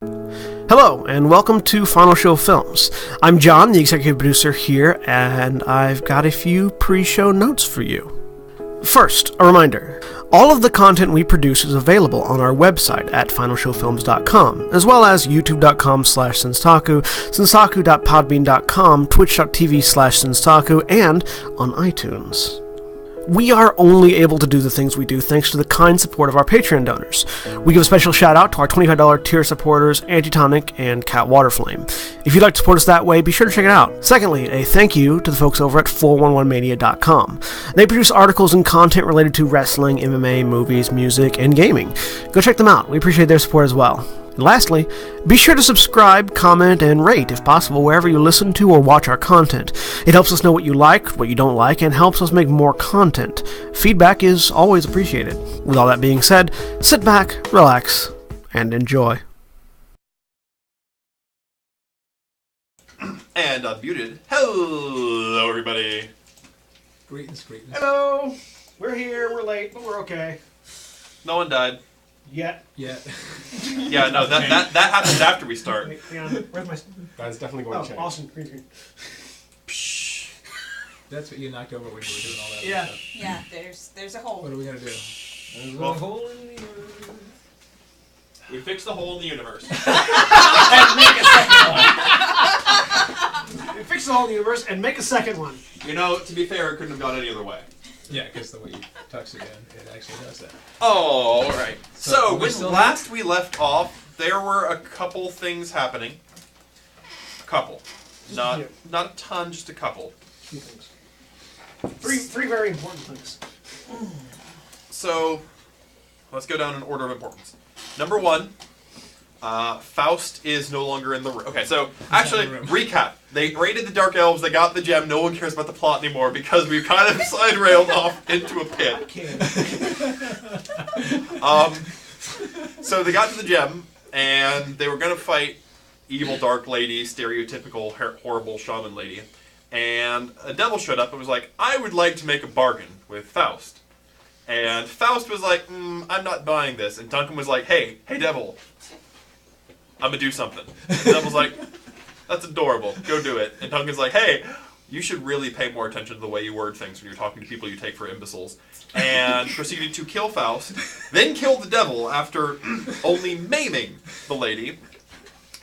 Hello, and welcome to Final Show Films. I'm John, the executive producer here, and I've got a few pre-show notes for you. First, a reminder. All of the content we produce is available on our website at finalshowfilms.com, as well as youtube.com/senstaku, senstaku.podbean.com, twitch.tv/senstaku, and on iTunes. We are only able to do the things we do thanks to the kind support of our Patreon donors. We give a special shout out to our $25 tier supporters, Antitonic and Cat Waterflame. If you'd like to support us that way, be sure to check it out. Secondly, a thank you to the folks over at 411mania.com. They produce articles and content related to wrestling, MMA, movies, music, and gaming. Go check them out. We appreciate their support as well. And lastly, be sure to subscribe, comment, and rate, if possible, wherever you listen to or watch our content. It helps us know what you like, what you don't like, and helps us make more content. Feedback is always appreciated. With all that being said, sit back, relax, and enjoy. And unmuted. Hello, everybody. Greetings. Hello! We're here, we're late, but we're okay. No one died. Yet. Yeah. Yeah, no, that happens after we start. Wait, hang on. Where's my... That's definitely going to change. Awesome. Green screen. Psh. That's what you knocked over when you were doing all that Yeah. stuff. Yeah, there's a hole. What are we going to do? There's Well, a hole in the earth. We fixed the hole in the universe. And make a second one. Fix the hole in the universe and make a second one. You know, to be fair, it couldn't have gone any other way. Yeah, because the way you touch again, it actually does that. Oh, alright. So, we when still last we left off, there were a couple things happening. A couple. Not a ton, just a couple. Two things. Three very important things. So, let's go down in order of importance. Number one, Faust is no longer in the room. Okay, so actually, recap. They raided the Dark Elves, they got the gem, no one cares about the plot anymore because we've kind of side-railed off into a pit. So they got to the gem, and they were going to fight evil Dark Lady, stereotypical horrible shaman lady. And a devil showed up and was like, I would like to make a bargain with Faust. And Faust was like, I'm not buying this. And Duncan was like, hey devil, I'm gonna do something. And the devil's like, that's adorable, go do it. And Duncan's like, hey, you should really pay more attention to the way you word things when you're talking to people you take for imbeciles. And proceeded to kill Faust, then killed the devil after only maiming the lady,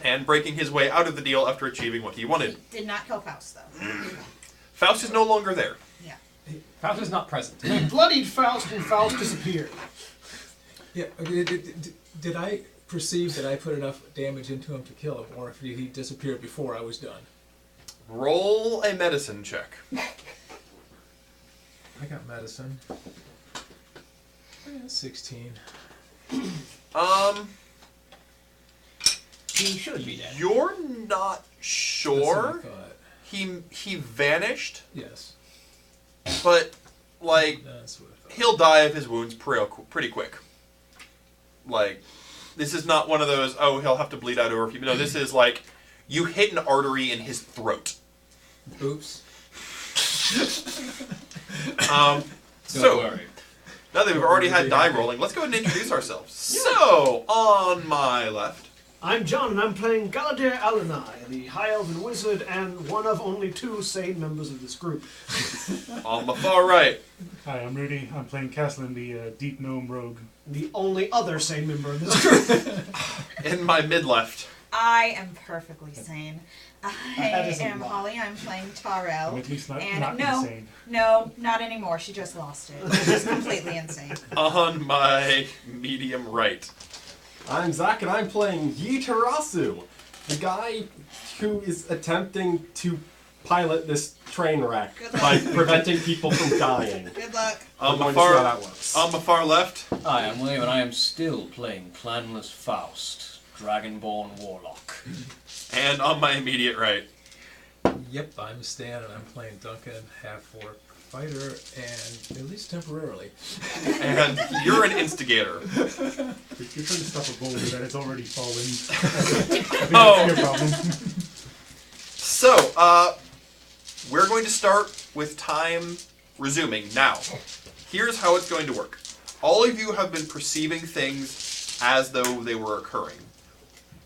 and breaking his way out of the deal after achieving what he wanted. Did not kill Faust, though. Faust is no longer there. Yeah. Faust is not present. They bloodied Faust and Faust disappeared. Yeah. Did I perceive that I put enough damage into him to kill him, or if he disappeared before I was done? Roll a medicine check. I got medicine. 16. He should be dead. You're not sure. That's what I thought. He vanished, Yes. but like That's what I thought. he'll die of his wounds pretty quick. Like, this is not one of those, oh, he'll have to bleed out over a few. No, this is like, you hit an artery in his throat. Oops. So, now that we've already had die rolling, let's go ahead and introduce ourselves. So, on my left, I'm John, and I'm playing Galadir Alanai, the High Elven Wizard, and one of only two sane members of this group. on the far right, Hi, I'm Rudy. I'm playing Caslin, the Deep Gnome Rogue. The only other sane member of this group. in my mid-left, I am perfectly sane. I That is a am lie. Holly. I'm playing Tyrell. I'm at least not and insane. No, not anymore. She just lost it. She's completely insane. on my medium right. I'm Zach, and I'm playing Yitarasu, the guy who is attempting to pilot this train wreck Good luck. by preventing people from dying. Good luck. On We're my going to see how far, that works. on my far left, Hi, I'm William, and I am still playing Planless Faust, Dragonborn Warlock. and on my immediate right. Yep, I'm Stan, and I'm playing Duncan, half-orc fighter, and at least temporarily. And you're an instigator. You're trying to stop a boulder that has already fallen. I think Oh. that's your problem. So, we're going to start with time resuming. Now, here's how it's going to work. All of you have been perceiving things as though they were occurring.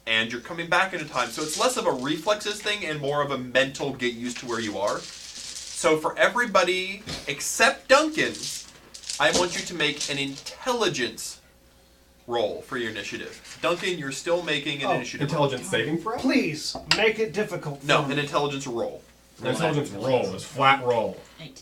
and you're coming back into time. So it's less of a reflexes thing and more of a mental get used to where you are. So for everybody except Duncan, I want you to make an intelligence roll for your initiative. Duncan, you're still making an initiative Intelligence saving throw? Please make it difficult. roll. No, an intelligence roll. An intelligence roll is flat roll. 18.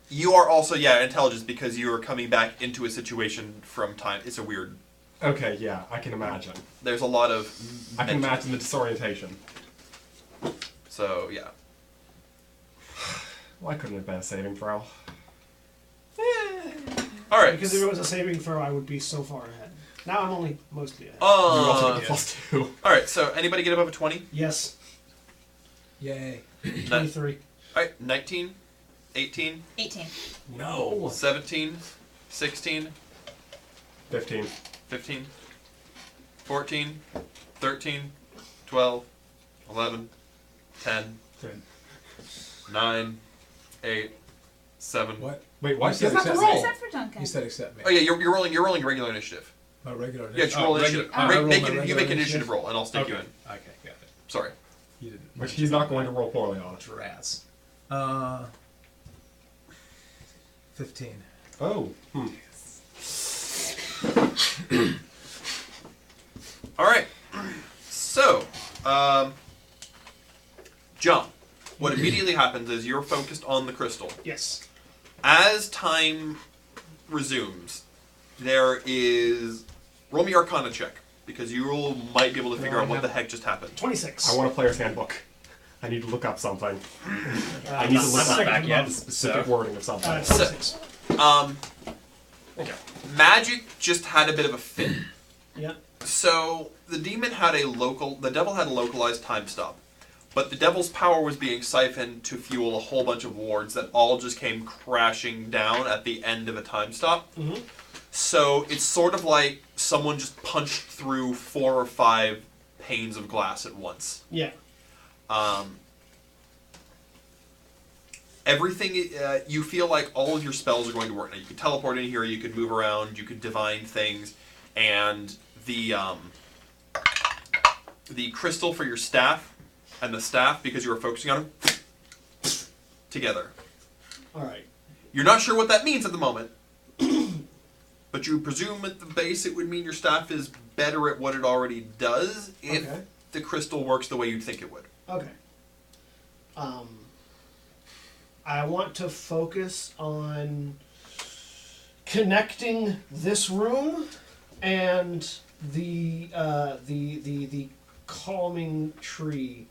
You are also, intelligence because you are coming back into a situation from time. It's a weird... Okay, yeah, I can imagine. There's a lot of... I can imagine the disorientation. So, yeah. Why couldn't it have been a saving throw? Alright. Because if it was a saving throw, I would be so far ahead. Now I'm only mostly ahead. You also get +2. Alright, so anybody get above a 20? Yes. Yay. 23. Alright, 19, 18, 18. No. 17, 16, 15. 15, 14, 13, 12, 11, 10, 9, 8, 7. What? Wait, what? You said That's not the except me. roll. Except for Duncan. You said except me. Oh yeah, you're rolling regular initiative. My regular Yeah, just roll initiative. I roll Make my it, you regular make an initiative roll, and I'll stick you in. Okay, got it. Sorry. You didn't. Which he's not going to roll poorly on. Rats. 15. Oh. Alright. So, John, what immediately happens is you're focused on the crystal. Yes. As time resumes, there is... Roll me Arcana check, because you might be able to figure out what the heck just happened. 26. I want a player's handbook. I need to look up something. I need to look not up back yet, the specific wording of something. 26. Okay. Magic just had a bit of a fit. Yeah. So, the devil had a localized time stop. But the devil's power was being siphoned to fuel a whole bunch of wards that all just came crashing down at the end of a time stop. Mm-hmm. So it's sort of like someone just punched through 4 or 5 panes of glass at once. Yeah. Everything, you feel like all of your spells are going to work. Now, you could teleport in here, you could move around, you could divine things, and the crystal for your staff and the staff, because you were focusing on them, together. All right. You're not sure what that means at the moment, but you presume at the base it would mean your staff is better at what it already does if the crystal works the way you'd think it would. Okay. I want to focus on connecting this room and the calming tree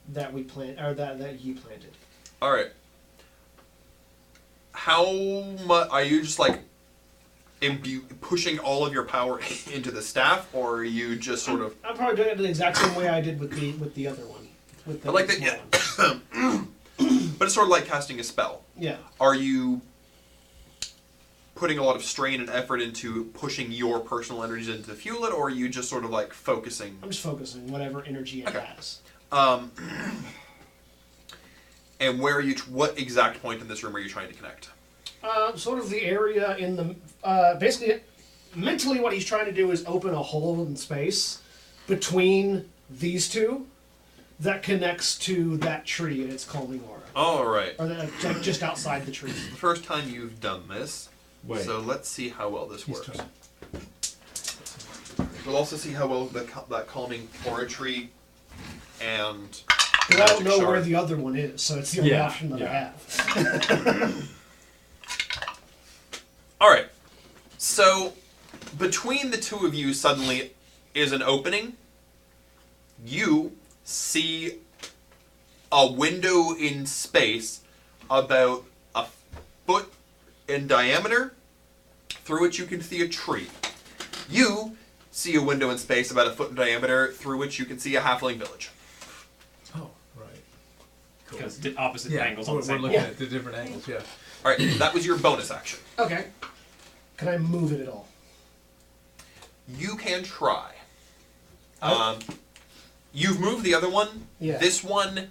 that we plant, or that you planted. All right. How much are you just like pushing all of your power into the staff, or are you just sort of? I'm probably doing it the exact same way I did with the other one. With the I like that. small Yeah. one. But it's sort of like casting a spell. Yeah. Are you putting a lot of strain and effort into pushing your personal energies into the fuel it, or are you just sort of like focusing? I'm just focusing whatever energy it has. And where are you? What exact point in this room are you trying to connect? Sort of the area in the basically, mentally, what he's trying to do is open a hole in space between these two that connects to that tree and its calming aura. All right. Or like just outside the tree. The first time you've done this. Wait. So let's see how well this works. trying- We'll also see how well that calming aura tree and Because I don't magic know shard. where the other one is, so it's the only Yeah, option that I yeah. have. All right. So between the two of you suddenly is an opening. You see a window in space about a foot in diameter through which you can see a tree. You see a window in space about a foot in diameter through which you can see a halfling village. Oh, right. Cool. Because opposite Yeah, angles on we're the same looking Yeah. at the different angles, yeah. All right, that was your bonus action. Okay. Can I move it at all? You can try. Oh. You've moved the other one. Yeah. This one,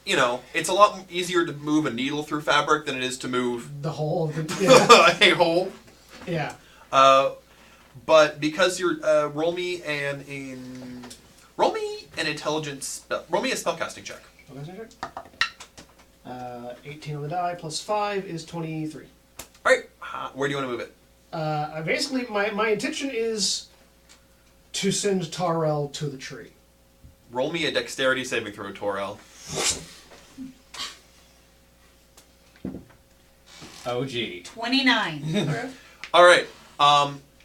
you know, it's a lot easier to move a needle through fabric than it is to move The whole of the... Yeah. a hole. Yeah. but because you're roll me an intelligence spell. Roll me a spellcasting check. 18 on the die plus 5 is 23. All right. Where do you want to move it? Basically, my intention is to send Tarell to the tree. Roll me a dexterity saving throw, Torel. Oh, gee. 29. All right.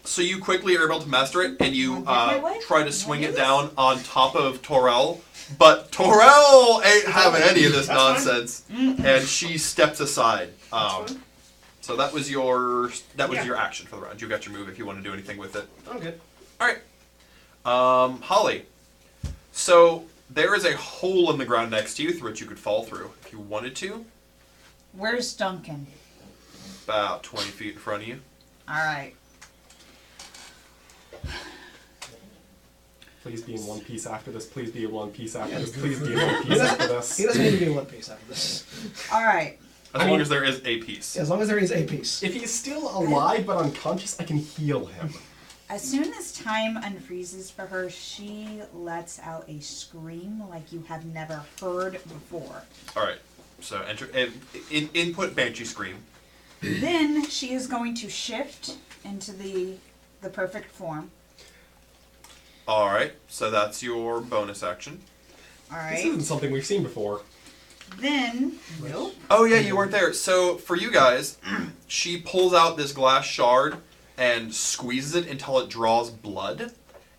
So you quickly are able to master it, and you my way? try to swing it down on top of Torel. But Torel ain't having any of this nonsense, and she steps aside. So that was your action for the round. You got your move if you want to do anything with it. Okay. All right. Holly. So there is a hole in the ground next to you through which you could fall through if you wanted to. Where's Duncan? About 20 feet in front of you. All right. Please be in one piece after this. Please be in one piece after this. Please be in one piece after this. He doesn't need to be in one piece after this. All right. As long as there is a piece. As long as there is a piece. If he's still alive but unconscious, I can heal him. As soon as time unfreezes for her, she lets out a scream like you have never heard before. All right. So enter input Banshee scream. Then she is going to shift into the perfect form. All right. So that's your bonus action. All This right. isn't something we've seen before. Then, nope. Oh yeah, you weren't there. So for you guys, she pulls out this glass shard and squeezes it until it draws blood,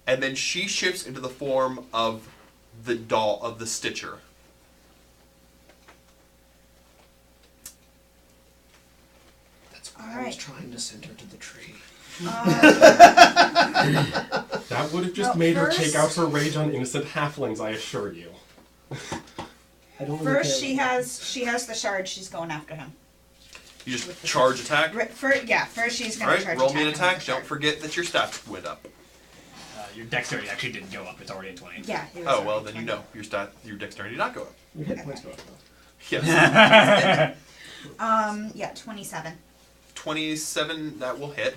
and then she shifts into the form of the doll of the Stitcher. That's why All I was right. trying to send her to the tree. That would have just Well, made her first- take out her rage on innocent halflings, I assure you. I don't really First, care. she has the shard. She's going after him. You just charge attack. First she's All going right, to charge roll me an him with attack. the Don't shard. forget that your stats went up. Your dexterity actually didn't go up. It's already at 20. Yeah. it was Oh well, already then you 20. know your dexterity did not go up. Your hit points go up, though. Yes. Yeah, 27. 27. That will hit.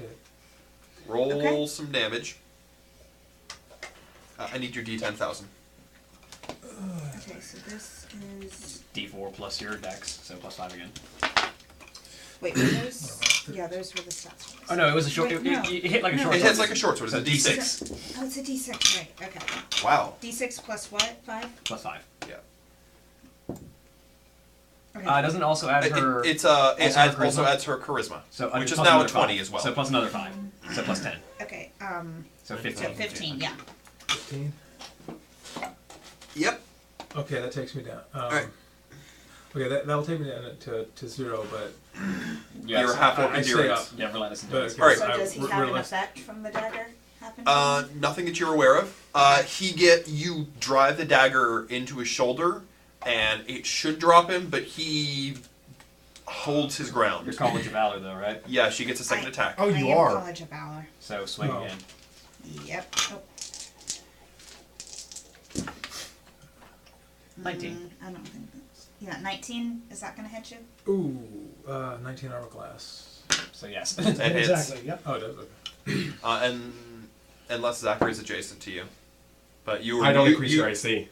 Roll Okay. some damage. I need your D10,000. Okay, so this is. D4 plus your dex, so plus 5 again. Wait, were those? Yeah, those were the stats. Oh no, it was a short. Wait, It, no. it hit like a No. short. It sword. hits like a short sword. It's a D6. Oh, it's a D6, right? Okay. Wow. D6 plus what? 5? Plus 5. Yeah. Okay. It doesn't also add her. It also adds, her also charisma? adds her charisma, So which is plus now a another 20 5. as well. So plus another 5. So plus 10. Okay. So So 15. 15. Yeah. 15. Yep. Okay, that takes me down. Alright. Okay, that'll take me down to 0, but Yes. You're half orc I stay endurance. up. Yeah, relentless But endurance. okay, Alright. So I does he have an realize- effect from the dagger happen? to him? Nothing that you're aware of. You drive the dagger into his shoulder, and it should drop him, but he holds his Your ground. College of Valor, though, right? Yeah, she gets a second attack. Oh, I you am are. College of Valor. So swing Oh. again. Yep. Oh. 19. I don't think that's. Yeah, 19. Is that going to hit you? ooh, 19 armor class. So yes. It hits. Exactly, yep. Oh, it does. Okay. And unless Zachary is adjacent to you, but you were. I don't you, increase you- your AC.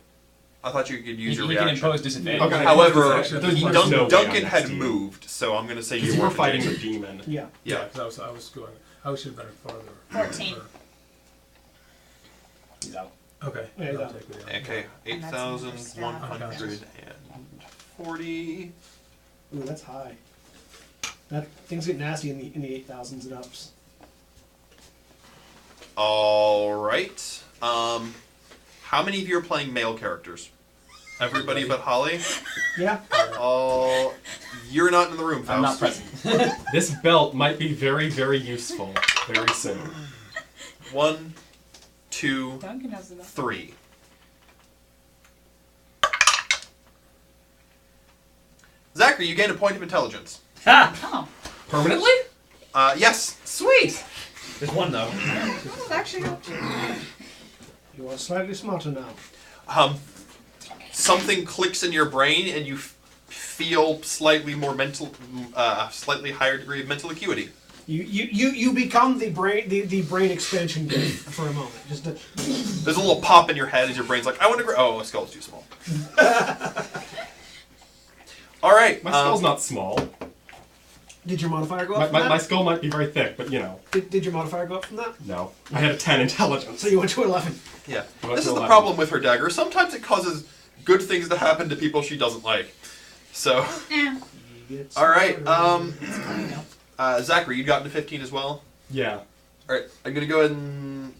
I thought you could use You your can reaction. impose disadvantage. Okay. However, Actually, he there's Dun- no way Duncan I'm had next to you. moved, so I'm going to say Because you you were weren't fighting adjacent. the demon. Yeah. Yeah. 'Cause I was going. I should have been farther. 14. He's out. Okay. Yeah, that'll yeah. take me down. Okay, And that's another stat. 8,140. Ooh, that's high. That things get nasty in the 8,000s and ups. All right. How many of you are playing male characters? Everybody but Holly. Yeah. Oh, you're not in the room, I'm not Faust. present. This belt might be very, very useful very soon. 1, 2, Duncan has enough. 3. Zachary, you gain a point of intelligence. Ha! Oh, Permanently? Yes. Sweet! There's one though. that actually helped you. You are slightly smarter now. Something clicks in your brain, and you feel slightly more slightly higher degree of mental acuity. You become the brain expansion kit for a moment. There's a little pop in your head as your brain's like, I want to grow. Oh, a skull's too small. All right. My skull's not small. Did your modifier go up? My skull might be very thick, but you know. Did your modifier go up from that? No. I had a 10 intelligence. So you went to 11. Yeah. You went This to is the 11. problem with her dagger. Sometimes it causes good things to happen to people she doesn't like. So. All right. Zachary, you got into 15 as well? Yeah. All right. I'm going to go ahead and...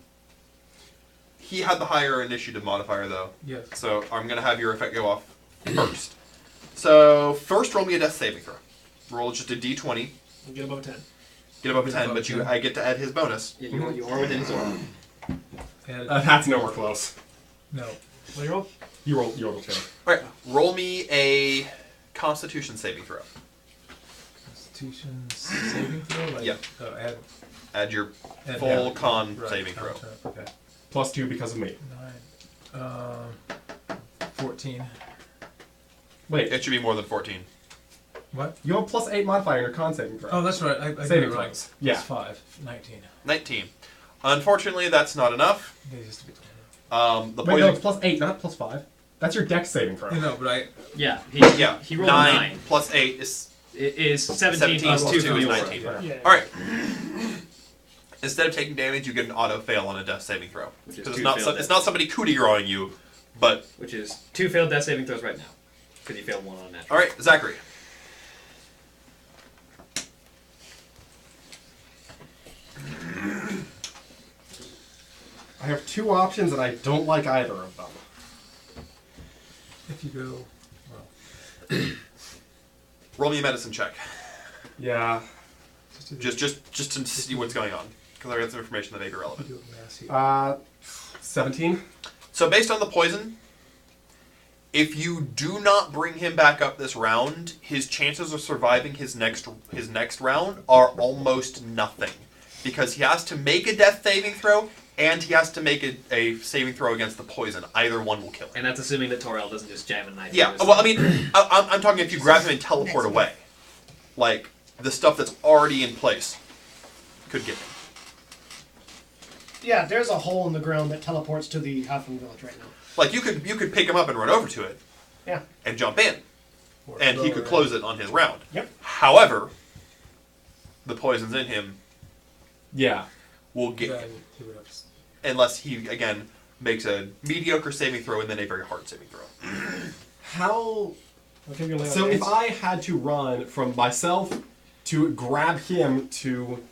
He had the higher initiative modifier, though. Yes. So I'm going to have your effect go off first. So first roll me a death saving throw. Roll just a d20. You get above 10. Get above a 10, but I get to add his bonus. Yeah, you are within his aura. That's nowhere close. No. What do you roll? You roll 2. All right. Roll me a Constitution saving throw. Constitution saving throw? Like, Yeah. Add your add full yeah, con right, saving throw. Okay. +2 because of me. 14. Wait, It should be more than 14. What? you have a +8 modifier in your con saving throw. Oh, that's right. I Saving got it wrong. throws. Yeah. It's 5. 19. 19. Unfortunately, that's not enough. It used to be 20. The Wait, no, poison. it's +8, not +5. That's your dex saving throw. No, but I... Yeah, Yeah. he rolled 9 plus 8 is It is 17 17 plus plus 2 2 from is yours. 19. Yeah. All right. Instead of taking damage, you get an auto fail on a death saving throw. Which is Because two it's failed not somebody cootie drawing you, but Which is 2 failed death saving throws right now. Because you failed 1 on that. all right, Zachary. I have 2 options and I don't like either of them. If you go... Roll me a medicine check. Yeah. Just to see what's going on, because I got some information that may be relevant. Do it mass here. 17. So based on the poison, if you do not bring him back up this round, his chances of surviving his next round are almost nothing, because he has to make a death saving throw and he has to make a saving throw against the poison. Either one will kill him. And that's assuming that Torel doesn't just jam a knife. Yeah. into his Well, I mean, I'm talking if you grab him and teleport away, like the stuff that's already in place could get him. Yeah, there's a hole in the ground that teleports to the Halfling village right now. Like you could pick him up and run over to it. Yeah. And jump in, Or and he throw could it close it on his round. Yep. However, the poison's in him Yeah. will in. get Then him he would have... unless he again makes a mediocre saving throw and then a very hard saving throw. How... I'll give you a lay on So if hands. I had to run from myself to grab him to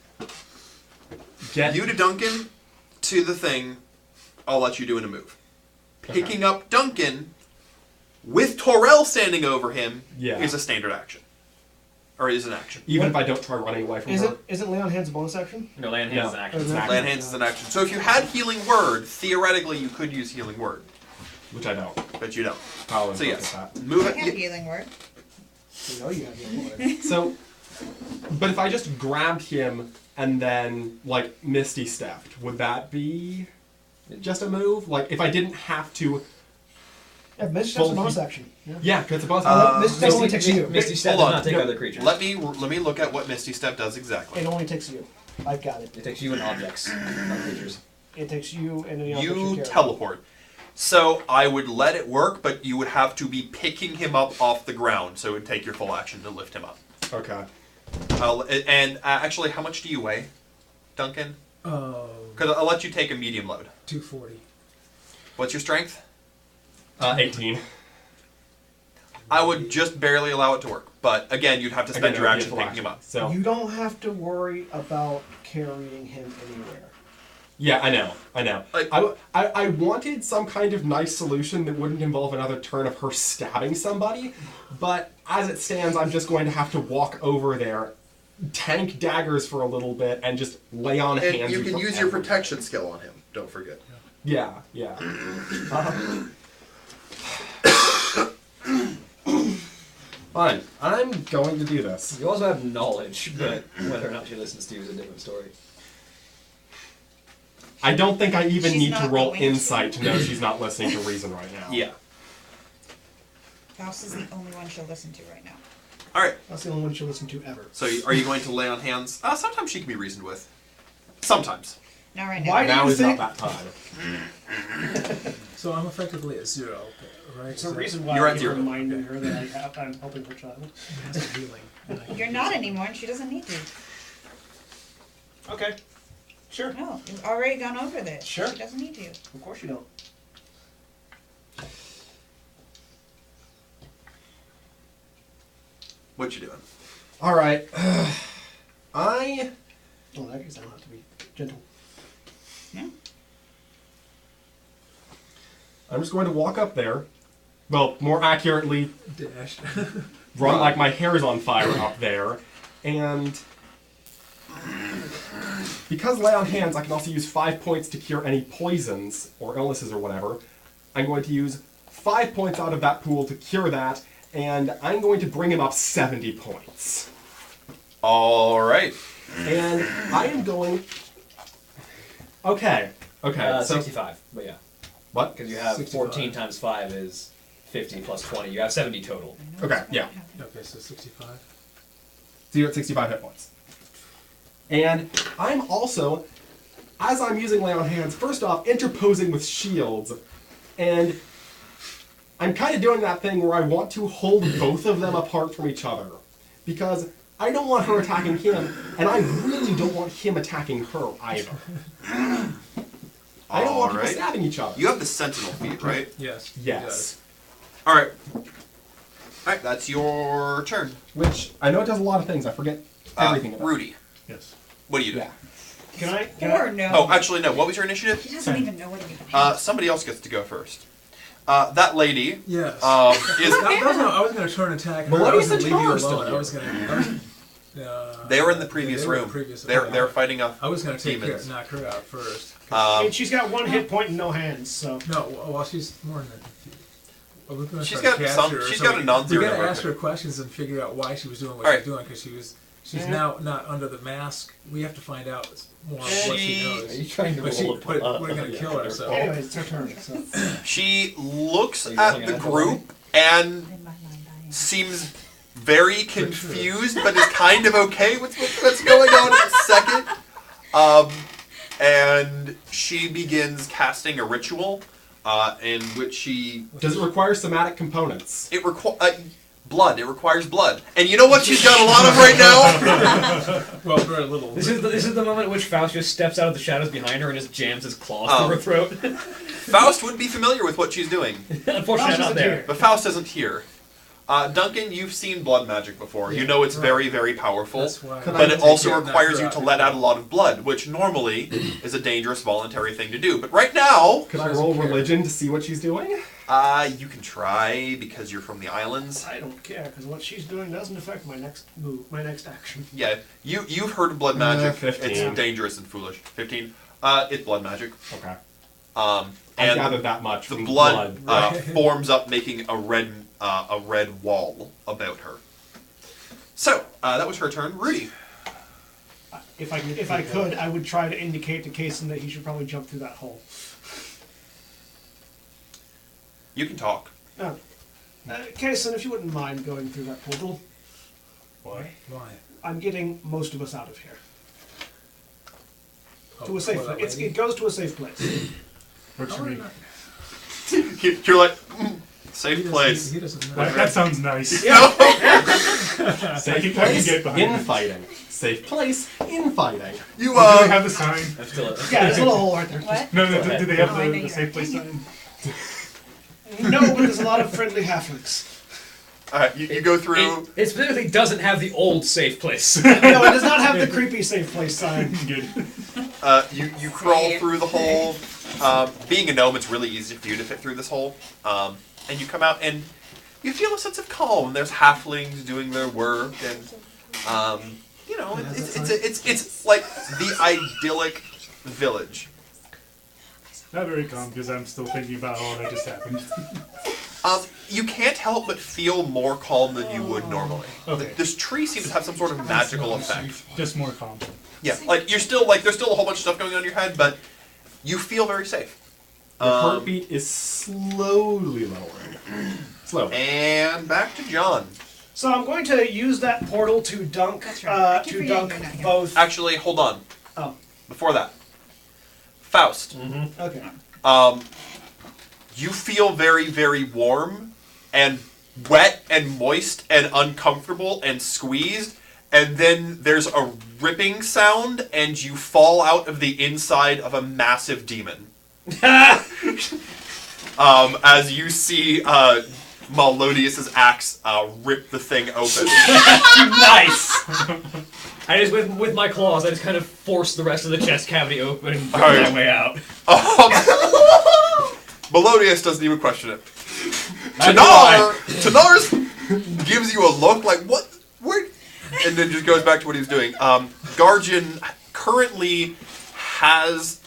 get... You to Duncan, to the thing, I'll let you do in a move. Picking up Duncan with Torel standing over him Yeah. is a standard action. Or is an action. Even if I don't try running away from her? Isn't lay on hands a bonus action? No, land hands No. is an action. It's an Land hands is an action. So if you had Healing Word, theoretically you could use Healing Word. Which I don't. But you don't. Paladin So look yes, at that. move I have it. healing word. You know you have your word. So, but if I just grabbed him and then, like, Misty stepped, would that be just a move? Like, if I didn't have to... Yeah, Misty Step's a bonus action. Yeah. Yeah, because it's a bonus Misty Step only takes you. Misty Step Hold does on. not take No, other creatures. Let me look at what Misty Step does exactly. It only takes you. I've got it. It takes you and objects, not creatures. It takes you and the object You carry. teleport. So I would let it work, but you would have to be picking him up off the ground, so it would take your full action to lift him up. Okay. Actually, how much do you weigh, Duncan? Oh, Because I'll let you take a medium load. 240. What's your strength? 18. I would just barely allow it to work, but again, you'd have to spend Again, your it would be a action full picking him up. So, You don't have to worry about carrying him anywhere. yeah, I know. Like- I wanted some kind of nice solution that wouldn't involve another turn of her stabbing somebody, but as it stands, I'm just going to have to walk over there, tank daggers for a little bit, and just lay on hands. And you can use your forever. protection skill on him. Don't forget. Yeah. Fine. I'm going to do this. You also have knowledge, but whether or not she listens to you is a different story. I don't think I even She's need to not roll going to. insight to know she's not listening to reason right now. Yeah. Faust is the only one she'll listen to right now. All right. That's the only one she'll listen to ever. So, are you going to lay on hands? Sometimes she can be reasoned with. Sometimes. Not right now. Why do Now you is think? not that time. So I'm effectively at 0, right? It's a So reason why You're I at keep 0. reminding her that I'm helping her child. that's healing. And I- You're not anymore, and she doesn't need to. Okay. Sure. No, you've already gone over this. Sure. She doesn't need to. Of course you don't. What you doing? All right. Well, in that case, I don't have to be gentle. I'm just going to walk up there. Well, more accurately, Dash. run like my hair's on fire up there. And because lay on hands, I can also use 5 points to cure any poisons or illnesses or whatever. I'm going to use 5 points out of that pool to cure that, and I'm going to bring him up 70 points. All right. And I am going... Okay. So 65, but yeah. What? Because you have 65. 14 times 5 is 50 plus 20. You have 70 total. Okay, yeah. Okay, so 65. So you're at 65 hit points. And I'm also, as I'm using lay on hands, first off, interposing with shields. And I'm kind of doing that thing where I want to hold both of them apart from each other. Because I don't want her attacking him, and I really don't want him attacking her either. I don't want people Alright. stabbing each other. You have the sentinel feat, right? Yes. he Yes. does. All right. All right, that's your turn. Which, I know it does a lot of things, I forget everything about it. Rudy, Yes. what do you do? Yeah. Can I? Or no. Oh, actually, no. What was your initiative? He doesn't even know what it even is. Somebody else gets to go first. That lady Yes. is. I was going to turn and attack her. Well, I what was is going the to leave you tower still alone. I here? was going to... They were in the previous they were in room. the previous- They're okay. fighting off. I was going to take care, demons. knock her out first. I mean, she's got 1 hit point and no hands, so. No, well, she's more than that. Well, we're gonna She's try to got capture some- her, she's so got a non-zero We gotta number. ask her questions and figure out why she was doing what Alright. she's doing, because she's now not under the mask. We have to find out more of what she knows. Are you trying to But roll but a we're gonna kill her. So Anyways, it's her turn. So. She looks Are you at looking the at her? group and In my mind, I am. seems very confused, but is kind of okay with what's going on in a second. And she begins casting a ritual in which she Does it require somatic components? blood. It requires blood, and you know what she's got a lot of right now. well, very little. This is the moment in which Faust just steps out of the shadows behind her and just jams his claws through her throat. Faust would be familiar with what she's doing, Unfortunately, Faust I'm not isn't there. here. but Faust isn't here. Duncan, you've seen blood magic before. You know it's very, very powerful. That's why. But it Take also care of requires knock her you to out. let out a lot of blood, which normally is a dangerous voluntary thing to do. But right now, Could I doesn't roll care. religion to see what she's doing? you can try because you're from the islands. I don't care, because what she's doing doesn't affect my next move, my next action. Yeah, you've heard of blood magic. 15. It's dangerous and foolish. 15. It's blood magic. Okay. I And gathered that much the from blood, Right. forms up, making a red wall about her. So that was her turn. Rudy. If I could, I would try to indicate to Kason that he should probably jump through that hole. You can talk. No. Kason, if you wouldn't mind going through that portal, Why? Why? I'm getting most of us out of here. To Oh, a safe for that place. lady? It goes to a safe place. Works for me. You're like, He safe doesn't- place. He doesn't know. That sounds nice. Safe I can place, get behind it. infighting. Safe place, infighting. You Do they have the sign? I'm still at Yeah, there's a little hole right there. What? No, Go ahead. do they have Oh, I know the you're safe place right. sign? No, but there's a lot of friendly halflings. you go through. It specifically doesn't have the old safe place. No, it does not have the creepy safe place sign. Good. You crawl through the hole. Being a gnome, it's really easy for you to fit through this hole. And you come out and you feel a sense of calm. There's halflings doing their work, and you know, it's like the idyllic village. Not very calm because I'm still thinking about all that just happened. You can't help but feel more calm than you would normally. Okay. This tree seems to have some sort of magical effect. Just more calm. Yeah, like you're still like there's still a whole bunch of stuff going on in your head, but you feel very safe. Your heartbeat is slowly lowering. Slowly. And back to John. So I'm going to use that portal to dunk, That's right. I keep to forgetting dunk you're not here. both. Actually, hold on. Oh, Before that, Faust. okay. You feel very, very warm and wet and moist and uncomfortable and squeezed, and then there's a ripping sound, and you fall out of the inside of a massive demon. As you see Melodious's axe rip the thing open. Nice! I just, with my claws, I just kind of force the rest of the chest cavity open and work Alright. my way out. Melodious doesn't even question it. Neither Tanar's gives you a look like, what? Where? And then just goes back to what he was doing. Garjan currently has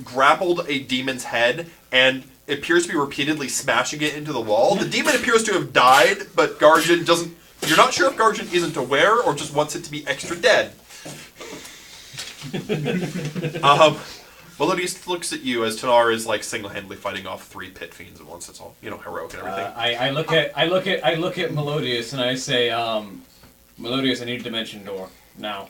grappled a demon's head and appears to be repeatedly smashing it into the wall. The demon appears to have died, but Garjan doesn't... You're not sure if Garjan isn't aware or just wants it to be extra dead. Melodious looks at you as Tanar is like single-handedly fighting off 3 pit fiends at once. It's all, heroic and everything. I look at Melodious and I say, Melodious, I need a dimension door now.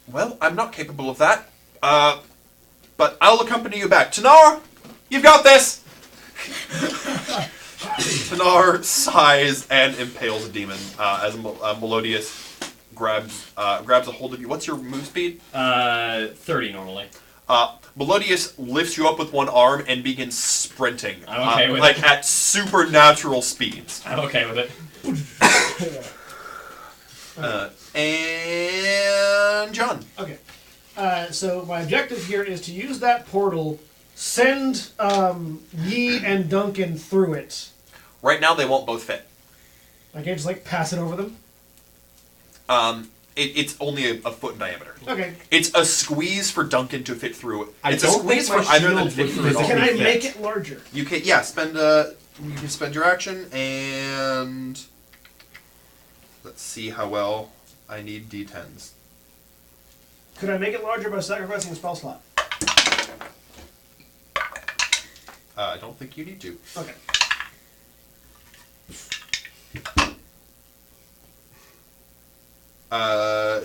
Well, I'm not capable of that. But I'll accompany you back. Tanar, you've got this! Tanar sighs and impales a demon as Melodious grabs a hold of you. What's your move speed? 30 normally. Melodious lifts you up with one arm and begins sprinting. I'm okay with like it. at supernatural speeds. I'm okay with it. And John. Okay. So my objective here is to use that portal, send Yi and Duncan through it. Right now they won't both fit. I can't just pass it over them? It's only a foot in diameter. Okay. It's a squeeze for Duncan to fit through it. It's a don't squeeze think for my either of them to shield fit would through it. Can I fit. make it larger? You can, you can spend your action, and let's see how well I need D10s. Could I make it larger by sacrificing a spell slot? I don't think you need to. Okay.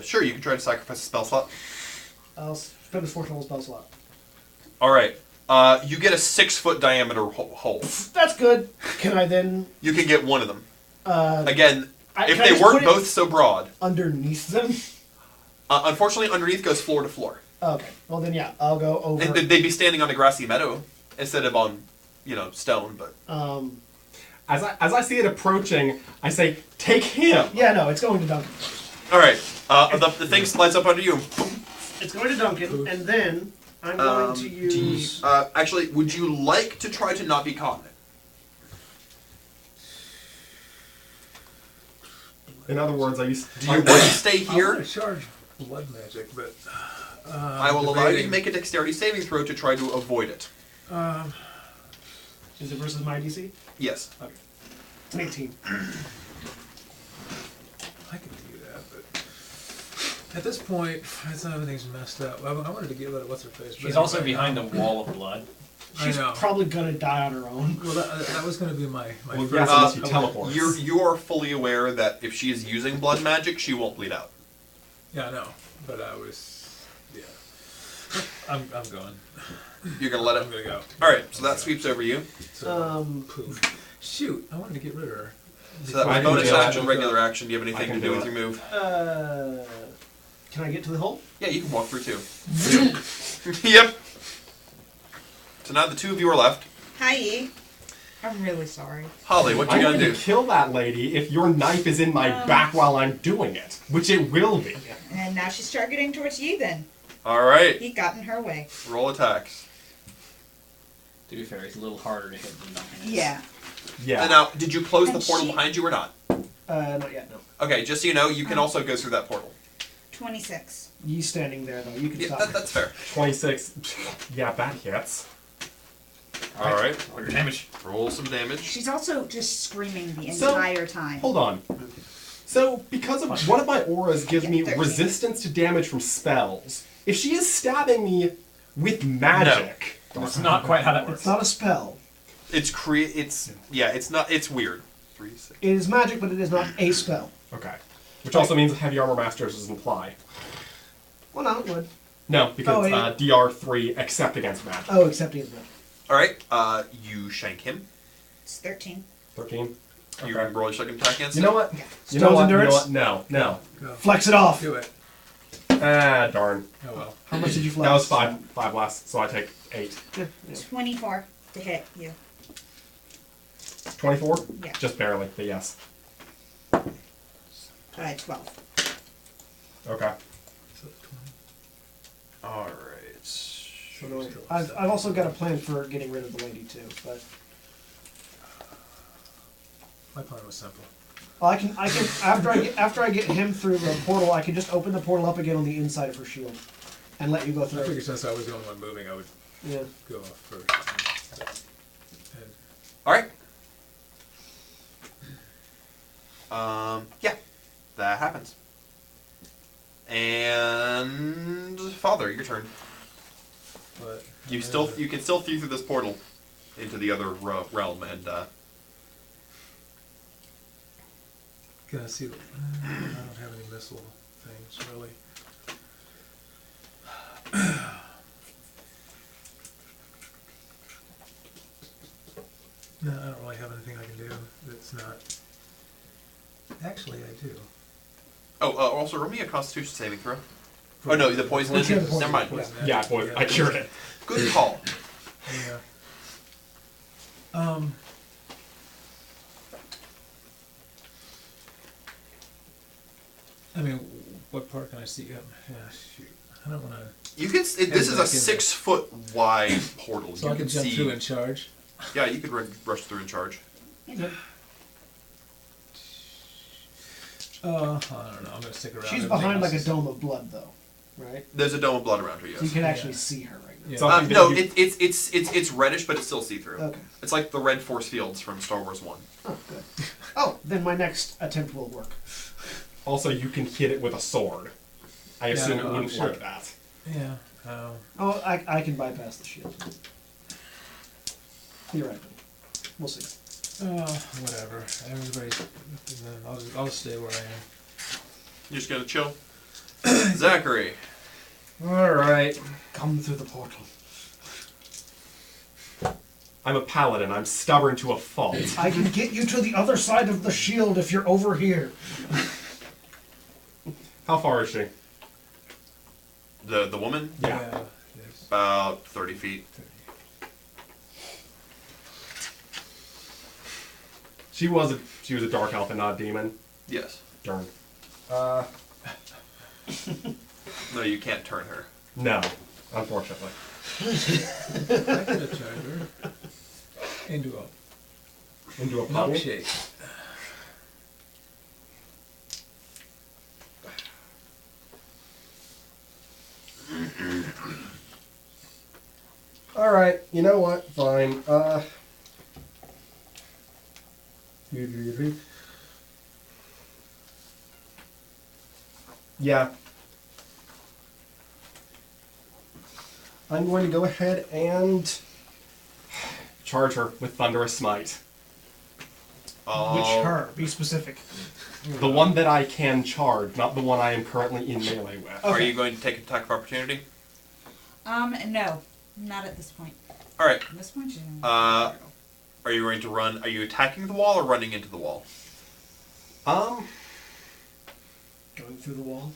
Sure, you can try to sacrifice a spell slot. I'll spend a 4th level spell slot. Alright. You get a 6-foot diameter hole. That's good. Can I then... You can get one of them. Again, if can I they just weren't put it both so broad. underneath them? Unfortunately, underneath goes floor to floor. Okay. Well then, yeah, I'll go over... And they'd be standing on a grassy meadow instead of on, stone, but... As I see it approaching, I say, take him! Yeah, no, it's going to Duncan. Alright. The thing slides up under you and boom. It's going to Duncan, and then I'm going to use... Actually, would you like to try to not be caught? In other words, Do you want to stay I here? want to charge blood magic, but I will allow you to make a dexterity saving throw to try to avoid it. Is it versus my DC? Yes. Okay. It's an 18. I can do that. But at this point, it's not everything's messed up. I wanted to get rid of what's her face. She's also behind the wall of blood. She's I know. probably going to die on her own. Well, that was going to be my Well, first. yes, unless you teleport. You are fully aware that if she is using blood magic, she won't bleed out. Yeah, I know. But I was. Yeah. I'm going. You're gonna let it. I'm going to go. All right. So that sweeps over you. So, poof. Shoot, I wanted to get rid of her. So that was I can bonus do that. action, regular action. Do you have I anything can to do do with it. your move? Can I get to the hole? Yeah, you can walk through too. Yep. So now the two of you are left. Hi. I'm really sorry. Holly, what you I'm gonna going do? to kill that lady if your knife is in my back while I'm doing it, which it will be. And now she's targeting towards you then. All right. He got in her way. Roll attacks. To be fair, it's a little harder to hit than Duncan is. Yeah. Yeah. And now, did you close the And portal she- behind you or not? Not yet, no. Okay, just so you know, you can also go through that portal. 26. You standing there, though. You can Yeah, stop. that's fair. 26. Yeah, that hits. All right. Roll your damage. Roll some damage. She's also just screaming the So- entire time. Hold on. So, because of one of my auras gives me 13. resistance to damage from spells, if she is stabbing me with magic, That's not quite how that works. It's not a spell. It's not. It's weird. 3, 6. It is magic, but it is not a spell. Okay. Which also means Heavy Armor Masters doesn't apply. Well, no, it would. No, because Oh, DR3 except against magic. Oh, except he is magic. Alright, you shank him. It's 13. 13. You Okay. roll your second attack against You him. know what? Stone's endurance? No. Go. Flex it off. Do it. Ah, darn. Oh well. How much did you flex? That was 5 less, so I take 8. Yeah, yeah. 24 to hit you. 24? Yeah. Just barely, but yes. 12. Okay. So 20. Alright. So No, still I've also got a plan for getting rid of the lady too, but my plan was simple. I can after I get him through the portal, I can just open the portal up again on the inside of her shield, and let you go I through. figured since I was the only one moving, I would Yeah. go off first. And Alright. Yeah. That happens. And Father, your turn. but You can still view through this portal into the other realm, and gonna see. I don't have any missile things really. No, I don't really have anything I can do that's not. Actually, I do. also roll me a Constitution saving throw. Oh no, the poison is. Yeah, the poison. Never mind. Yeah, I cured it. Good call. Yeah. I mean, what part can I see? Yeah, shoot. I don't want to. You can. This is a 6-foot wide portal. So you I can jump see. through and charge. Yeah, you could rush through and charge. I don't know. I'm gonna stick around. She's and behind make like a this- dome of blood, though, right? There's a dome of blood around her. So you Yes. can actually see her right now. Yeah. Something that No, you- it's reddish, but it's still see-through. Okay. It's like the red force fields from Star Wars 1. Oh, good. Oh, then my next attempt will work. Also, you can hit it with a sword. I assume no, it I'm wouldn't sure. work that. Yeah. Oh, I can bypass the shield. Theoretically. We'll see. Whatever. Everybody's. I'll just stay where I am. You're just gonna chill. Zachary. Alright. Come through the portal. I'm a paladin. I'm stubborn to a fault. I can get you to the other side of the shield if you're over here. How far is she? The woman? Yeah. Yes. About 30 feet. She was a dark elf and not a demon. Yes. Darn. No, you can't turn her. No, unfortunately. I could have charged her into a Into a puddle. milkshake. Alright, you know what? Fine. Yeah. I'm going to go ahead and charge her with Thunderous Smite. Which her? Be specific. The one that I can charge, not the one I am currently in melee with. Are you going to take an attack of opportunity? No. Not at this point. Alright. At this point, you Are you going to run? Are you attacking the wall or running into the wall? Going through the wall.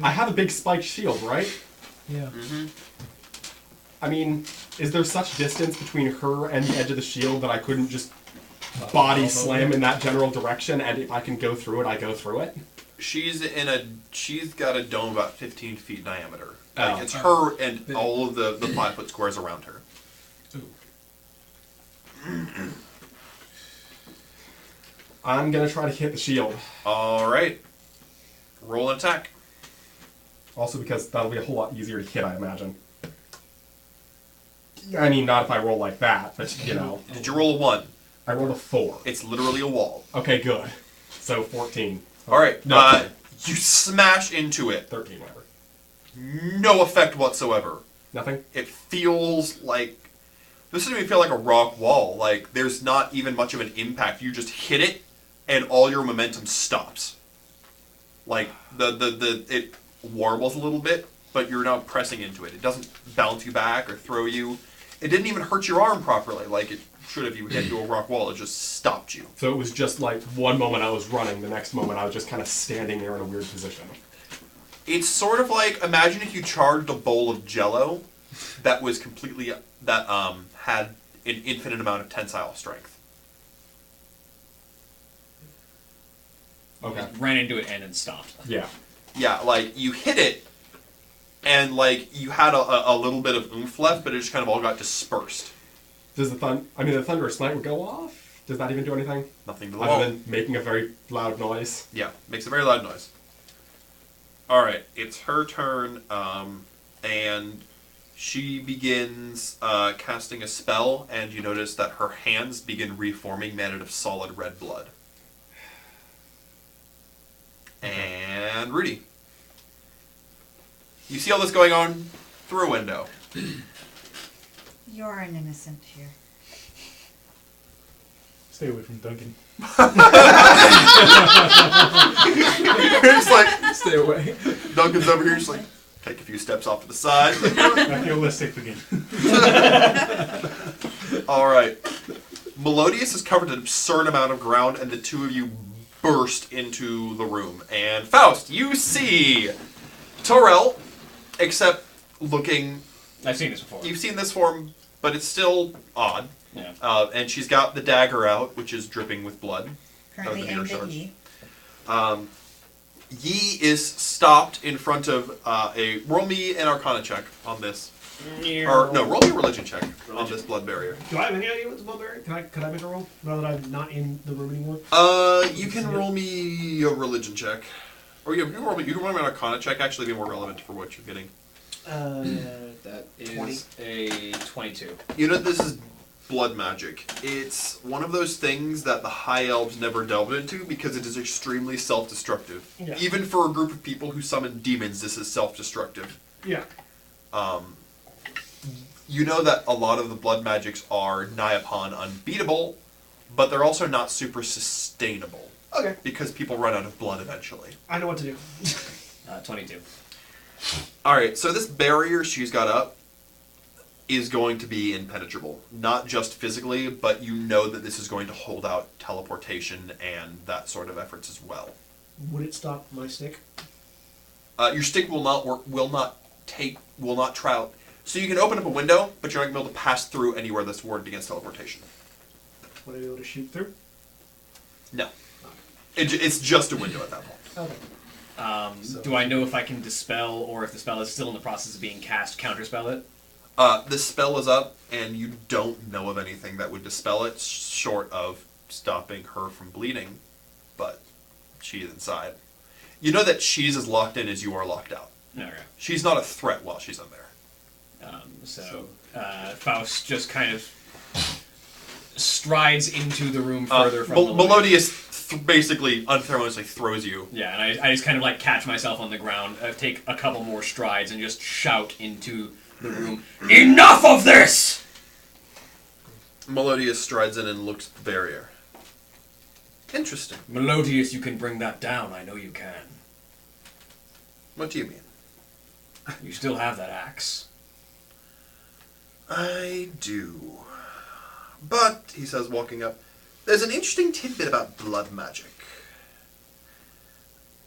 I have a big spiked shield, right? Yeah. Mm-hmm. I mean, is there such distance between her and the edge of the shield that I couldn't just body slam in that general direction, and if I can go through it, I go through it? She's got a dome about 15 feet diameter. Oh. Like it's her and all of the 5-foot squares around her. I'm gonna try to hit the shield. Alright. Roll an attack. Also because that'll be a whole lot easier to hit, I imagine. I mean, not if I roll like that, but, you know. Did you roll a 1? I rolled a 4. It's literally a wall. Okay, good. So, 14. Alright. No. You smash into it. 13, whatever. No effect whatsoever. Nothing? It feels like This doesn't even feel like a rock wall. Like, there's not even much of an impact. You just hit it, and all your momentum stops. Like, it warbles a little bit, but you're now pressing into it. It doesn't bounce you back or throw you. It didn't even hurt your arm properly, like it should if you hit into a rock wall. It just stopped you. So it was just like one moment I was running, the next moment I was just kind of standing there in a weird position. It's sort of like, imagine if you charged a bowl of Jell-O that was completely, had an infinite amount of tensile strength. Okay. Just ran into it and then stopped. Yeah. Yeah, like, you hit it, and, like, you had a little bit of oomph left, but it just kind of all got dispersed. Does the the Thunderous Smite would go off? Does that even do anything? Nothing to the Other wall. than making a very loud noise? Yeah, makes a very loud noise. Alright, it's her turn, and she begins casting a spell, and you notice that her hands begin reforming made out of solid red blood. And Rudy. You see all this going on through a window. You're an innocent here. Stay away from Duncan. It's like, Stay away. Duncan's over here, just like, take a few steps off to the side. Realistic again. Alright. Melodious has covered an absurd amount of ground, and the two of you burst into the room. And Faust, you see Torel, except looking... I've seen this before. You've seen this form, but it's still odd. Yeah. And she's got the dagger out, which is dripping with blood. Currently That was the aimed mirror at charge. Yi is stopped in front of roll me an Arcana check on this. Or no, roll me a religion check on this blood barrier. Do I have any idea what the blood barrier? Could I make a roll now that I'm not in the room anymore? You can roll me a religion check, or you can roll me an Arcana check. Actually, be more relevant for what you're getting. That is 20. a 22. You know, this is blood magic. It's one of those things that the High Elves never delved into because it is extremely self-destructive. Yeah. Even for a group of people who summon demons, this is self-destructive. Yeah. You know that a lot of the blood magics are nigh upon unbeatable, but they're also not super sustainable. Okay. Because people run out of blood eventually. I know what to do. 22. Alright, so this barrier she's got up is going to be impenetrable. Not just physically, but you know that this is going to hold out teleportation and that sort of efforts as well. Would it stop my stick? Your stick will not work, will not try out. So you can open up a window, but you're not going to be able to pass through anywhere that's warded against teleportation. Would I be able to shoot through? No. It's just a window at that point. Okay. Do I know if I can dispel, or if the spell is still in the process of being cast, counterspell it? The spell is up, and you don't know of anything that would dispel it, short of stopping her from bleeding, but she is inside. You know that she's as locked in as you are locked out. Okay. She's not a threat while she's in there. Faust just kind of strides into the room further from Melodious. Melodious basically unceremoniously throws you. Yeah, and I just kind of like catch myself on the ground, take a couple more strides, and just shout into the room, "Enough of this!" Melodious strides in and looks at the barrier. Interesting. Melodious, you can bring that down. I know you can. What do you mean? You still have that axe. I do. But, he says, walking up, there's an interesting tidbit about blood magic.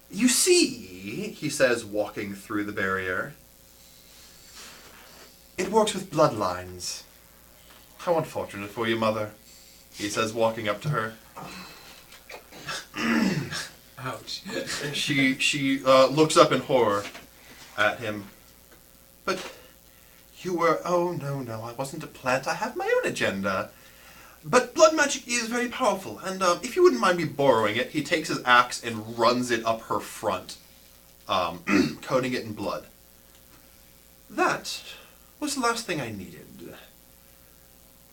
You see, he says, walking through the barrier, it works with bloodlines. How unfortunate for you, Mother, he says, walking up to her. Ouch. She looks up in horror at him. But you were... Oh, no, I wasn't a plant. I have my own agenda. But blood magic is very powerful, and if you wouldn't mind me borrowing it, he takes his axe and runs it up her front, coating it in blood. That was the last thing I needed.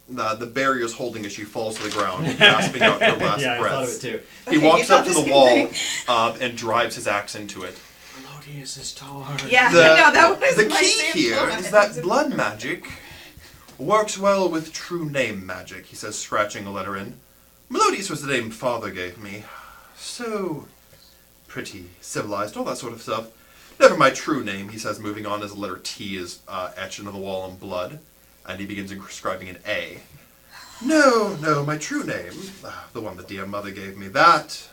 The barrier's holding as she falls to the ground, gasping out her last Yeah, breath. I thought of it too. He Okay, walks you thought up to the the same wall thing. and drives his axe into it. Melodious is too hard. Yeah, The, no, that was the my key same here thought. is that blood magic Works well with true name magic, he says, scratching a letter in. Melodious was the name Father gave me. So pretty, civilized, all that sort of stuff. Never my true name, he says, moving on as the letter T is etched into the wall in blood, and he begins inscribing an A. No, my true name, the one the dear mother gave me, that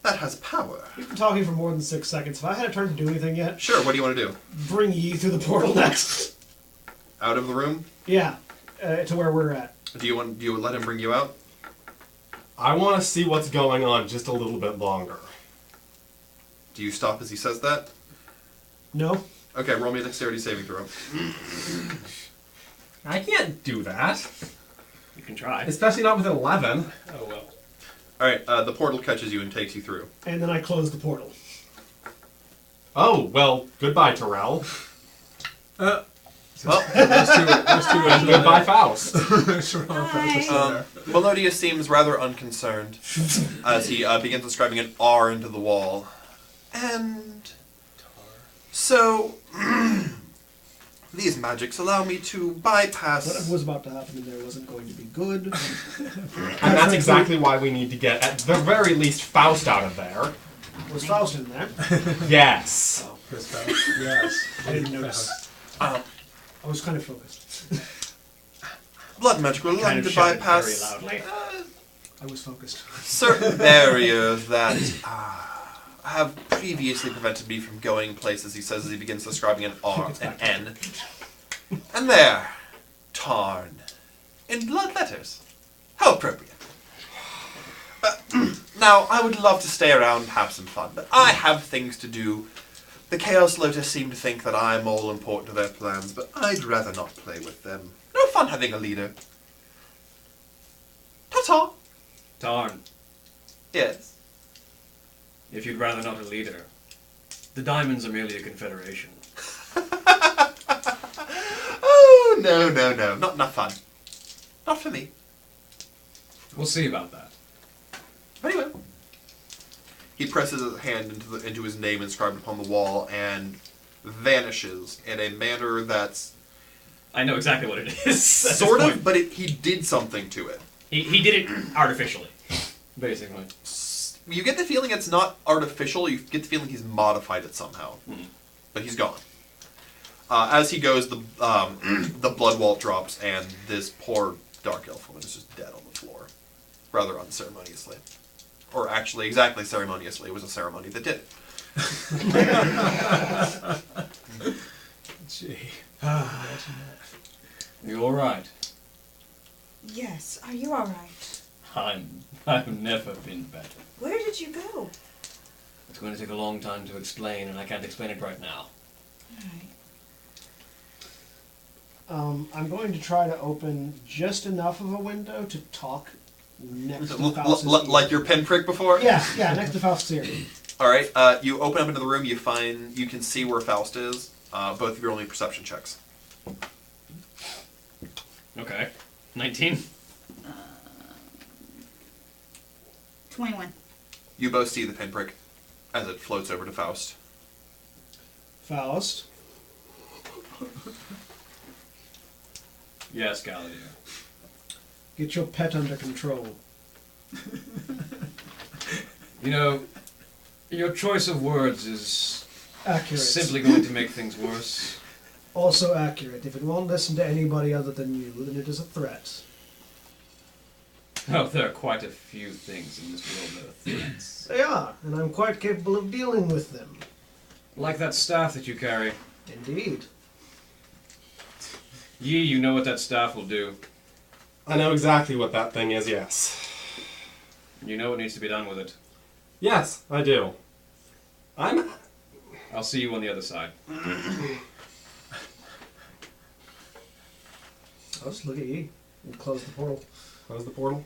has power. We've been talking for more than 6 seconds. Have I had a turn to do anything yet? Sure, what do you want to do? Bring Yi through the portal next. Out of the room? Yeah, to where we're at. Do you let him bring you out? I want to see what's going on just a little bit longer. Do you stop as he says that? No. Okay, roll me a dexterity saving throw. I can't do that. You can try. Especially not with 11. Oh, well. Alright, the portal catches you and takes you through. And then I close the portal. Oh, well, goodbye, Terrell. Well, Those two And goodbye, Faust. Melodious seems rather unconcerned as he begins inscribing an R into the wall. And so, these magics allow me to bypass... Whatever was about to happen in there wasn't going to be good. And that's exactly why we need to get, at the very least, Faust out of there. Was Faust in there? Yes. Chris Faust. Yes. I didn't notice. I was kind of focused. Blood magic will allow me to shouted bypass very loudly. I was focused. certain barriers that have previously prevented me from going places, he says as he begins describing an R, an N. And there, Tarn, in blood letters. How appropriate. Now, I would love to stay around and have some fun, but I have things to do. The Chaos Lotus seem to think that I'm all important to their plans, but I'd rather not play with them. No fun having a leader. Ta-ta! Tarn, Yes. if you'd rather not a leader, the diamonds are merely a confederation. Oh, no. Not enough fun. Not for me. We'll see about that. Anyway. He presses his hand into his name inscribed upon the wall and vanishes in a manner that's... I know exactly what it is. sort of, but he did something to it. He did it artificially, basically. You get the feeling it's not artificial, you get the feeling he's modified it somehow. But he's gone. As he goes, the blood wall drops, and this poor dark elf woman is just dead on the floor. Rather unceremoniously. Or actually, exactly ceremoniously. It was a ceremony that did it. Gee. Imagine that. You all right? Yes, are you alright? I've never been better. Where did you go? It's going to take a long time to explain, and I can't explain it right now. Alright. I'm going to try to open just enough of a window to talk next to Faust's ear. Like your pinprick before? Yeah, next to Faust's ear. Alright, you open up into the room, you can see where Faust is. Both of you are only perception checks. Okay. 19? 21. You both see the pinprick as it floats over to Faust. Faust. Yes, Galadier. Get your pet under control. You know, your choice of words is Accurate. simply going to make things worse. Also accurate. If it won't listen to anybody other than you, then it is a threat. Oh, there are quite a few things in this world that are threats. They are, and I'm quite capable of dealing with them. Like that staff that you carry. Indeed. Yi, you know what that staff will do. I know exactly what that thing is, yes. You know what needs to be done with it. Yes, I do. I'll see you on the other side. I'll just look at you and close the portal. Close the portal.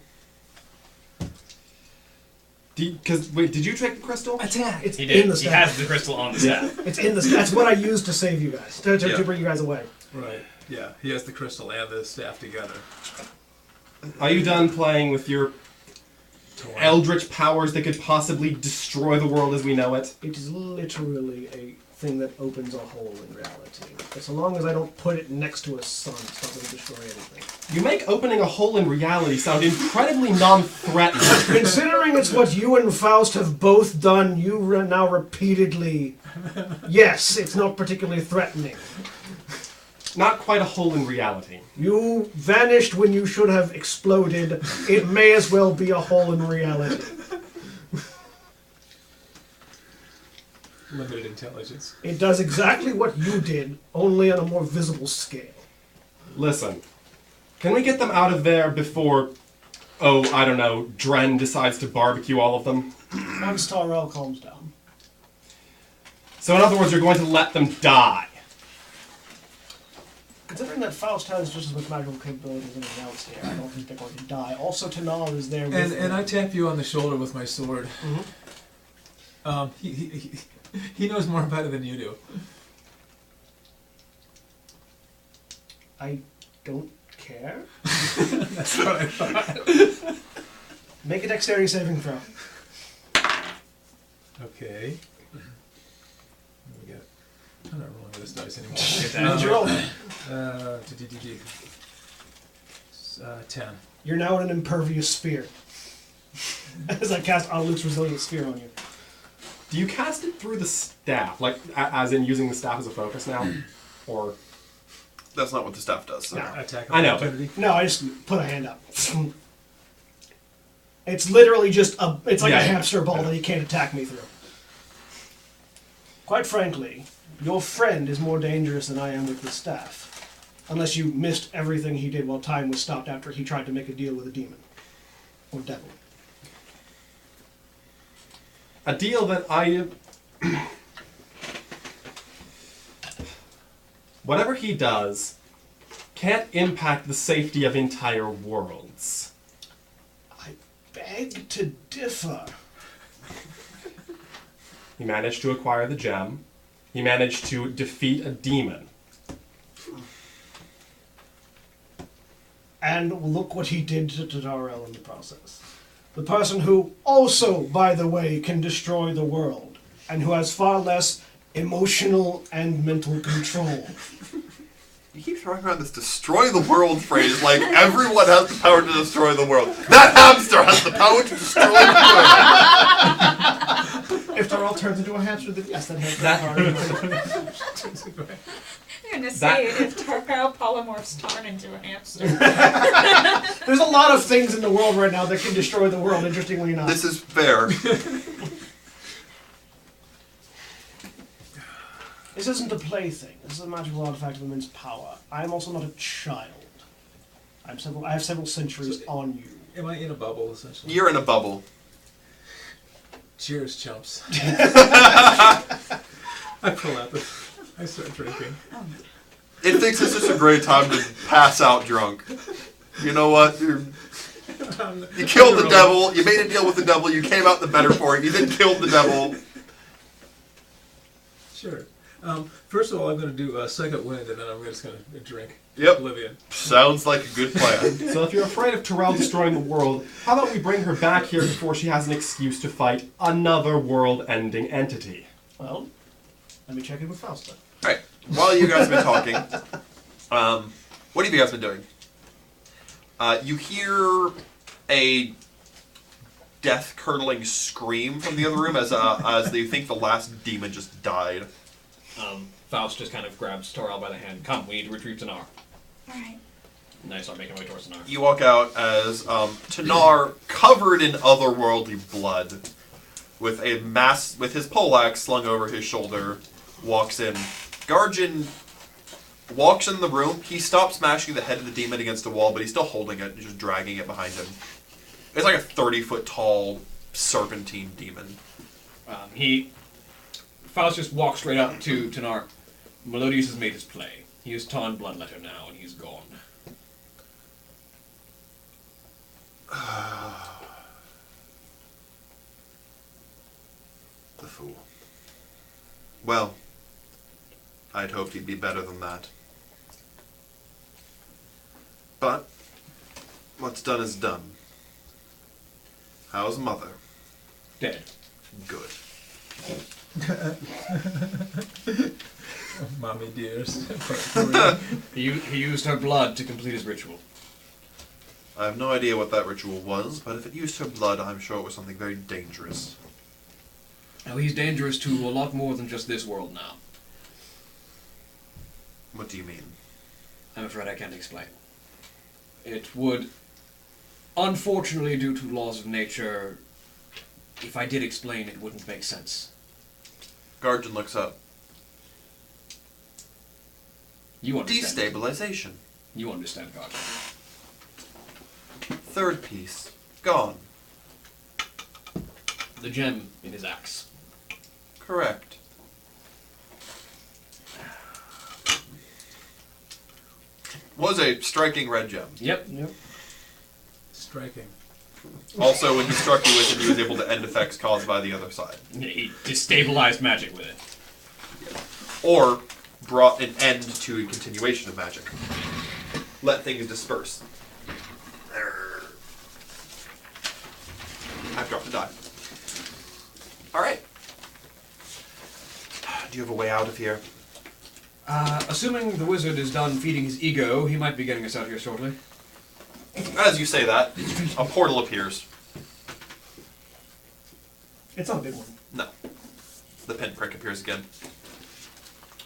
Wait, did you take the crystal? It's He did. in the He staff. has the crystal on the staff. It's in the staff. That's what I used to save you guys, to bring you guys away. Right. Yeah. He has the crystal and the staff together. Are you done playing with your eldritch powers that could possibly destroy the world as we know it? It is literally a thing that opens a hole in reality. But so long as I don't put it next to a sun, it's not going to destroy anything. You make opening a hole in reality sound incredibly non-threatening. Considering it's what you and Faust have both done, now repeatedly. Yes, it's not particularly threatening. Not quite a hole in reality. You vanished when you should have exploded. It may as well be a hole in reality. Limited intelligence. It does exactly what you did, only on a more visible scale. Listen, can we get them out of there before, I don't know, Dren decides to barbecue all of them? Once Tyrell calms down. So in other words, you're going to let them die. Considering that Faust has just as much magical capability as anyone else here, I don't think they're going to die. Also, Tanar is there with And I tap you on the shoulder with my sword. He knows more about it than you do. I don't care. That's what I thought. Make a dexterity saving throw. Okay. We got. I'm not rolling this dice anymore. Get that. How'd you roll? 10. You're now in an impervious sphere. As I cast Luke's Resilient Sphere on you. Do you cast it through the staff? Like, as in using the staff as a focus now? Or... That's not what the staff does. So. No. Attack I know, opportunity. No, I just put a hand up. It's literally just it's like a hamster ball that he can't attack me through. Quite frankly, your friend is more dangerous than I am with the staff. Unless you missed everything he did while time was stopped after he tried to make a deal with a demon. Or devil. A deal that I... Whatever he does can't impact the safety of entire worlds. I beg to differ. He managed to acquire the gem. He managed to defeat a demon. And look what he did to Tadarel in the process. The person who also, by the way, can destroy the world, and who has far less emotional and mental control. You keep throwing around this destroy the world phrase like everyone has the power to destroy the world. That hamster has the power to destroy the world. If Tadarel turns into a hamster, then yes, that hamster. I'm going to say, if Tarkau polymorphs Tarn into a hamster. There's a lot of things in the world right now that can destroy the world, interestingly enough. This is fair. This isn't a plaything. This is a magical artifact of immense power. I am also not a child. I have several centuries on you. Am I in a bubble, essentially? You're in a bubble. Cheers, chumps. I pull out the... I start drinking. It thinks it's just a great time to pass out drunk. You know what? You killed the devil. You made a deal with the devil. You came out the better for it. You then killed the devil. Sure. First of all, I'm going to do Second Wind, and then I'm just going to drink. Yep. Oblivion. Sounds like a good plan. So if you're afraid of Terrell destroying the world, how about we bring her back here before she has an excuse to fight another world-ending entity? Well, let me check in with Faust then. Alright, while you guys have been talking, what have you guys been doing? You hear a death-curdling scream from the other room as they think the last demon just died. Faust just kind of grabs Torel by the hand. Come, we need to retrieve Tanar. Alright. And I start making my way towards Tanar. You walk out as Tanar, covered in otherworldly blood, with his poleaxe slung over his shoulder, walks in. Garjin walks in the room. He stops smashing the head of the demon against the wall, but he's still holding it and just dragging it behind him. It's like a 30-foot tall serpentine demon. Faust just walks straight up to Tanar. Melodius has made his play. He has torn Bloodletter now, and he's gone. The fool. Well, I'd hoped he'd be better than that. But, what's done is done. How's Mother? Dead. Good. Mommy dears. He used her blood to complete his ritual. I have no idea what that ritual was, but if it used her blood, I'm sure it was something very dangerous. Now, he's dangerous to a lot more than just this world now. What do you mean? I'm afraid I can't explain. It would, unfortunately, due to laws of nature, if I did explain, it wouldn't make sense. Guardian looks up. You understand. Destabilization. You understand, God. Third piece. Gone. The gem in his axe. Correct. Was a striking red gem. Yep. Striking. Also, when he struck you with it, he was able to end effects caused by the other side. He destabilized magic with it. Or brought an end to a continuation of magic. Let things disperse. I've dropped a die. Alright. Do you have a way out of here? Assuming the wizard is done feeding his ego, he might be getting us out of here shortly. As you say that, a portal appears. It's not a big one. No. The pinprick appears again.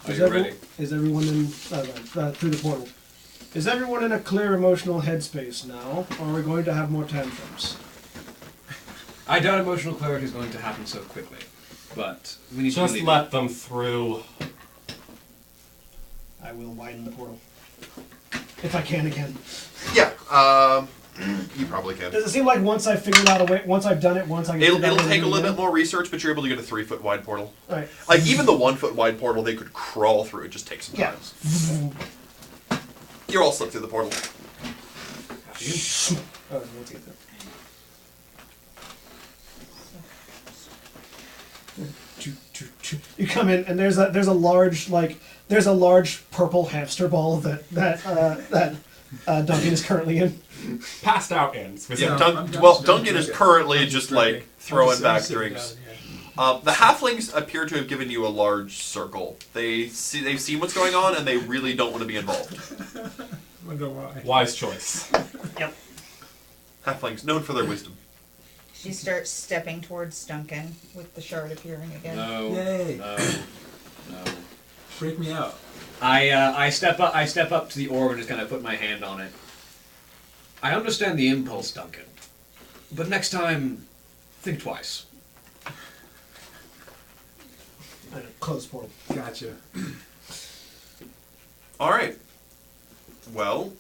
Are you ready? Is everyone in through the portal? Is everyone in a clear emotional headspace now, or are we going to have more tantrums? I doubt emotional clarity is going to happen so quickly, but we need Just to let them through. I will widen the portal. If I can again. Yeah, you probably can. Does it seem like once I've figured out a way, once I've done it, once I get It'll take a little bit more research, but you're able to get a 3-foot wide portal. Alright. Like, even the 1-foot wide portal, they could crawl through. It just takes some time. Yeah. You're all slipped through the portal. Oh, let's get there. You come in and there's a large purple hamster ball that Duncan is currently in. Passed out in. Yeah, I'm Duncan is currently just like throwing back sitting drinks. down, yeah. The halflings appear to have given you a large circle. They've seen what's going on and they really don't want to be involved. Wonder why. Wise choice. Yep. Halflings known for their wisdom. She starts stepping towards Duncan with the shard appearing again. No. Yay. No. Freak me out. I step up to the orb and just kind of put my hand on it. I understand the impulse, Duncan, but next time, think twice. Close portal. Gotcha. Alright. Well,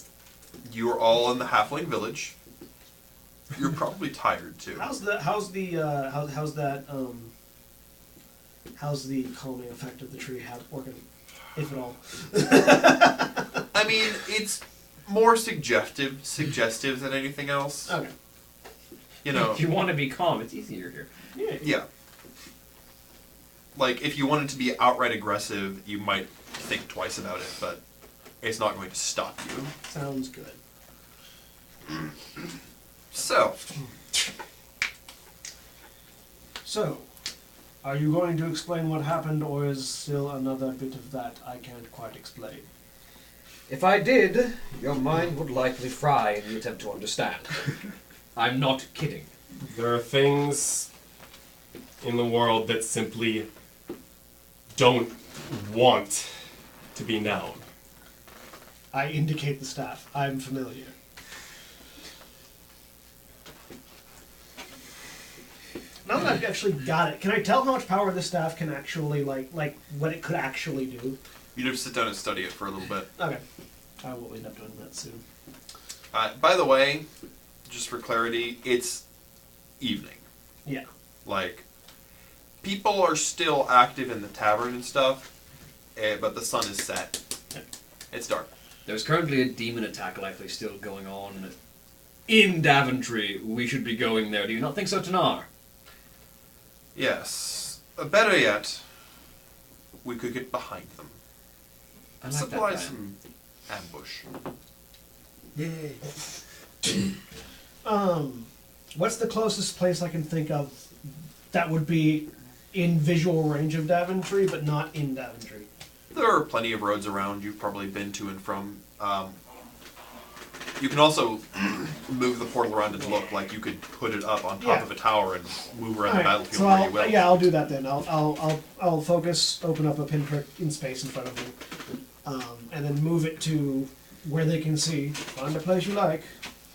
you're all in the halfling village. You're probably tired too. How's the calming effect of the tree working, if at all? I mean, it's more suggestive than anything else. Okay. You know. If you want to be calm, it's easier here. Yeah. Like, if you wanted to be outright aggressive, you might think twice about it, but it's not going to stop you. Sounds good. So, are you going to explain what happened, or is still another bit of that I can't quite explain? If I did, your mind would likely fry in the attempt to understand. I'm not kidding. There are things in the world that simply don't want to be known. I indicate the staff. I'm familiar. Now that I've actually got it, can I tell how much power this staff can actually, like what it could actually do? you'd have to sit down and study it for a little bit. Okay. I will end up doing that soon. By the way, just for clarity, it's evening. Yeah. Like, people are still active in the tavern and stuff, but the sun is set. It's dark. There's currently a demon attack likely still going on in Daventry. We should be going there. Do you not think so, Tanar? Yes. Better yet, we could get behind them. I like Supply that plan. some ambush. Yay. What's the closest place I can think of that would be in visual range of Daventry, but not in Daventry. There are plenty of roads around you've probably been to and from. You can also move the portal around and look like you could put it up on top of a tower and move around the battlefield so where you will. I'll do that then. I'll focus, open up a pinprick in space in front of them, and then move it to where they can see. Find a place you like.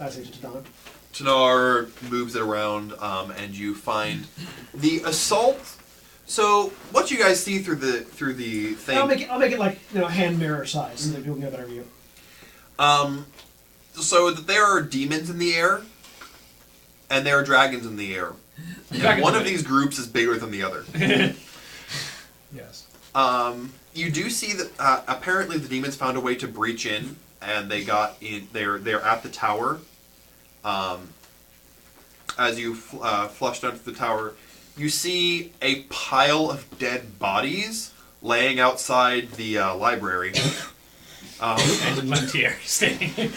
I say to Tadan. Tanar moves it around, and you find the assault. So what you guys see through the thing? I'll make it like hand mirror size so that people can get a better view. So that there are demons in the air, and there are dragons in the air. And one of these groups is bigger than the other. Yes. You do see that apparently the demons found a way to breach in, and they got in. They're at the tower. As you flush down to the tower, you see a pile of dead bodies laying outside the library. And Lentier standing.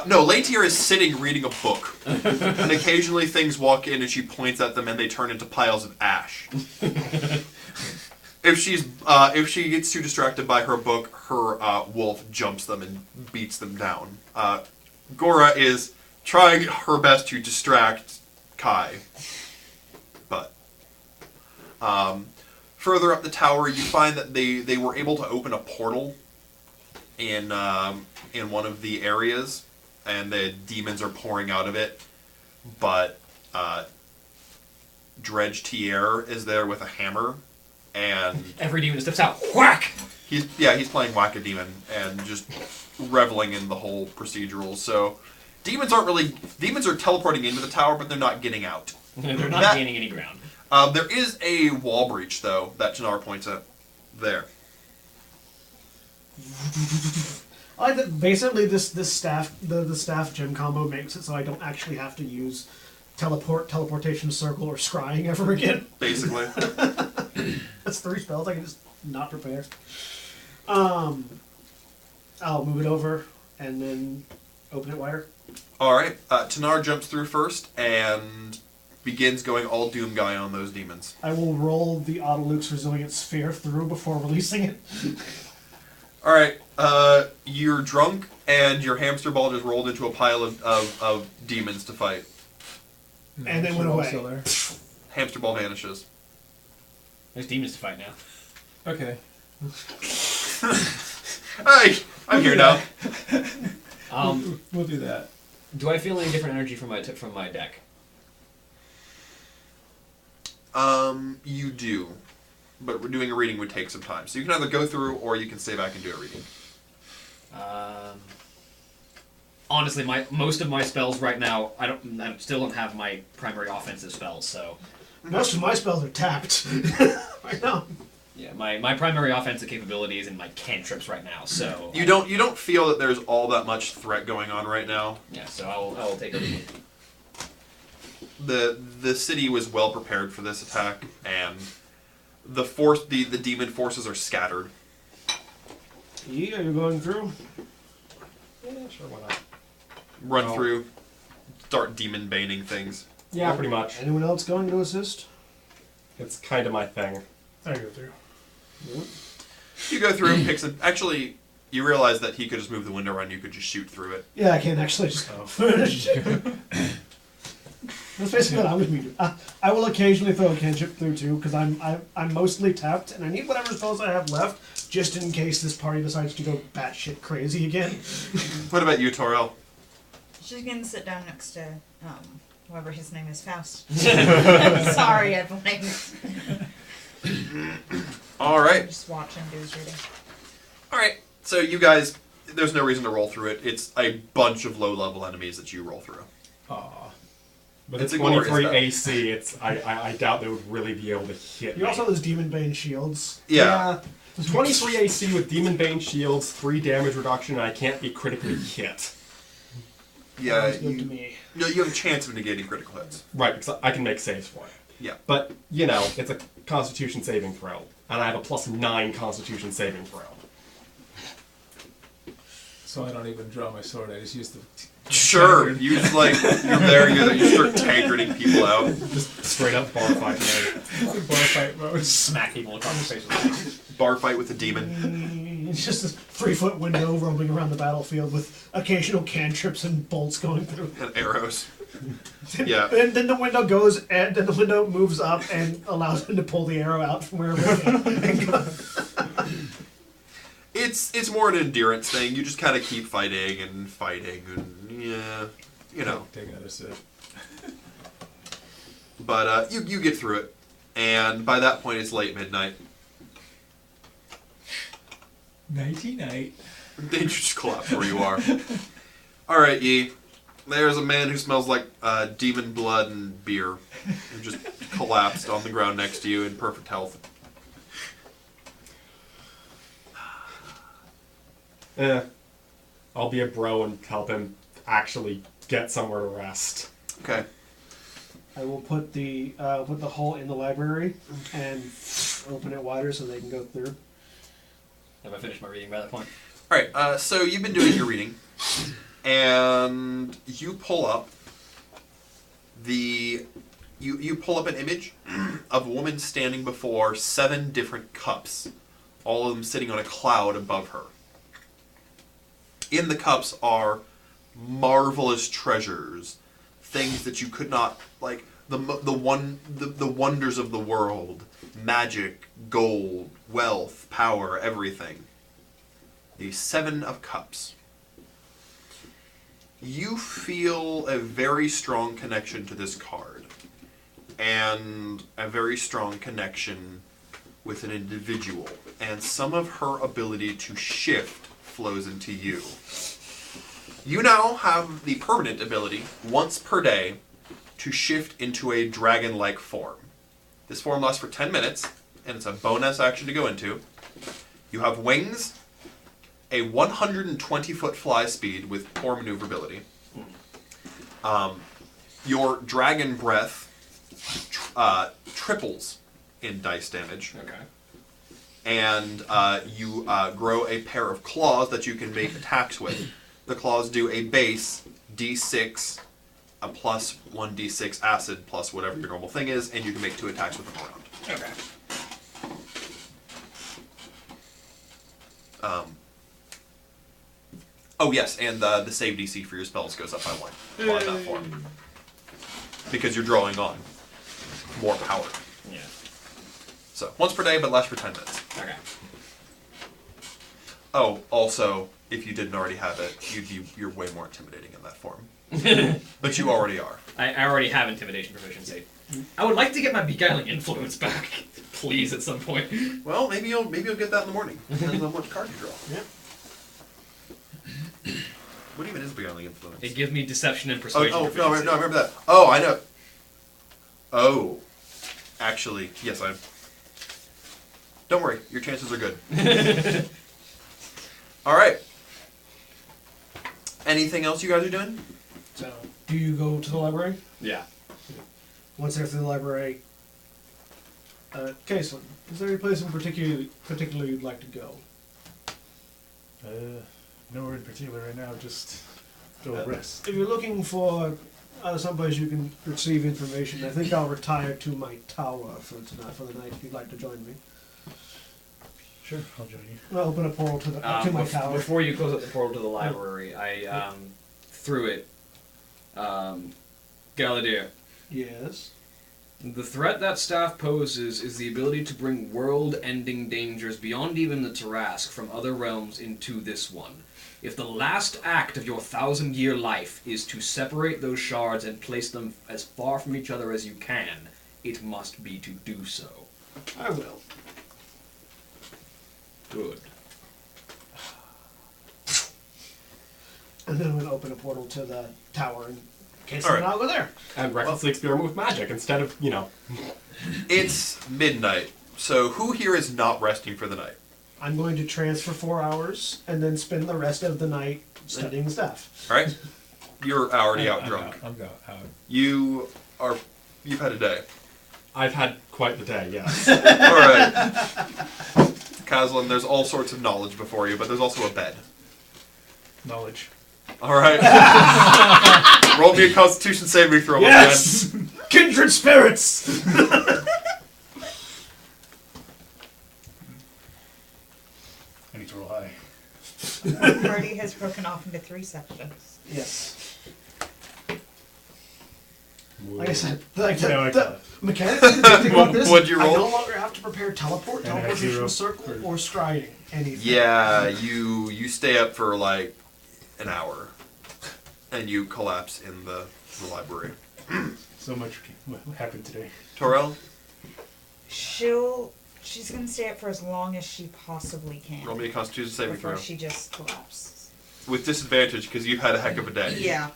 No, Lentier is sitting reading a book. And occasionally things walk in and she points at them and they turn into piles of ash. If she gets too distracted by her book, her wolf jumps them and beats them down. Gora is trying her best to distract Kai. But further up the tower, you find that they were able to open a portal in one of the areas, and the demons are pouring out of it. But Dredge Tier is there with a hammer, and Every demon steps out. Whack! he's playing Whack-A-Demon and just reveling in the whole procedural. So demons are teleporting into the tower, but they're not getting out. They're not gaining any ground. There is a wall breach though that Tanar points at there. I like that basically this staff the staff gem combo makes it so I don't actually have to use teleportation circle or scrying ever again. Basically. That's 3 spells I can just not prepare. I'll move it over and then open it wider. Alright, Tanar jumps through first and begins going all Doom Guy on those demons. I will roll the Autoluke's Resilient Sphere through before releasing it. Alright, you're drunk and your hamster ball just rolled into a pile of demons to fight. And then went away. Still there. Hamster ball vanishes. There's demons to fight now. Okay. Hey, I'm here now. We'll do that. Do I feel any different energy from my deck? You do. But doing a reading would take some time. So you can either go through or you can stay back and do a reading. Honestly, most of my spells right now, I still don't have my primary offensive spells, so Most of my spells are tapped right now. yeah, my primary offensive capability is in my cantrips right now. So You don't feel that there's all that much threat going on right now. yeah, so I'll take a reading. The city was well prepared for this attack, and the demon forces are scattered. Yeah, you're going through? Yeah, sure, why not? Run through, start demon baning things. Yeah, pretty much. Anyone else going to assist? It's kind of my thing. I go through. You go through, picks it. Actually, you realize that he could just move the window around. You could just shoot through it. Yeah, I can actually just go. That's basically what I would do. I will occasionally throw a cantrip through too, because I'm mostly tapped, and I need whatever spells I have left, just in case this party decides to go batshit crazy again. What about you, Torel? She's gonna sit down next to whoever his name is, Faust. Sorry, I blanked. All right. Just watch him do his reading. All right. So you guys, there's no reason to roll through it. It's a bunch of low-level enemies that you roll through. Aw. But It's it's a glorious 23 stuff. AC. I doubt they would really be able to hit You me. also have those Demon Bane shields. Yeah. 23 AC with Demon Bane shields, 3 damage reduction, and I can't be critically hit. Yeah. Sounds good to me. No, you have a chance of negating critical hits. Right, because I can make saves for it. Yeah. But, you know, it's a Constitution saving throw, and I have a +9 Constitution saving throw. So I don't even draw my sword. I just use the Sure. You just like you're there. You start tankarding people out. Just straight up bar fight mode. Bar fight mode. Smack people across the face with it. Bar fight with a demon. It's just a 3-foot window roaming around the battlefield with occasional cantrips and bolts going through. And arrows. Yeah. And then the window goes, and then the window moves up and allows him to pull the arrow out from wherever it goes. It's more an endurance thing. You just kind of keep fighting, and yeah, you know. Take that as it. But you get through it, and by that point it's late midnight. Nighty night. They just collapse where you are. All right, Yi. There's a man who smells like demon blood and beer, who just collapsed on the ground next to you in perfect health. I'll be a bro and help him actually get somewhere to rest. Okay. I will put the hole in the library and open it wider so they can go through. Have I finished my reading by that point? All right. So you've been doing your reading, and you pull up you pull up an image of a woman standing before 7 different cups, all of them sitting on a cloud above her. In the cups are marvelous treasures, things that you could not, like the wonders of the world, magic, gold, wealth, power, everything. The 7 of Cups. You feel a very strong connection to this card, and a very strong connection with an individual, and some of her ability to shift flows into you. You now have the permanent ability, once per day, to shift into a dragon-like form. This form lasts for 10 minutes, and it's a bonus action to go into. You have wings, a 120-foot fly speed with poor maneuverability. Your dragon breath triples in dice damage. Okay. And you grow a pair of claws that you can make attacks with. The claws do a base d6, a plus 1d6 acid, plus whatever your normal thing is, and you can make 2 attacks with them around. Okay. Oh yes, and the save DC for your spells goes up by 1 while in that form. Because you're drawing on more power. Yeah. So, once per day, but lasts for 10 minutes. Okay. Oh, also, if you didn't already have it, you're way more intimidating in that form. But you already are. I already have intimidation proficiency. I would like to get my beguiling influence back, please, at some point. Well, maybe you'll get that in the morning. Depends on which card you draw. Yeah. What even is beguiling influence? It gives me deception and persuasion. No, I proficiency. remember that. Oh, I know. Oh, actually, yes, I. Don't worry, your chances are good. All right. Anything else you guys are doing? So, do you go to the library? Yeah. Once they're through the library, Caseland, is there any place in particular you'd like to go? Nowhere in particular right now, just go rest. If you're looking for someplace you can receive information, I think I'll retire to my tower for tonight, for the night, if you'd like to join me. Sure, I'll join you. I'll open a portal to my tower. Before you close up the portal to the library, I threw it. Galadir. Yes. The threat that staff poses is the ability to bring world-ending dangers beyond even the Tarask from other realms into this one. If the last act of your 1,000-year life is to separate those shards and place them as far from each other as you can, it must be to do so. I will. Good. And then I'm going to open a portal to the tower in case All right. I'll go there. And recklessly experiment with magic instead of, It's midnight, so who here is not resting for the night? I'm going to transfer 4 hours and then spend the rest of the night studying stuff. All right? You're already out drunk. I'm out. You've had a day. I've had quite the day, yes. All right. Kazlan, there's all sorts of knowledge before you, but there's also a bed. Knowledge. All right. Roll me a Constitution saving throw. Yes! Kindred spirits! I need to roll high. The party has broken off into 3 sections. Yes. Like I said, like Yeah, I the got it. mechanically, the good thing about this, What'd you I roll? no longer have to prepare teleport, And I had teleportation 0 circle, for- or striding. Anything. Yeah, you stay up for like an hour, and you collapse in the library. So much what happened today. Torel, She's gonna stay up for as long as she possibly can. roll me a Constitution saving before throw. she just collapses. With disadvantage, because you've had a heck of a day. Yeah.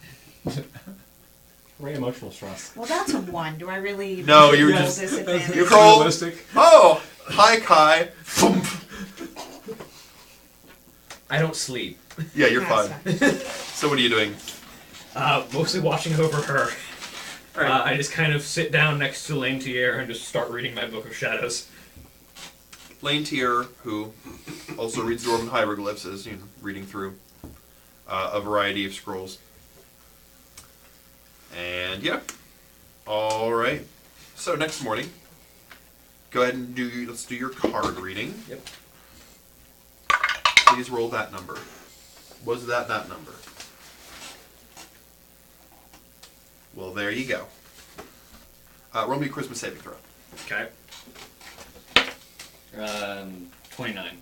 Very emotional stress. Well, that's a 1. Do I really No, you were roll just- disadvantage? You roll. Realistic. Oh! Hi, Kai. Thump. I don't sleep. Yeah, you're That's fine. So what are you doing? Mostly watching over her. Alright. I just kind of sit down next to Lane Tier and just start reading my Book of Shadows. Lane Tier, who also reads Dwarven hieroglyphs, is reading through a variety of scrolls. And yeah. Alright. So next morning, go ahead and let's do your card reading. Yep. Please roll that number. Was that number? Well, there you go. Roll me a Christmas saving throw. Okay. 29.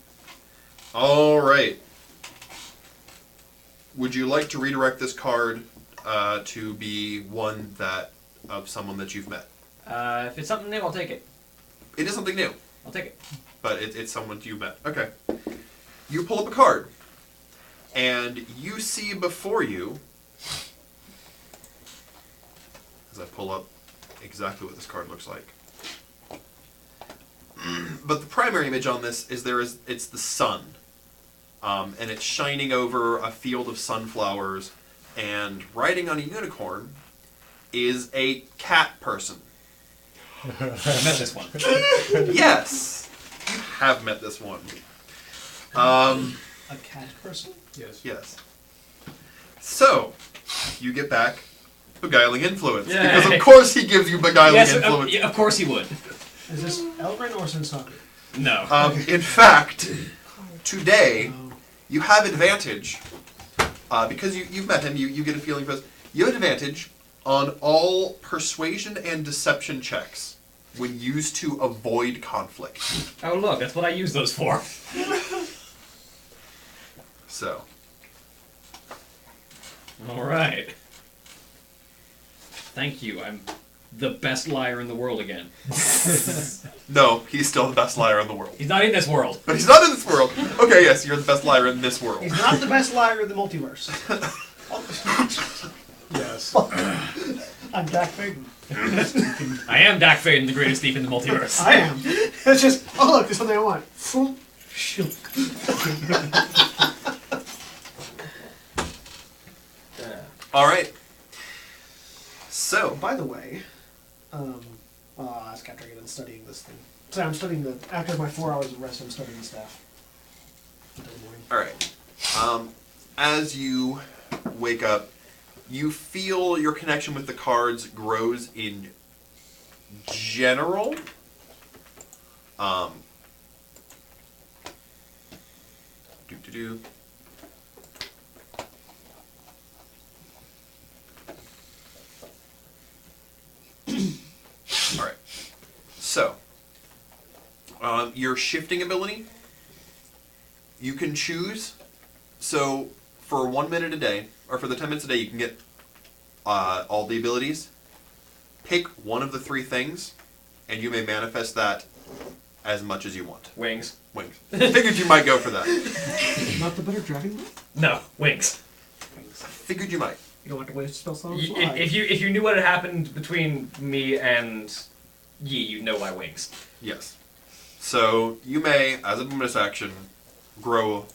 Alright. Would you like to redirect this card to be one of someone that you've met? If it's something new, I'll take it. It is something new, I'll take it. but it's someone you've met. Okay. You pull up a card, and you see before you, as I pull up exactly what this card looks like. But the primary image on this is it's the sun. And it's shining over a field of sunflowers, and riding on a unicorn is a cat person. I met this one. Yes, you have met this one. A cat person? Yes. Yes. So, you get back Beguiling Influence. Yay. Because of course he gives you Beguiling Yes, Influence. of course he would. Is this Elgrin or Sensaku? No. In fact, today, you have advantage, because you've met him, you get a feeling for this. You have advantage on all persuasion and deception checks when used to avoid conflict. Oh look, that's what I use those for. So, Alright. Thank you, I'm the best liar in the world again. no, he's still the best liar in the world. He's not in this world. But he's not in this world. Okay, yes, you're the best liar in this world. He's not the best liar in the multiverse. Yes. I'm Dak Faden. I am Dak Faden, the greatest thief in the multiverse. I am. It's just, oh look, there's something I want. Foom. Shook. Alright. So, By the way, well, I was after I get done studying this thing. So I'm studying after my 4 hours of rest, I'm studying the staff. Until the morning. alright. As you wake up, you feel your connection with the cards grows in general. Do. Alright. So, your shifting ability, you can choose. So, for 1 minute a day, or for the 10 minutes a day, you can get all the abilities. Pick one of the 3 things, and you may manifest that as much as you want. Wings. Wings. Figured you might go for that. Not the better driving one? No, wings. Figured you might. You don't have to waste spell slot on Y- fly. If you knew what had happened between me and Yi, you'd know why wings. Yes. So, you may, as a bonus action, grow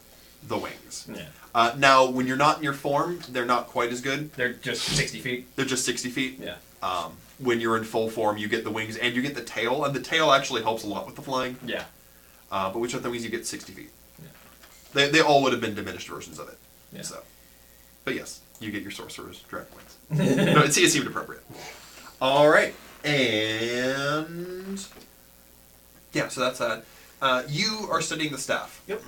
the wings. Yeah. Now, when you're not in your form, they're not quite as good. They're just 60 feet. They're just 60 feet. Yeah. When you're in full form, you get the wings and you get the tail, and the tail actually helps a lot with the flying. Yeah. But which of the wings you get 60 feet. Yeah. They all would have been diminished versions of it. Yeah. So, But yes, you get your sorcerer's direct points. No, it seemed appropriate. All right, and yeah, so that's that. You are studying the staff. Yep.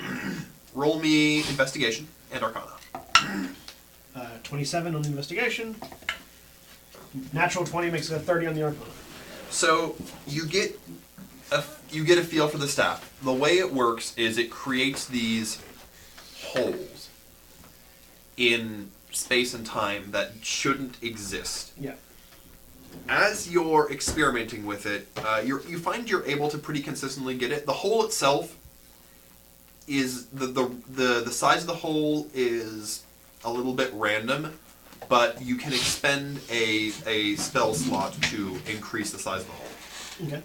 Roll me investigation and arcana. 27 on the investigation. Natural 20 makes it a 30 on the arcana. So you get a feel for the staff. The way it works is it creates these holes in space and time that shouldn't exist. Yeah. As you're experimenting with it, you find you're able to pretty consistently get it. The hole itself is the size of the hole is a little bit random, but you can expend a spell slot to increase the size of the hole. Okay.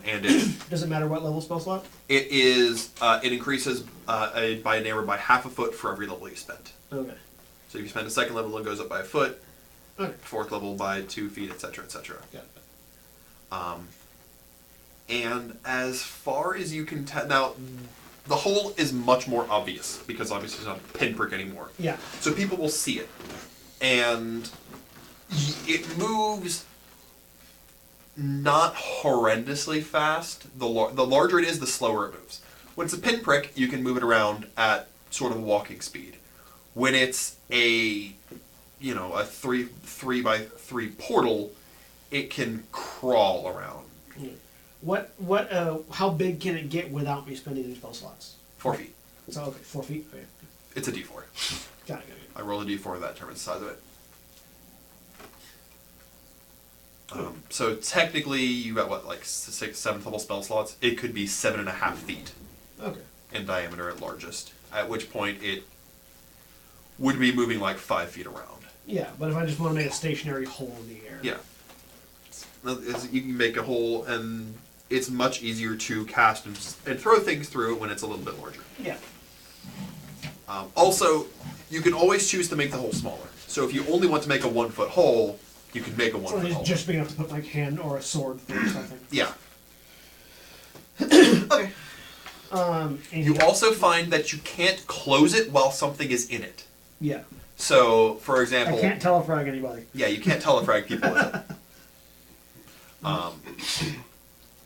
And it Does it matter what level spell slot? it increases by a number by half a foot for every level you spent. Okay. So if you spend a second level, it goes up by a foot. Okay. Fourth level by 2 feet, etc., etc. Yeah. And as far as you can tell, now the hole is much more obvious because obviously it's not a pinprick anymore. Yeah. So people will see it, and it moves not horrendously fast. The larger it is, the slower it moves. When it's a pinprick, you can move it around at sort of walking speed. When it's a 3 by 3 portal, it can crawl around. How big can it get without me spending any spell slots? 4 feet. So, okay, 4 feet? Okay. It's a d4. Got it. I roll a d4, that determines the size of it. So technically, you got what, like 6th, 7th level spell slots? It could be 7.5 feet Okay. in diameter at largest, at which point it would be moving like 5 feet around. Yeah, but if I just want to make a stationary hole in the air. Yeah. You can make a hole, and it's much easier to cast and throw things through it when it's a little bit larger. Yeah. Also, you can always choose to make the hole smaller. So if you only want to make a 1 foot hole, you can make a 1 So foot it's hole. just big enough to put like hand or a sword through something. Yeah. Okay. You also find that you can't close it while something is in it. Yeah. So, for example... I can't telefrag anybody. Yeah, you can't telefrag people with it.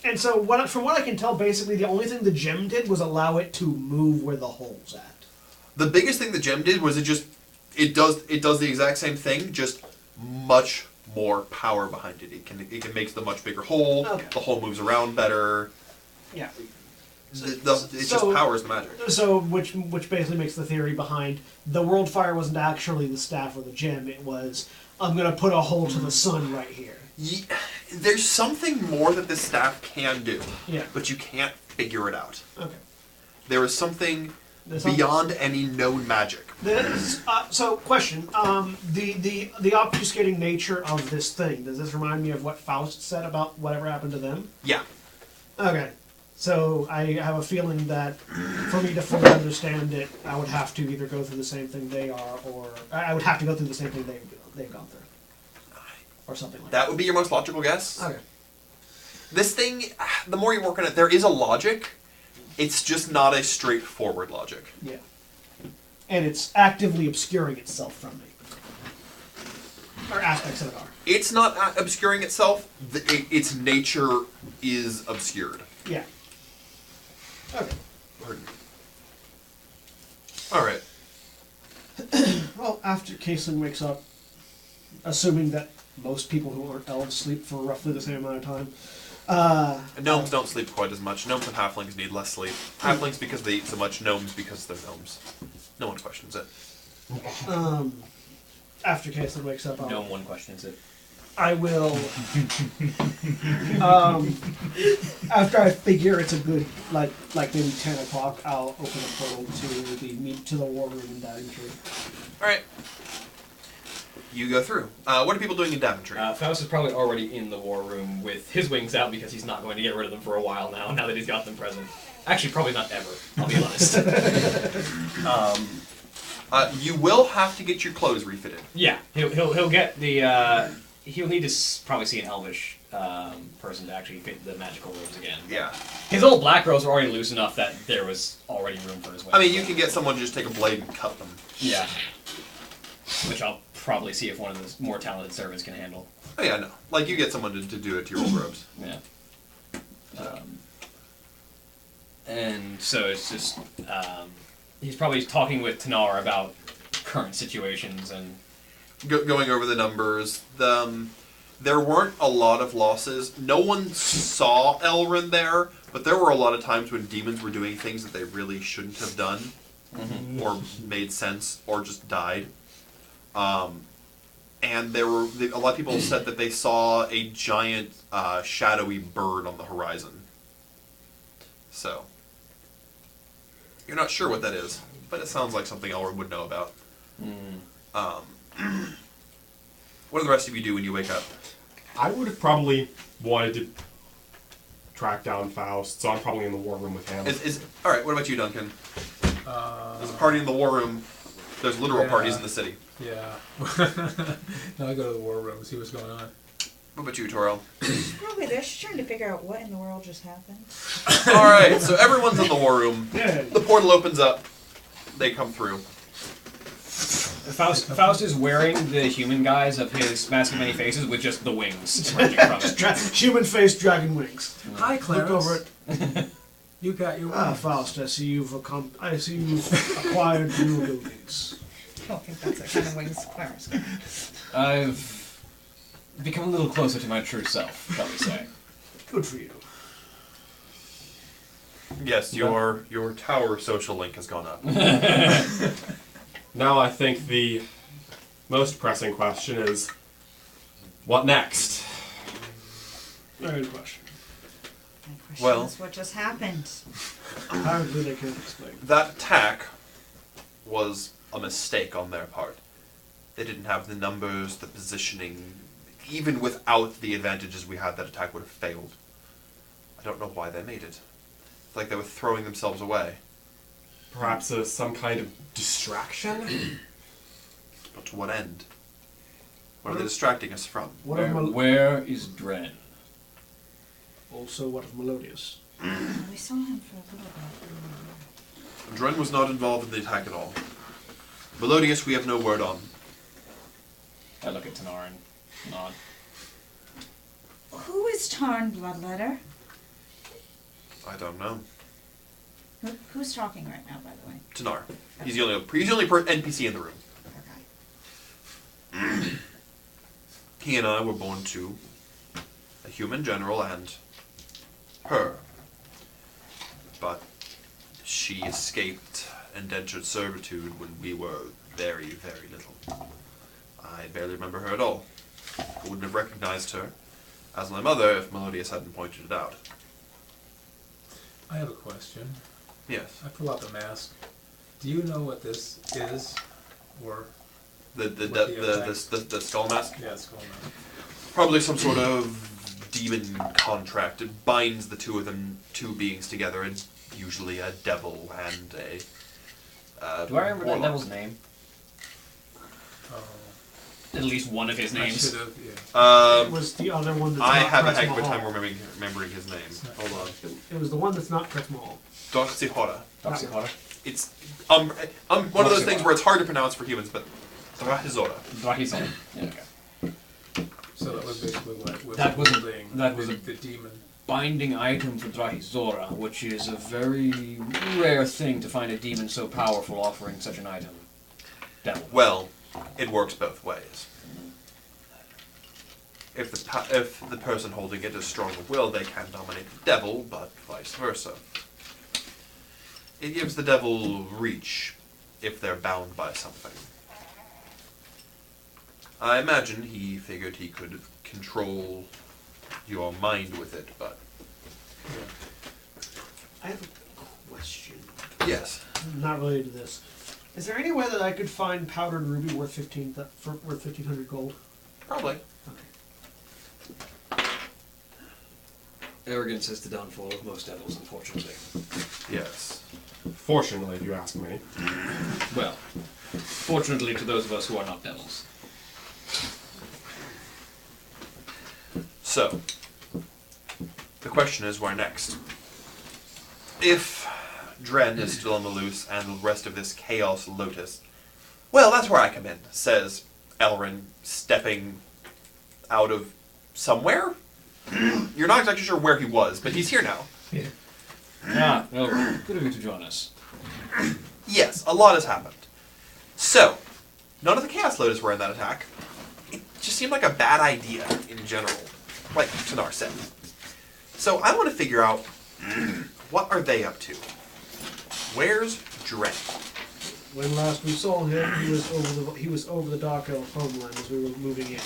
And so, from what I can tell, basically the only thing the gem did was allow it to move where the hole's at. The biggest thing the gem did was it does the exact same thing, just much more power behind it. It can make the much bigger hole. Okay. The hole moves around better. Yeah. It just powers the magic. So, which basically makes the theory behind the Worldfire wasn't actually the staff or the gem. It was, I'm going to put a hole to the sun right here. There's something more that this staff can do. Yeah. But you can't figure it out. Okay. There is something beyond any known magic. So, question: the obfuscating nature of this thing, does this remind me of what Faust said about whatever happened to them? Yeah. Okay. So I have a feeling that for me to fully understand it, I would have to either go through the same thing they are, or I would have to go through the same thing they've gone through, or something like that. That would be your most logical guess. Okay. This thing, the more you work on it, there is a logic. It's just not a straightforward logic. Yeah. And it's actively obscuring itself from me. Or aspects of it are. It's not obscuring itself. Its nature is obscured. Yeah. Okay. Pardon me. All right. Well, after Caitlin wakes up, assuming that most people who aren't elves sleep for roughly the same amount of time. Gnomes don't sleep quite as much. Gnomes and halflings need less sleep. Halflings because they eat so much. Gnomes because they're gnomes. No one questions it. After Caitlin wakes up, No one questions it. I will. After I figure it's a good, like maybe 10 o'clock, I'll open a portal to the war room in Daventry. All right. You go through. What are people doing in Daventry? Faust is probably already in the war room with his wings out because he's not going to get rid of them for a while now that he's got them present. Actually, probably not ever, I'll be honest. You will have to get your clothes refitted. Yeah, he'll get the... He'll need to probably see an elvish person to actually fit the magical robes again. Yeah. His old black robes were already loose enough that there was already room for his wings. I mean, you can get someone to just take a blade and cut them. Yeah. which I'll probably see if one of the more talented servants can handle. Oh yeah, no. Like you get someone to do it to your old robes. Yeah. And so it's just he's probably talking with Tanar about current situations and Going over the numbers. There weren't a lot of losses. No one saw Elrin there, but there were a lot of times when demons were doing things that they really shouldn't have done, or made sense, or just died. And there were a lot of people said that they saw a giant shadowy bird on the horizon. So you're not sure what that is, but it sounds like something Elrin would know about. What do the rest of you do when you wake up? I would have probably wanted to track down Faust, so I'm probably in the war room with him. All right, what about you, Duncan? There's a party in the war room. There's literal parties in the city. Yeah. Now I go to the war room and see what's going on. What about you, Toril? Probably they're just trying to figure out what in the world just happened. All right, so everyone's in the war room. Yeah. The portal opens up. They come through. Faust is wearing the human guise of his mask of many faces with just the wings emerging from it. Human face, dragon wings. Hi, Clarence. Look over it. You got your Faust, I see you've acquired new abilities. I don't think that's the kind of wings Clarence got. I've become a little closer to my true self, shall we say. Good for you. Yes, your tower social link has gone up. Now I think the most pressing question is, what next? Very good question. My question Well- is what just happened. Apparently they can't explain. That attack was a mistake on their part. They didn't have the numbers, the positioning. Even without the advantages we had, that attack would have failed. I don't know why they made it. It's like they were throwing themselves away. Perhaps some kind of distraction? But to what end? What are they distracting us from? What of Where is Dren? Also, what of Melodius? We saw him for a little bit. Dren was not involved in the attack at all. Melodius, we have no word on. I look at Tanar and nod. Who is Tarn Bloodletter? I don't know. Who's talking right now, by the way? Tanar. He's the only NPC in the room. Okay. He and I were born to a human general and her. But she escaped indentured servitude when we were very, very little. I barely remember her at all. I wouldn't have recognized her as my mother if Melodius hadn't pointed it out. I have a question. Yes. I pull out the mask. Do you know what this is? Or The skull mask? yeah, it's going on. Probably some sort of demon contract. It binds the two beings together, and usually a devil and a Do I remember that warlock. devil's name? Oh, At least one of his I names. should have. Yeah. It was the other one that's I not have a Kretz heck of a Mahal. time remembering his name. Hold on. It was the one that's not Kretz Mahal. Doxihora. Doxihora? It's one of those things where it's hard to pronounce for humans, but Drahizora. Drahizora. Yeah, okay. So that was basically what was That was a- holding that was a- the demon. Binding item for Drahizora, which is a very rare thing to find a demon so powerful offering such an item. Devil. Well, it works both ways. If the person holding it is strong of will, they can dominate the devil, but vice versa. It gives the devil reach if they're bound by something. I imagine he figured he could control your mind with it, but... I have a question. Yes. Not related to this. Is there any way that I could find powdered ruby worth 1,500 gold? Probably. Arrogance is the downfall of most devils, unfortunately. Yes. Fortunately, if you ask me. Well, fortunately to those of us who are not devils. So, the question is, where next? If Dren is still on the loose and the rest of this Chaos Lotus Well, that's where I come in, says Elrin, stepping out of somewhere. You're not exactly sure where he was, but he's here now. Well, good of you to join us. Yes, a lot has happened. So, none of the Chaos Lotus were in that attack. It just seemed like a bad idea in general, like Tanar said. So I want to figure out, what are they up to? Where's Dren? When last we saw him, he was over the Dark Elf homeland as we were moving in.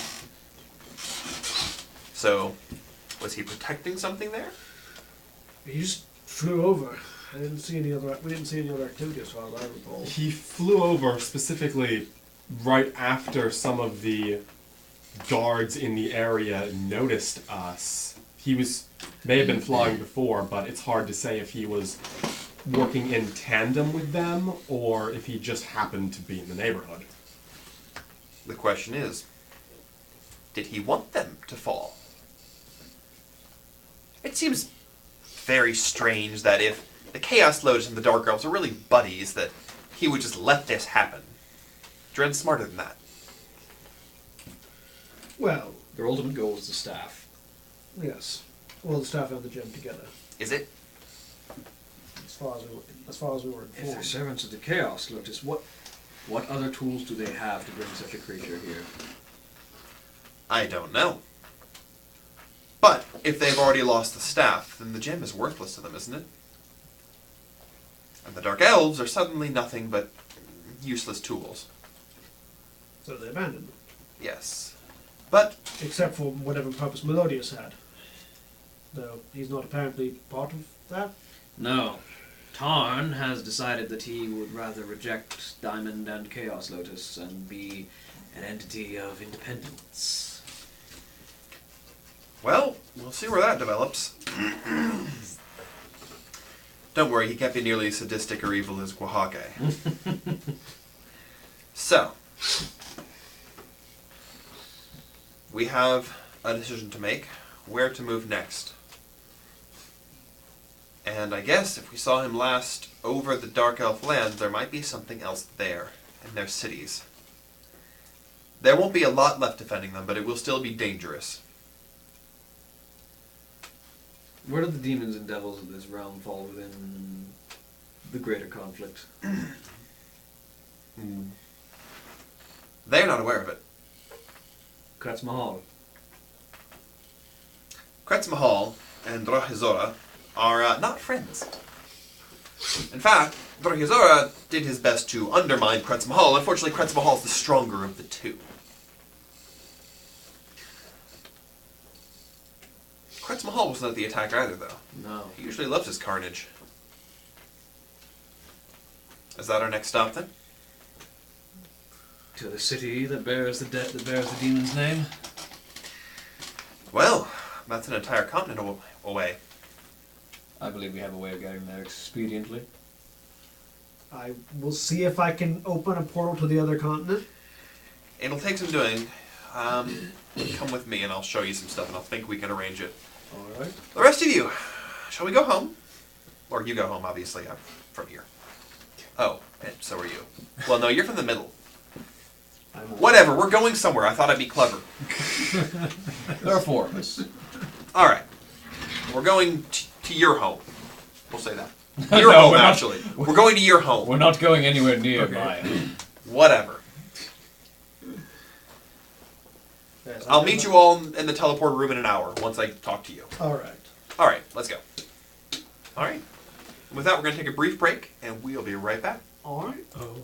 So, was he protecting something there? He just flew over. We didn't see any other activity as far as I recall. He flew over specifically right after some of the guards in the area noticed us. He may have been flying before, but it's hard to say if he was working in tandem with them or if he just happened to be in the neighborhood. The question is, did he want them to fall? It seems very strange that if the Chaos Lotus and the Dark Elves are really buddies, that he would just let this happen. Dren's smarter than that. Well, Their ultimate goal is the staff. yes. Well, the staff and the gem together, Is it? as far as we were If they're informed. servants of the Chaos Lotus, what other tools do they have to bring such a creature here? I don't know. But if they've already lost the staff, then the gem is worthless to them, isn't it? And the Dark Elves are suddenly nothing but useless tools. So they abandoned them. Yes. But Except for whatever purpose Melodius had. Though he's not apparently part of that. No. Tarn has decided that he would rather reject Diamond and Chaos Lotus and be an entity of independence. well, we'll see where that develops. Don't worry, he can't be nearly as sadistic or evil as Oaxaca. So, we have a decision to make, where to move next. And I guess if we saw him last over the Dark Elf land, there might be something else there, in their cities. There won't be a lot left defending them, but it will still be dangerous. Where do the demons and devils of this realm fall within the greater conflict? They're not aware of it. Kretz Mahal. Kretz Mahal and Drohizora are not friends. In fact, Drohizora did his best to undermine Kretz Mahal. Unfortunately, Kretz Mahal is the stronger of the two. Kretz Mahal wasn't at the attack either, though. No. He usually loves his carnage. Is that our next stop, then? To the city that bears the demon's name? Well, that's an entire continent away. I believe we have a way of getting there expediently. I will see if I can open a portal to the other continent. It'll take some doing. Come with me and I'll show you some stuff and I'll think we can arrange it. Alright. The rest of you, shall we go home? Or you go home, obviously. I'm from here. Oh, and so are you. Well, no, you're from the middle. Whatever, we're going somewhere. I thought I'd be clever. There are four of us. All right. We're going to your home. We'll say that. No, Your home, we're not. actually. We're going to your home. We're not going anywhere near mine. Whatever. Yes, I'll meet you all in the teleport room in an hour once I talk to you. Alright. All right, let's go. All right. With that, we're going to take a brief break, and we'll be right back. Alright. Oh.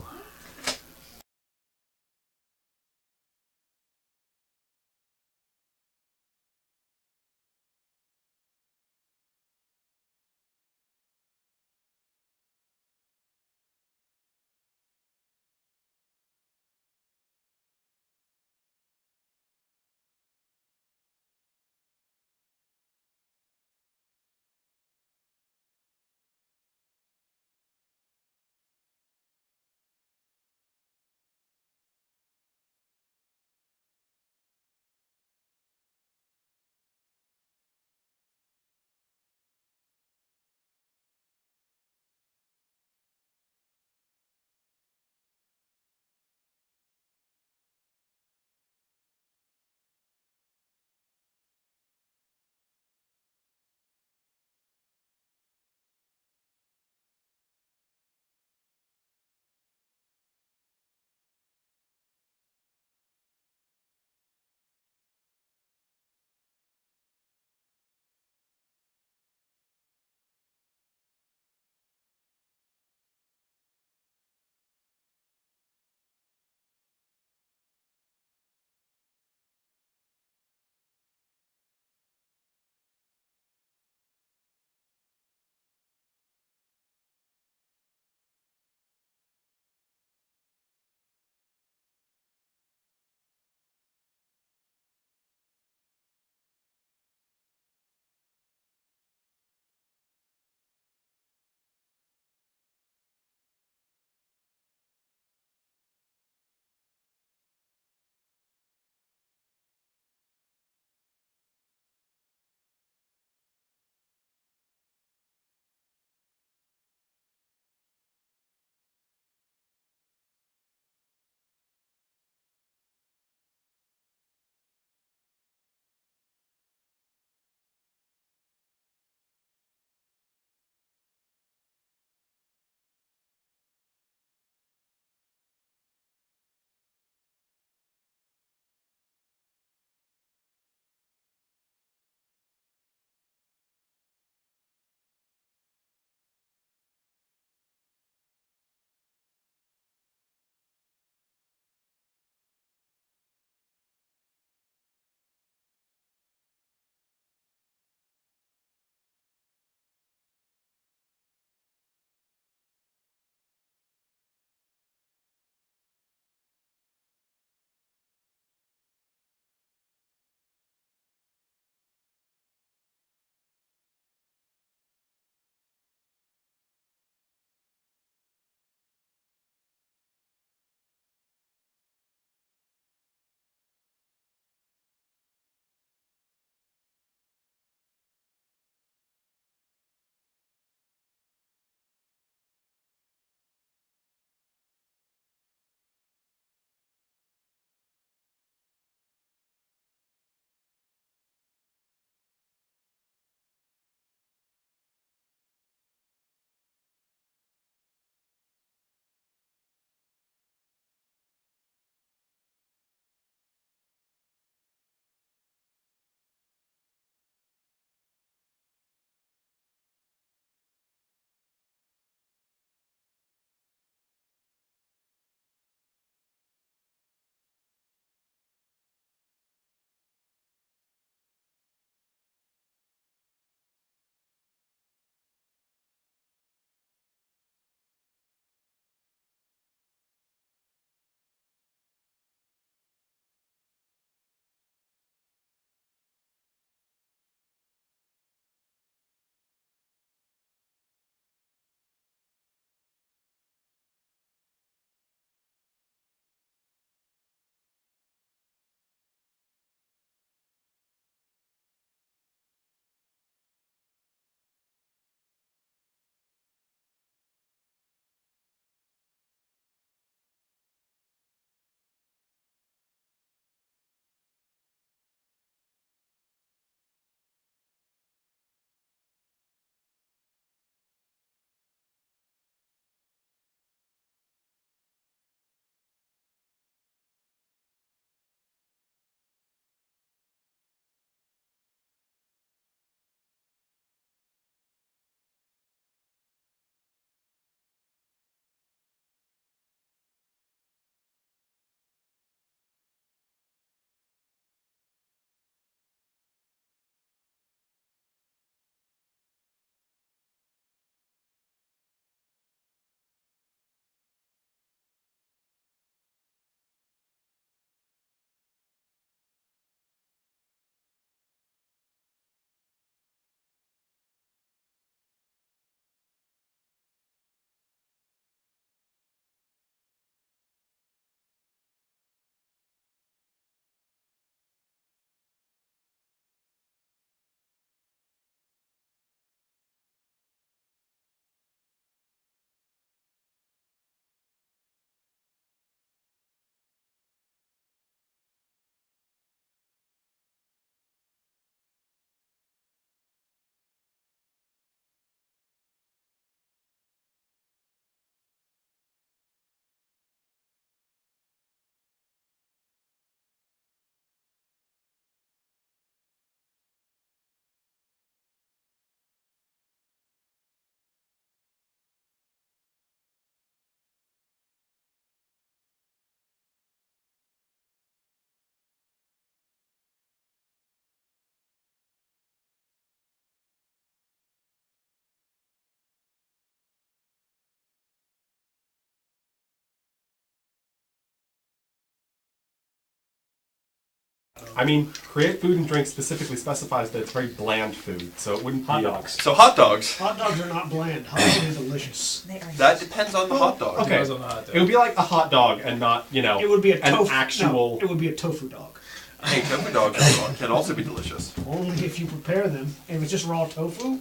I mean, create food and drink specifically specifies that it's very bland food, so it wouldn't Hot be dogs. So hot dogs. Hot dogs are not bland. Hot dogs are delicious. They are That depends on the hot dog. Okay, Depends on the hot dog. it would be like a hot dog and not, It would be a an tofu. actual. No, it would be a tofu dog. Hey, tofu dogs can also be delicious. Only if you prepare them. If it's just raw tofu,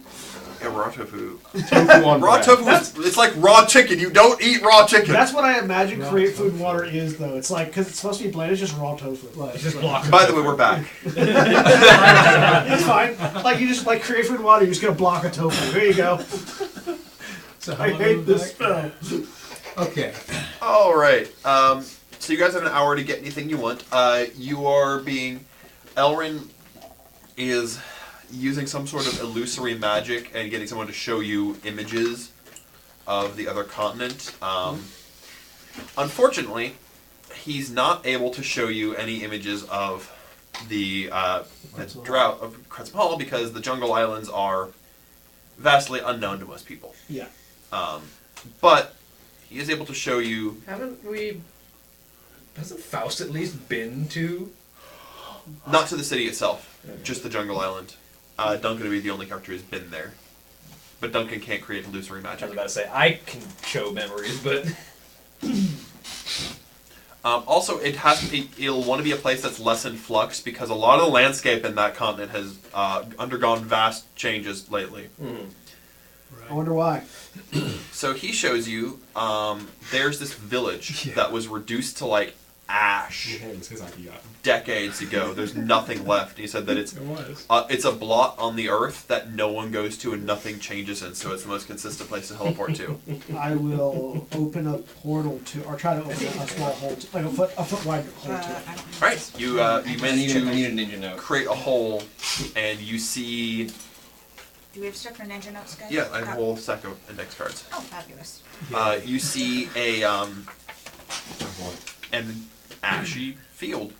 Yeah, raw tofu. Tofu on Raw bread. tofu it's like raw chicken. You don't eat raw chicken. that's what I imagine Raw Create Food tofu. and Water is, though. It's like, because it's supposed to be bland, it's just raw tofu. Like, Just block By the way, we're back. It's fine. Like, you just, like, Create Food and Water, you're just going to block a tofu. Here you go. So how I long are hate we this back? spell. Okay. All right. So you guys have an hour to get anything you want. You are being... Elrin is using some sort of illusory magic and getting someone to show you images of the other continent. Unfortunately, he's not able to show you any images of the drought of Kretzm Hall because the jungle islands are vastly unknown to most people. Yeah. But he is able to show you... Hasn't Faust at least been to? Not to the city itself, just the jungle island. Duncan would be the only character who's been there. But Duncan can't create illusory I magic. was about to say, I can show memories, but... Also, it'll want to be a place that's less in flux because a lot of the landscape in that continent has undergone vast changes lately. I wonder why. So he shows you there's this village that was reduced to like ash Yeah, it was his idea. decades ago. There's nothing left. He said that it's was. it's a blot on the earth that no one goes to and nothing changes in, so it's the most consistent place to teleport to. I will open a portal to, or try to open a small hole, like a foot wide hole to it. Right, you manage I to need a ninja note. create a hole, and you see Do we have stuff for ninja notes, guys? I have a whole stack of index cards. Oh, fabulous. You see an ashy field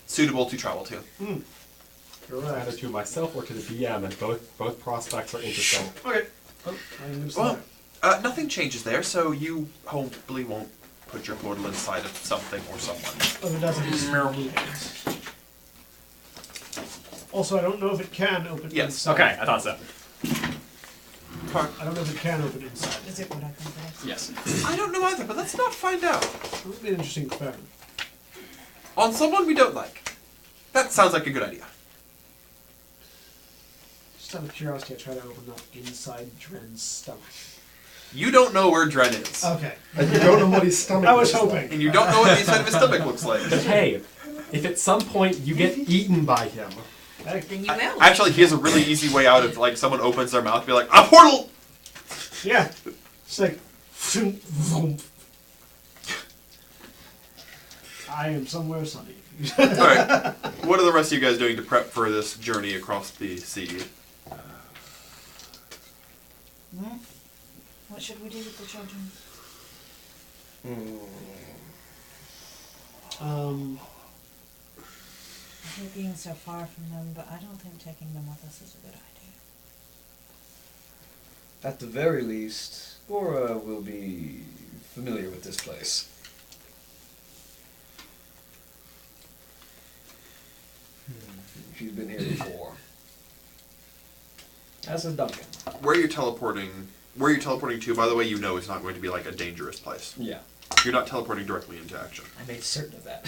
suitable to travel to. Either to myself or to the DM, and both prospects are interesting. Okay. Oh, I knew Well, that. nothing changes there, so you hopefully won't put your portal inside of something or someone. Oh, it doesn't. Also, I don't know if it can open Yes. inside. Okay, I thought so. I don't know if it can open inside. Is it what I think it is? Yes. I don't know either, but let's not find out. It would be an interesting experiment. On someone we don't like. That sounds like a good idea. Just out of curiosity, I try to open up inside Dren's stomach. You don't know where Dren is. Okay. And you don't know what his stomach I was looks like. hoping. And you don't know what the inside of his stomach looks like. Hey, if at some point you get eaten by him, Then you will. Actually, he has a really easy way out if like someone opens their mouth, be like, a portal! Yeah. It's like. I am somewhere sunny. Alright. What are the rest of you guys doing to prep for this journey across the sea? What should we do with the children? I hate being so far from them, but I don't think taking them with us is a good idea. At the very least, Aura will be familiar with this place. She's been here before. As is Duncan. Where you're teleporting to, by the way, you know it's not going to be like a dangerous place. Yeah. You're not teleporting directly into action. I made certain of that.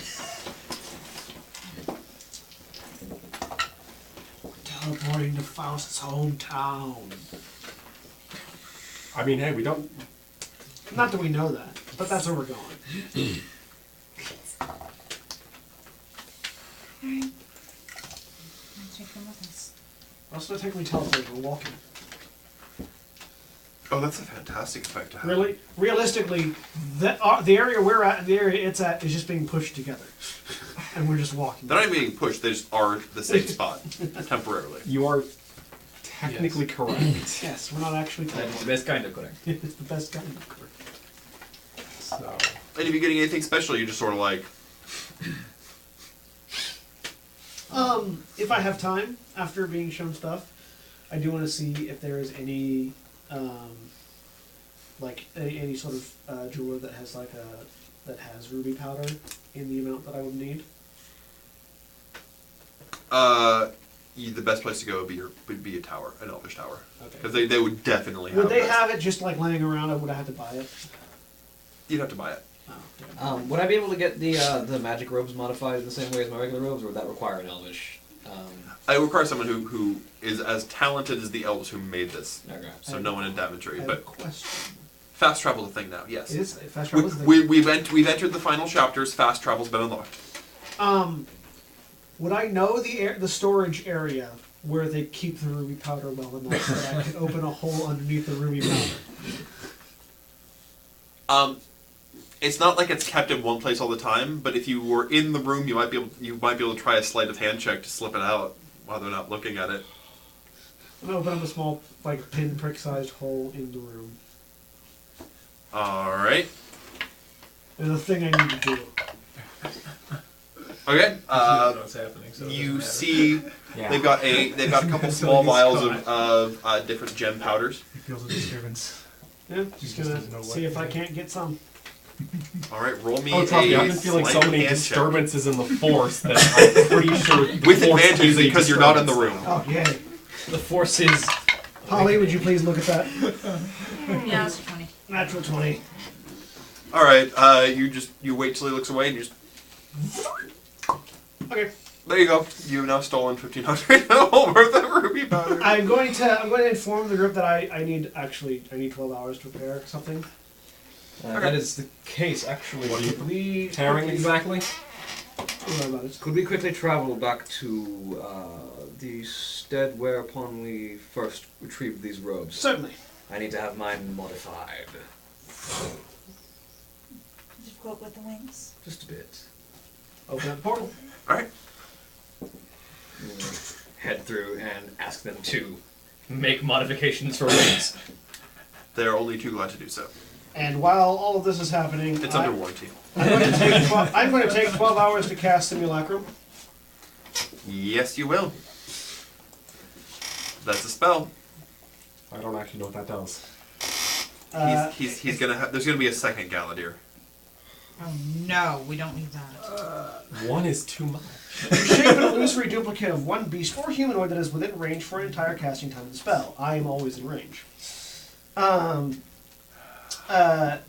Teleporting to Faust's hometown. I mean, hey, we don't. Not that we know that, but that's where we're going. Alright. Let's take them with us. Also, technically teleporting, we're walking. Oh, that's a fantastic effect to have. Really, realistically, the area we're at and the area it's at is just being pushed together, and we're just walking. They're not even being pushed, they just are the same spot, temporarily. You are technically correct. Yes, we're not actually. That is the best kind of correct. It's the best kind of correct. So, And if you're getting anything special, you're just sort of like, If I have time after being shown stuff, I do want to see if there is any, like any sort of jeweler that has like that has ruby powder in the amount that I would need. The best place to go would be a tower, an elvish tower, Okay. because they would definitely have. Would they this. have it just like laying around, or would I have to buy it? You'd have to buy it. Oh, damn. Would I be able to get the magic robes modified in the same way as my regular robes, or would that require an elvish? It requires someone who is as talented as the elves who made this. Okay. So no one in Daventry, I have but a question. fast travel's a thing now. Yes. It is fast travel. is the- We've entered the final chapters. Fast travel's been unlocked. Would I know the storage area where they keep the ruby powder well enough that I could open a hole underneath the ruby powder? It's not like it's kept in one place all the time, but if you were in the room, you might be able to try a sleight of hand check to slip it out while they're not looking at it. I'm gonna open up a small, like pinprick-sized hole in the room. All right. There's a thing I need to do. Okay. know what's happening. So it You doesn't see, Yeah. they've got a couple small vials of different gem powders. He feels a disturbance. Yeah, just just gonna doesn't know what see if to I do. can't get some. All right, roll me Oh, trust me, a I've been feeling so sleight of many hand check. disturbances in the force that I'm pretty sure the With force advantage is a because you're not in the disturbance. room. Oh, yay. The force is. Holly, would you please look at that? Yeah, it's 20. Natural 20. All right, you wait till he looks away and you just. Okay. There you go. You've now stolen 1,500 worth of ruby powder. I'm going to inform the group that I need 12 hours to prepare something. That is the case, actually. What are you Could we tearing exactly? Don't worry about it. Could we quickly travel back to the stead whereupon we first retrieved these robes? Certainly. I need to have mine modified. Difficult with the wings. Just a bit. Open up the portal. All right. Head through and ask them to make modifications for wings. They're only too glad to do so. And while all of this is happening, It's under warranty. I'm going to take 12 hours to cast Simulacrum. Yes, you will. That's a spell. I don't actually know what that does. He's gonna have. There's gonna be a second Galadir. Oh no, we don't need that. One is too much. You shape an illusory duplicate of one beast or humanoid that is within range for an entire casting time of the spell. I am always in range. The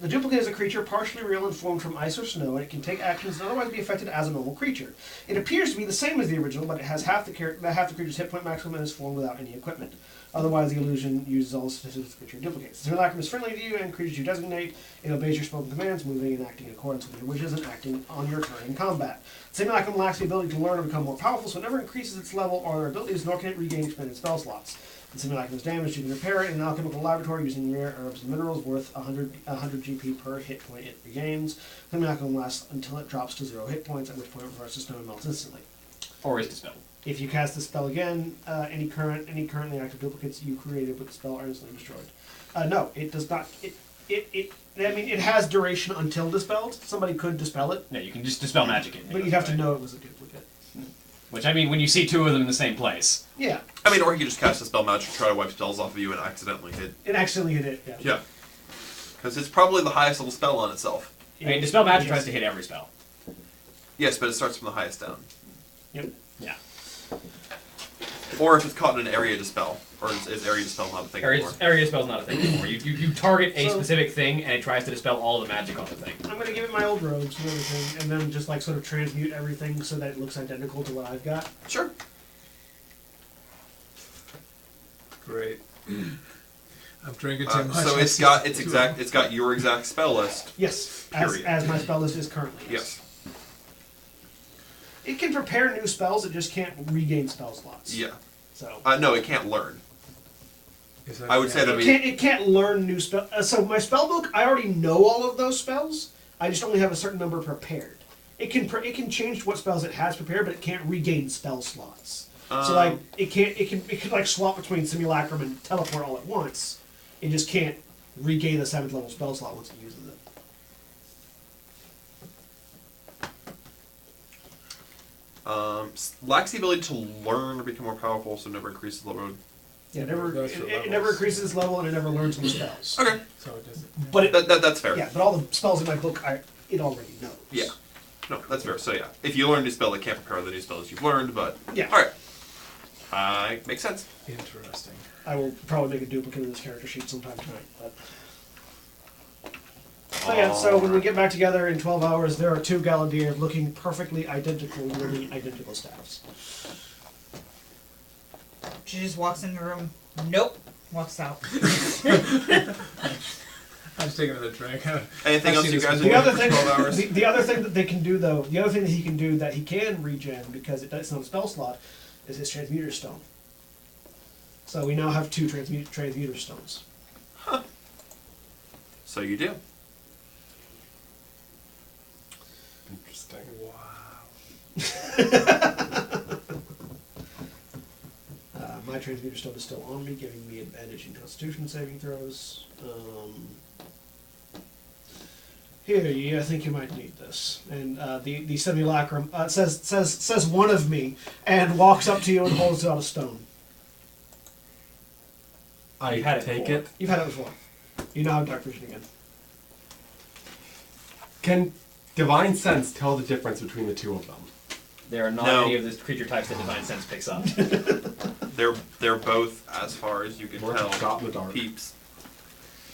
duplicate is a creature partially real and formed from ice or snow, and it can take actions and otherwise be affected as a normal creature. It appears to be the same as the original, but it has half the creature's hit point maximum and is formed without any equipment. Otherwise, the illusion uses all the statistics the creature duplicates. The Simulacrum is friendly to you and creatures you designate. It obeys your spoken commands, moving and acting in accordance with your wishes and acting on your turn in combat. The Simulacrum lacks the ability to learn or become more powerful, so it never increases its level or abilities, nor can it regain expended spell slots. The Simulacrum is damaged. You can repair it in an alchemical laboratory using rare herbs and minerals worth 100 GP per hit point it regains. The Simulacrum lasts until it drops to 0 hit points, at which point it reverts to stone and melts instantly. Or is dispelled. If you cast the spell again, any currently active duplicates you created with the spell are instantly destroyed. No, it does not. It has duration until dispelled. Somebody could dispel it, No, you can just dispel magic it. but you'd have to know it was a duplicate. Which, I mean, when you see two of them in the same place. Yeah, I mean, or he could just cast a spell magic, try to wipe spells off of you, and accidentally hit. it accidentally hit it. Yeah. Yeah. Because it's probably the highest level spell on itself. I mean, dispel magic Yes. tries to hit every spell. Yes, but it starts from the highest down. Yep. Yeah. Or if it's caught in an area dispel, or is area dispel not a thing anymore? Area spell's not a thing anymore. You target a So- specific thing, and it tries to dispel all the magic on the thing. I'm gonna give it my old robes and everything, and then just like sort of transmute everything so that it looks identical to what I've got. Sure. Great. I'm drinking too much. So it's got your exact spell list. Yes, Period. as my spell list is currently. Yes. It can prepare new spells. It just can't regain spell slots. Yeah. So. No, it can't learn. Is that- I would say that It can't learn new spell. So my spell book, I already know all of those spells. I just only have a certain number prepared. It can change what spells it has prepared, but it can't regain spell slots. So like it can like swap between Simulacrum and Teleport all at once. It just can't regain a 7th level spell slot once it uses it. Lacks the ability to learn or become more powerful, so never increases the load. Yeah, Goes for it never levels. increases its level and it never learns new spells. Okay. So it doesn't. But it, That's fair. yeah, but all the spells in my book it already knows. Yeah. No, that's fair. So yeah, if you learn a new spell, it can't prepare the new spells you've learned. But Yeah. all right, makes sense. Interesting. I will probably make a duplicate of this character sheet sometime tonight. But. So yeah, so when we get back together in 12 hours, there are 2 Galadier looking perfectly identical, wielding identical staffs. She just walks in the room. Nope. Walks out. I'm just taking another drink. Anything else you guys are The doing other for thing, 12 hours? the other thing that they can do though, the other thing that he can do that he can regen because it's not a spell slot, is his transmuter stone. So we now have 2 transmuter stones. So you do. Interesting. My transmuter stone is still on me, giving me advantage in Constitution saving throws. Here, I think you might need this. And the simulacrum says one of me, and walks up to you and holds out a stone. I You've had it take before. it. You've had it before. You now have dark vision again. Can Divine Sense tell the difference between the 2 of them? There are not No. any of the creature types that Divine Sense picks up. They're both, as far as you can Or tell, shot in the dark. peeps.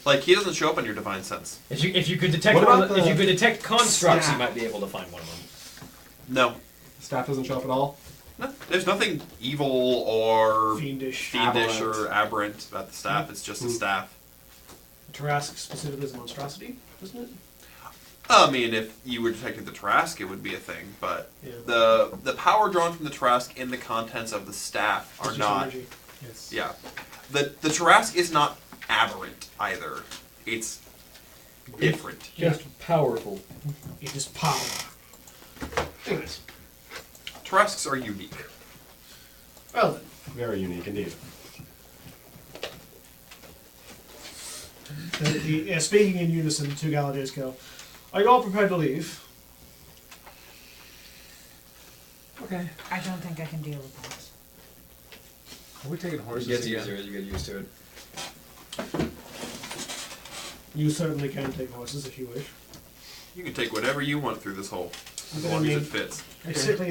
Like he doesn't show up on your divine sense. If you could detect What about if you the could detect constructs, you staff? might be able to find one of them. No, Staff doesn't show up at all? no. There's nothing evil or Fiendish. fiendish Aberrant. or aberrant about the staff. It's just a staff. Tarrasque specifically is a monstrosity, isn't it? I mean, if you were detecting the Tarrasque, it would be a thing. But Yeah. the power drawn from the Tarrasque in the contents of the staff are It's just not. energy. Yes. Yeah, the Tarrasque is not aberrant either. It's different. Just powerful. It is power. Anyways. Tarrasques are unique. Well then. Very unique indeed. Speaking in unison, 2 Galadiers go. Are you all prepared to leave? Okay. I don't think I can deal with that. Are we taking It horses gets again? easier as you get used to it. You certainly can take horses if you wish. You can take whatever you want through this hole, as Okay, long as I it mean- fits. Basically,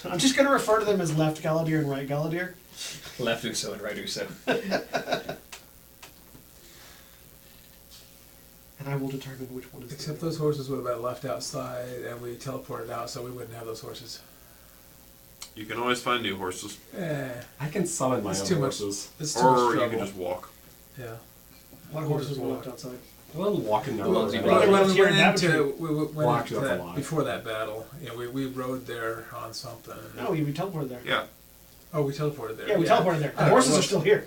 I'm just going to refer to them as left Galadier and right Galadier. Left Uso and right Uso. And I will determine which one is Except the those horses would have been left outside, and we teleported out, so we wouldn't have those horses. You can always find new horses, I can summon my It's own too much. horses. It's too much or you trouble. can just walk. Yeah. What horses were left outside? Well, walking down Well, the you road. brought- When we Here went in into, Daventry. we went Walked into up that, a lot. before that battle, we rode there on something. No, we teleported there. Yeah. Oh, we teleported there. Yeah, we teleported there. The Oh, horses well- are still here.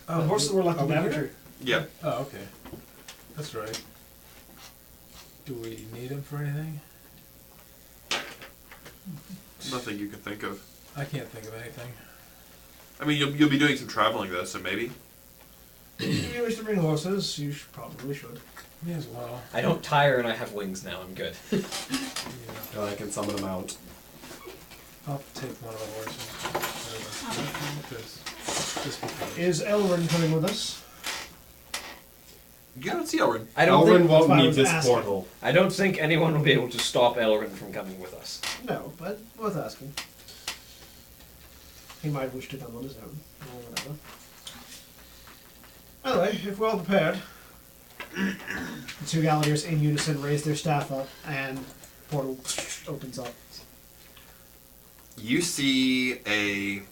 Oh, The horses were left are in we here? Daventry. Yeah. Oh, okay. That's right. Do we need him for anything? Nothing you can think of. I can't think of anything. I mean, you'll be doing some traveling though, so maybe. If you wish to bring horses, you probably should. May as well. I don't tire and I have wings now. I'm good. Yeah. And I can summon them out. I'll take one of the horses. Just because. Is Elrin coming with us? You don't see Elrin. I don't Elrin think won't That's why I need was this asking. portal. I don't think anyone will be able to stop Elrin from coming with us. No, but worth asking. He might wish to come on his own, or whatever. Anyway, if we're all prepared, the 2 Galadiers in unison raise their staff up, and portal opens up. You see a.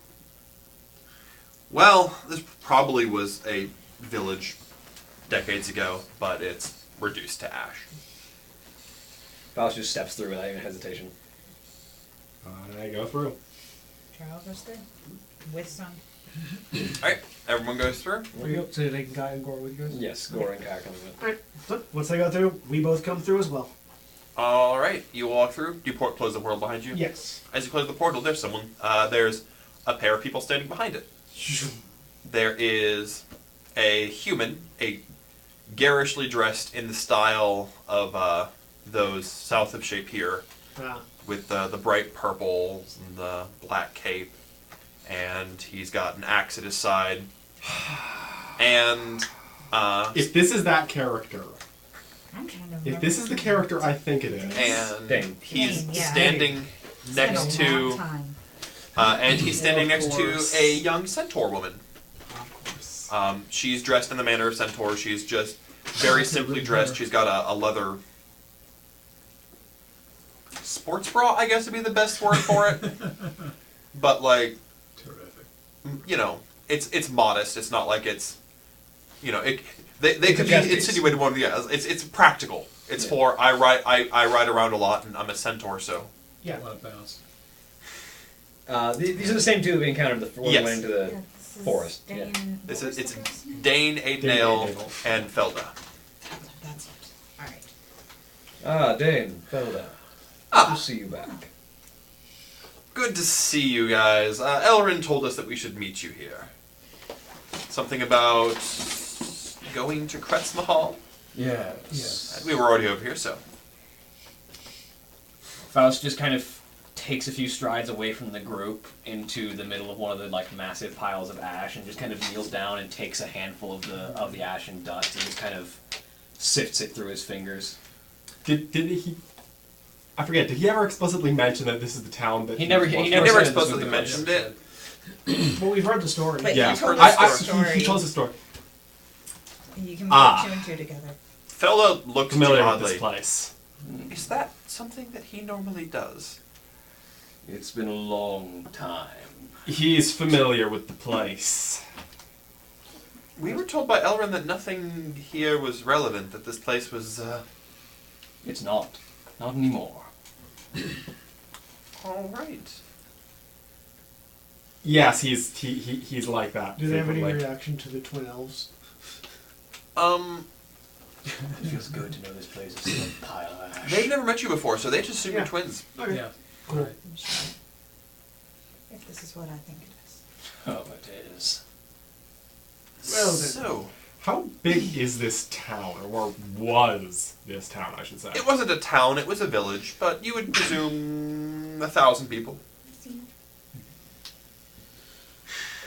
Well, this probably was a village decades ago, but it's reduced to ash. Faust just steps through without even hesitation. I go through. Trial goes through. With some. Alright, everyone goes through. So they can guide and gore with you guys? Yes, Gore and Kai coming with. Alright, so once they go through, we both come through as well. Alright, you walk through. Do you close the portal behind you? Yes. As you close the portal, there's someone. There's a pair of people standing behind it. There is a human, a garishly dressed in the style of those south of Shape here, with the bright purples and the black cape, and he's got an axe at his side. And If this is that character, I'm trying to If remember. this is the character I think it is. And Dane. he's Dane, yeah. standing It's been next a long to, time. and he's standing Of next to course. a young centaur woman. Of course. She's dressed in the manner of centaur. She's just very simply dressed. She's got a leather sports bra, I guess would be the best word for it. But like, Terrific. you know, it's modest. It's not like it's, you know, they It's could a be chest piece. insinuated one of the others. It's practical. It's for I ride around a lot and I'm a centaur, so Yeah. A lot of bounce. These are the same two we encountered before we Yes. went into the Yeah, this is forest. Dane, Yeah. what it's was the it's girl's name? Dane, Aidnail, Aidnail. and Felda. That's it. Alright. Ah, Dane, Felda. Ah. Good to see you back. Good to see you guys. Elrin told us that we should meet you here. Something about going to Kretz Mahal. Yes. We were already over here, so. Faust just kind of takes a few strides away from the group into the middle of one of the like massive piles of ash and just kind of kneels down and takes a handful of the ash and dust and just kind of sifts it through his fingers. Did he? I forget. Did he ever explicitly mention that this is the town that He never He never never said this was explicitly the mentioned it. Well, we've heard the story. But Yeah, he told I- us the story. he told us the story. You can Ah. put two and two together. Felda looked Familiar with oddly. this place. Is that something that he normally does? It's been a long time. He's familiar with the place. We were told by Elrin that nothing here was relevant, that this place was, It's not. Not anymore. alright. Yes, he's like that. Do they have any frequently. reaction to the twin elves? It feels good to know this place is still a pile of ash. They've never met you before, so they just assume you're Yeah. twins. Okay. Yeah. Cool. Right. I'm sure. If this is what I think it is. Oh, it is. Well then. So, How big is this town, or was this town, I should say? it wasn't a town, it was a village, but you would presume 1,000 people.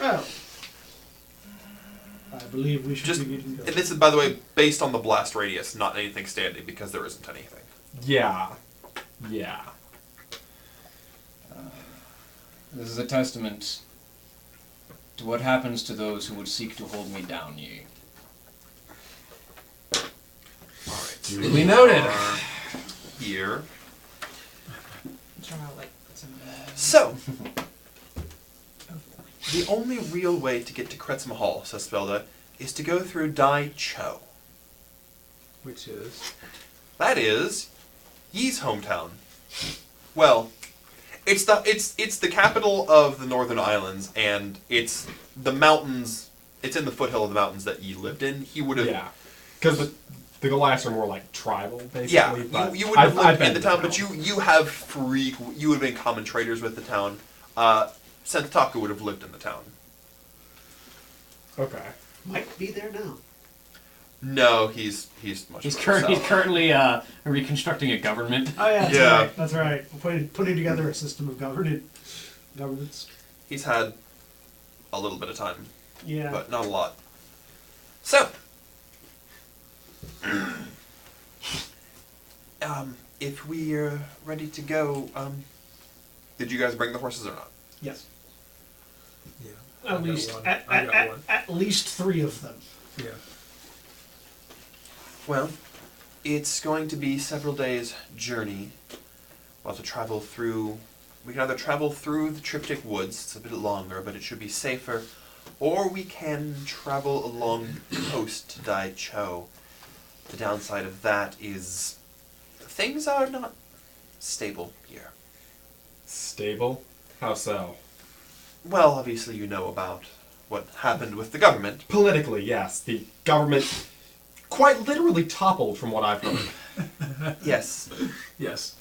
Well, I believe we should Just, be getting going. and this is, by the way, based on the blast radius, not anything standing, because there isn't anything. Yeah. Yeah. This is a testament to what happens to those who would seek to hold me down, ye. Alright. Duly noted. Here. So I'll like put some of that. So, the only real way to get to Kretz Mahal, says Spelda, is to go through Dai Cho. Which is? That is Yi's hometown. Well, it's the capital of the Northern Islands, and it's the mountains. It's in the foothill of the mountains that Yi lived in. He would have. Yeah. Because the Goliaths are more like tribal, basically. Yeah, but you wouldn't have lived been in the to town, but you would have been common traders with the town. Sentataku would have lived in the town. Okay. Might be there now. No, he's much He's further south. currently reconstructing a government. Oh yeah, that's Yeah. right. That's right. Putting together a system of governance. He's had a little bit of time, Yeah. but not a lot. So, if we're ready to go, did you guys bring the horses or not? Yes. Yeah. At least I got one. at least 3 of them. Yeah. Well, it's going to be several days' journey. We'll have to travel through. We can either travel through the Triptych Woods, it's a bit longer, but it should be safer, or we can travel along the coast to Dai Cho. The downside of that is things are not stable here. Stable? How so? Well, obviously you know about what happened with the government. Politically, yes. The government quite literally toppled, from what I've heard. Yes. Yes.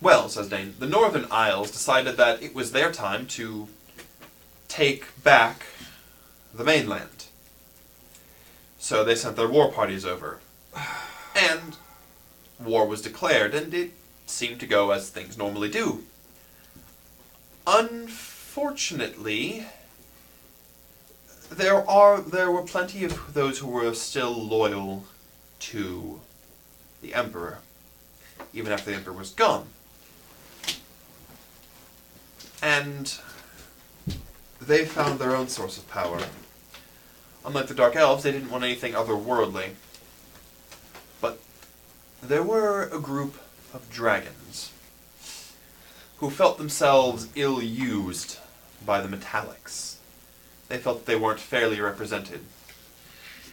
Well, says Dane, the Northern Isles decided that it was their time to take back the mainland. So they sent their war parties over. And war was declared, and it seemed to go as things normally do. Unfortunately, there were plenty of those who were still loyal to the Emperor, even after the Emperor was gone. And they found their own source of power. Unlike the Dark Elves, they didn't want anything otherworldly. But there were a group of dragons who felt themselves ill-used by the Metallics. They felt that they weren't fairly represented.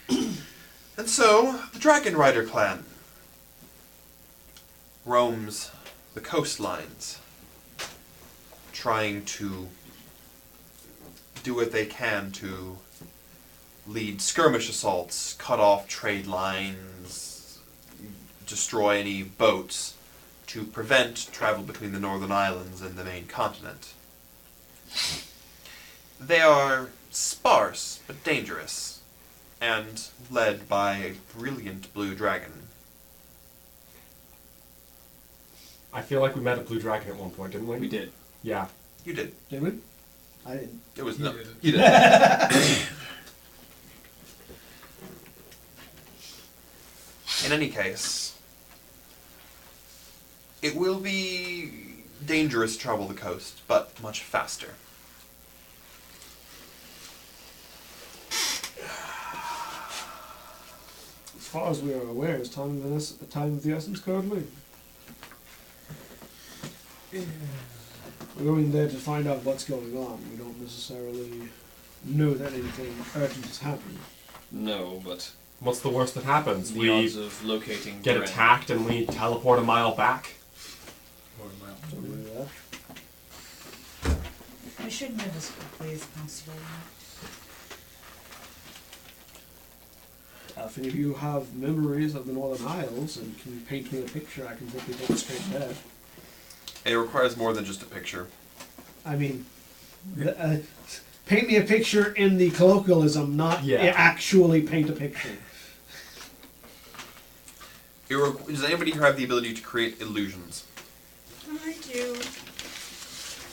And so, the Dragon Rider clan roams the coastlines, trying to do what they can to lead skirmish assaults, cut off trade lines, destroy any boats, to prevent travel between the northern islands and the main continent. They are sparse but dangerous, and led by a brilliant blue dragon. I feel like we met a blue dragon at one point, didn't we? We did. Yeah. You did. Did we? I didn't. It was You no. did. You did. In any case, it will be dangerous to travel the coast, but much faster. As far as we are aware, is time of the essence currently? We're going there to find out what's going on. We don't necessarily know that anything urgent has happened. No, but What's the worst that happens? the We odds of locating get Dren- attacked and we teleport a mile back? Something like that. We should move as quickly as possible. If any of you have memories of the Northern Isles and can paint me a picture, I can simply take it straight there. It requires more than just a picture. I mean, paint me a picture in the colloquialism, not actually paint a picture. Does anybody here have the ability to create illusions? I do.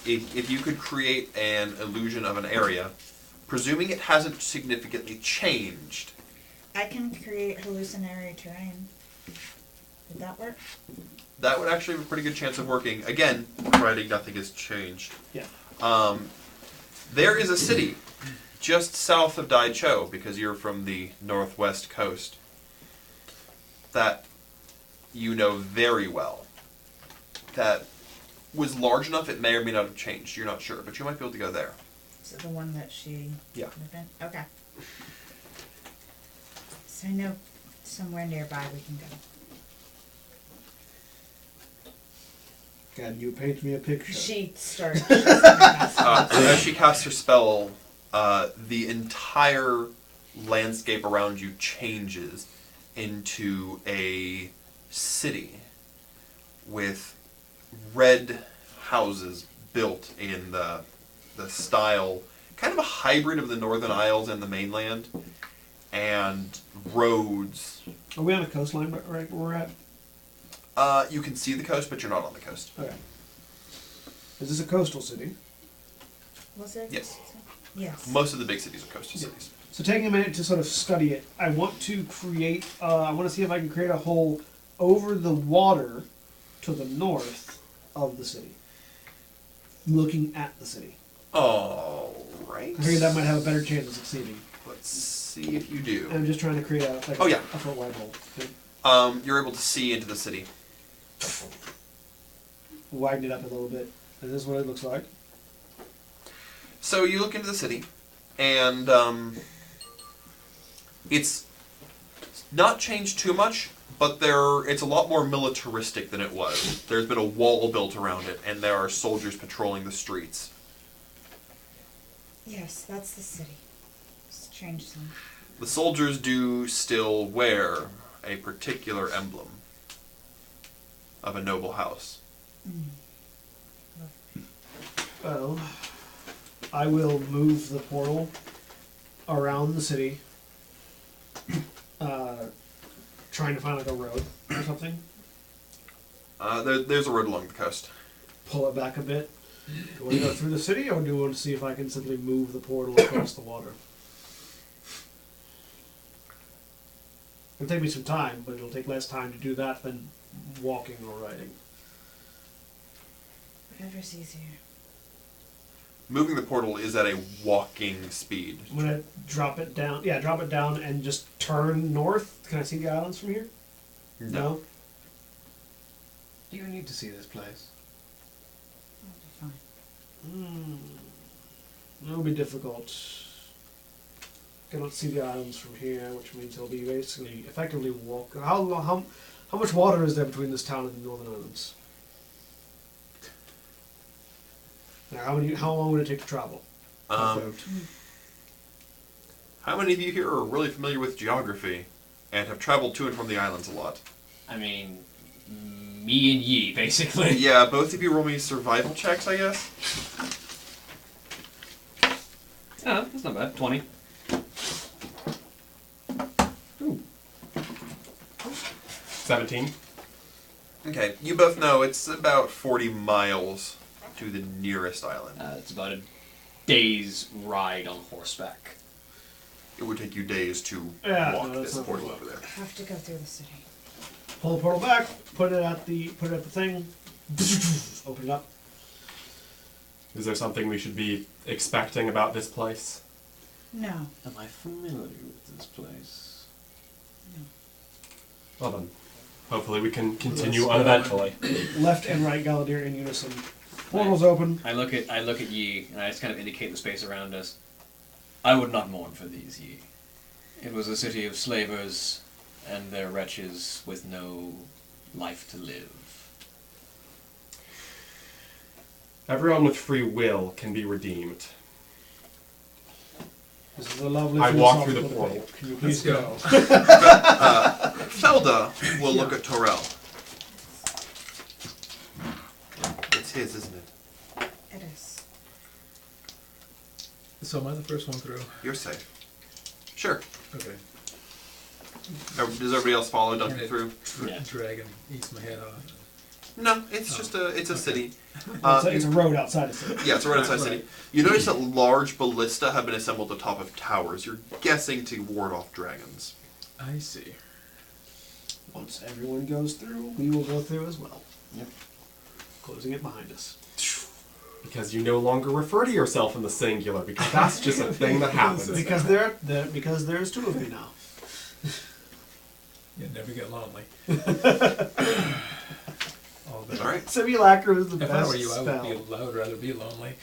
If you could create an illusion of an area, presuming it hasn't significantly changed. I can create hallucinatory terrain. Would that work? That would actually have a pretty good chance of working. Again, providing nothing has changed. Yeah. There is a city just south of Daicho, because you're from the northwest coast, that you know very well. That was large enough it may or may not have changed. You're not sure, but you might be able to go there. Is it the one that she Yeah. lived in? Okay. So I know somewhere nearby we can go. Can you paint me a picture? She starts. As she casts her spell, the entire landscape around you changes into a city with red houses built in the style, kind of a hybrid of the Northern Isles and the mainland, and roads. Are we on a coastline right where we're at? You can see the coast, but you're not on the coast. Okay. Is this a coastal city? Was it? Yes. Yes. Most of the big cities are coastal cities. So taking a minute to sort of study it, I want to create, I want to see if I can create a hole over the water to the north of the city. Looking at the city. All right. I figured that might have a better chance of succeeding. Let's see if you do. I'm just trying to create a, like Oh, yeah. a foot wide hole. Okay. You're able to see into the city. Widen it up a little bit. Is this what it looks like? So you look into the city, and it's not changed too much, but it's a lot more militaristic than it was. There's been a wall built around it, and there are soldiers patrolling the streets. Yes, that's the city. It's changed some. The soldiers do still wear a particular emblem of a noble house. Well, I will move the portal around the city, trying to find like a road or something. There's a road along the coast. Pull it back a bit. Do you want to go through the city, or do you want to see if I can simply move the portal across the water? It'll take me some time, but it'll take less time to do that than walking or riding. Whatever's easier. Moving the portal is at a walking speed. I'm gonna drop it down. Yeah, drop it down and just turn north. Can I see the islands from here? No. Do you need to see this place? That'll be fine. It'll be difficult. Cannot see the islands from here, which means it'll be basically effectively walk. How much water is there between this town and the Northern Islands? Now, how long would it take to travel? How many of you here are really familiar with geography and have traveled to and from the islands a lot? I mean, me and ye, basically. Yeah, both of you roll me survival checks, I guess. Oh, that's not bad. 20. Ooh. 17. Okay, you both know it's about 40 miles to the nearest island. It's about a day's ride on horseback. It would take you days to walk no, that's this not portal gonna over there. I have to go through the city. Pull the portal back. Put it at the thing. Open it up. Is there something we should be expecting about this place? No. Am I familiar with this place? Well then, hopefully we can continue uneventfully. Left and right Galadir in unison. Portal's open. I look at ye, and I just kind of indicate the space around us. I would not mourn for these ye. It was a city of slavers and their wretches with no life to live. Everyone with free will can be redeemed. This is a lovely. I walk through the philosophical portal. debate. Can you please go? Felda will look at Torel. It's his, isn't it? It is. So am I the first one through? You're safe. Sure. Okay. Does everybody else follow Duncan And it- through? Yeah. Dragon eats my head off. No, it's just a city. It's a road outside of city. Yeah, it's a road outside Right. city. You notice that large ballista have been assembled atop of towers. You're guessing to ward off dragons. I see. Once everyone goes through, we will go through as well. Yep. Closing it behind us. Because you no longer refer to yourself in the singular, because that's just a thing that happens. Because there's two of me now. You never get lonely. All right. Simulacrum is the If best I were you, I spell. would rather be lonely.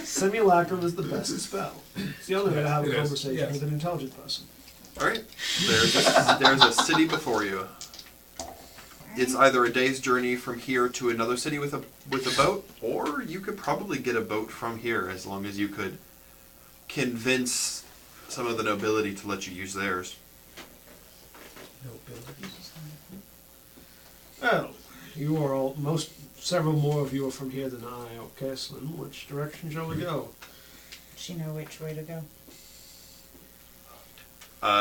Simulacrum is the best spell. It's the only way to have a It is, conversation yes. with an intelligent person. All right. There's a city before you. It's either a day's journey from here to another city with a boat, or you could probably get a boat from here as long as you could convince some of the nobility to let you use theirs. Well, you are all several more of you are from here than I. Okay, Slim, which direction shall we go? Does she know which way to go?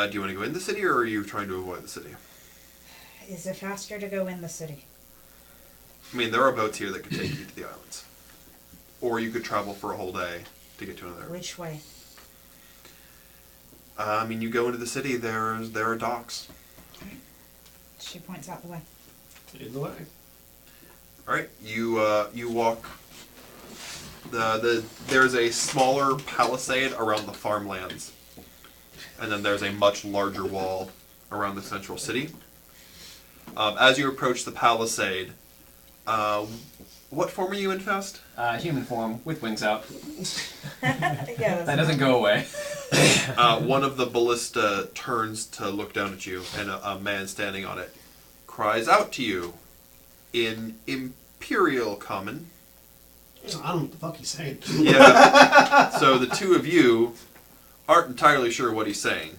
Do you want to go in the city, or are you trying to avoid the city? Is it faster to go in the city? I mean, there are boats here that could take you to the islands. Or you could travel for a whole day to get to another. Which way? I mean, you go into the city, there are docks. She points out the way. In the way. All right, you walk. There's a smaller palisade around the farmlands, and then there's a much larger wall around the central city. As you approach the palisade, what form are you in, Faust? Human form with wings out. Yeah, That doesn't go away. One of the ballista turns to look down at you, and a man standing on it cries out to you in Imperial Common. I don't know what the fuck he's saying. Yeah. So the two of you aren't entirely sure what he's saying.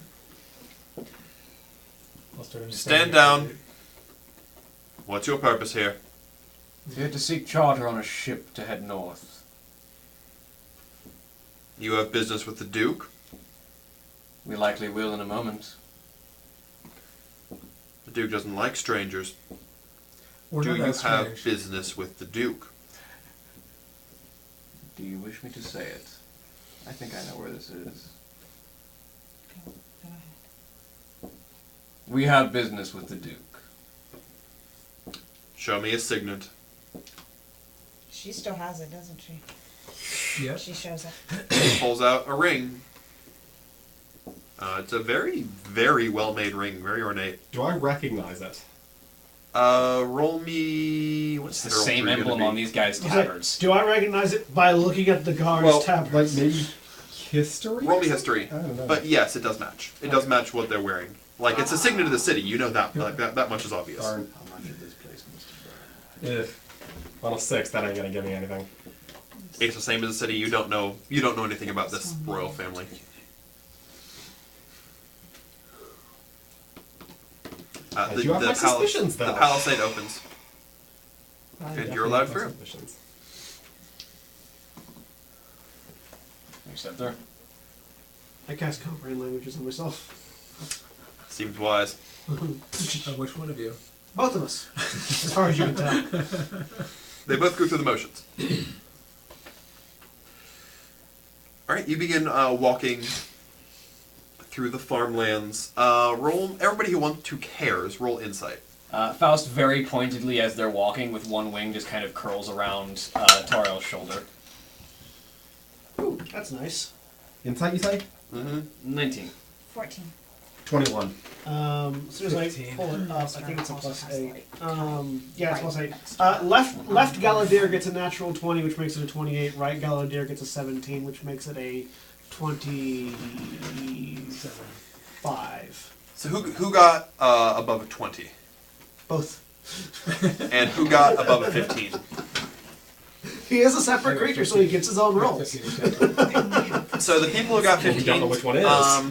Stand down. What's your purpose here? Here to seek charter on a ship to head north. You have business with the Duke? We likely will in a moment. The Duke doesn't like strangers. We're Do not you that have strange. business with the Duke? Do you wish me to say it? I think I know where this is. Go ahead. We have business with the Duke. Show me a signet. She still has it, doesn't she? Yep. She shows it. He pulls out a ring. It's a very, very well-made ring, very ornate. Do I recognize it? Roll me. What's It's the same emblem on these guys' tabards. Do I recognize it by looking at the guard's tabards? Like maybe history? Roll me history. I don't know. But yes, it does match. It does match what they're wearing. Like it's a signet of the city. You know that. Like that much is obvious. Darn. How much of this place must be? Ugh. On a 6, that ain't gonna give me anything. It's the same as the city. You don't know. You don't know anything about this royal family. I do have my suspicions, though. The palisade opens, I and definitely you're allowed have my through. suspicions. You step there. I cast comprehend languages on myself. Seems wise. Which one of you? Both of us, as far as you can tell. They both go through the motions. All right, you begin walking through the farmlands. Roll everybody who wants to cares. Roll insight. Faust very pointedly, as they're walking, with one wing just kind of curls around Tarel's shoulder. Ooh, that's nice. Insight, you say? Mm-hmm. 19. 14. 21. As soon as I 15. pull it up, I think it's a Also plus has, 8. like, Yeah, it's right plus 8. next to it. Left Galadir gets a natural 20, which makes it a 28. Right Galadir gets a 17, which makes it a 25. So who got above a 20? Both. And who got above a 15? He is a separate creature, so he gets his own rolls. So the people who got 15, We don't know which one is.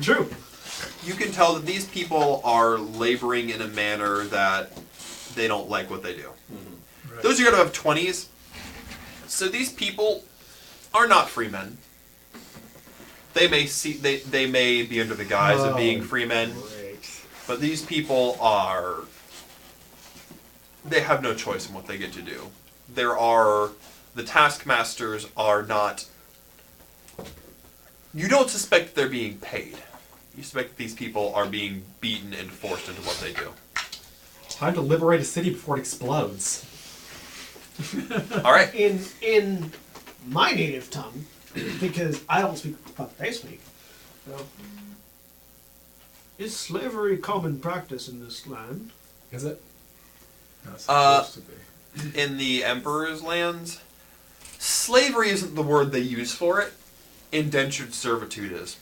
True. You can tell that these people are laboring in a manner that they don't like what they do. Mm-hmm. Right. Those who got above 20s, so these people are not free men. They may they may be under the guise of being free men, but these people they have no choice in what they get to do. The taskmasters are not. You don't suspect they're being paid. You suspect these people are being beaten and forced into what they do. Time to liberate a city before it explodes. All right. In my native tongue, because I don't speak what they speak. So, is slavery common practice in this land? Is it? No, it's supposed to be. In the Emperor's lands, slavery isn't the word they use for it. Indentured servitude is.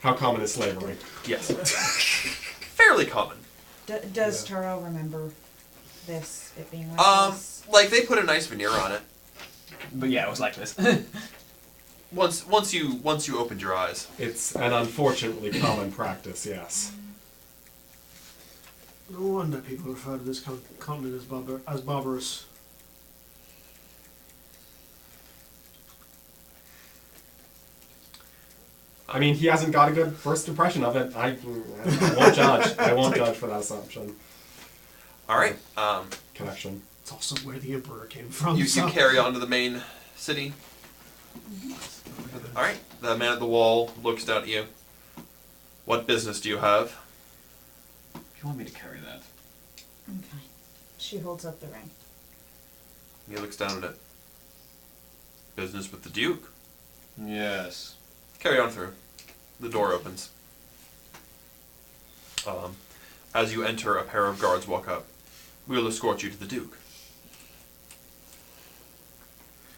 How common is slavery? Yes. Fairly common. Does Taro remember this, it being like this? Like they put a nice veneer on it. But yeah, it was like this. Once you opened your eyes. It's an unfortunately common practice, yes. No wonder people refer to this continent as barbarous. I mean, he hasn't got a good first impression of it. I won't judge. I won't judge for that assumption. All right. Connection. It's also where the Emperor came from. You so. carry on to the main city. All right. The man at the wall looks down at you. What business do you have? You want me to carry that? Okay. She holds up the ring. He looks down at it. Business with the Duke. Yes. Carry on through. The door opens. As you enter, a pair of guards walk up. We'll escort you to the Duke.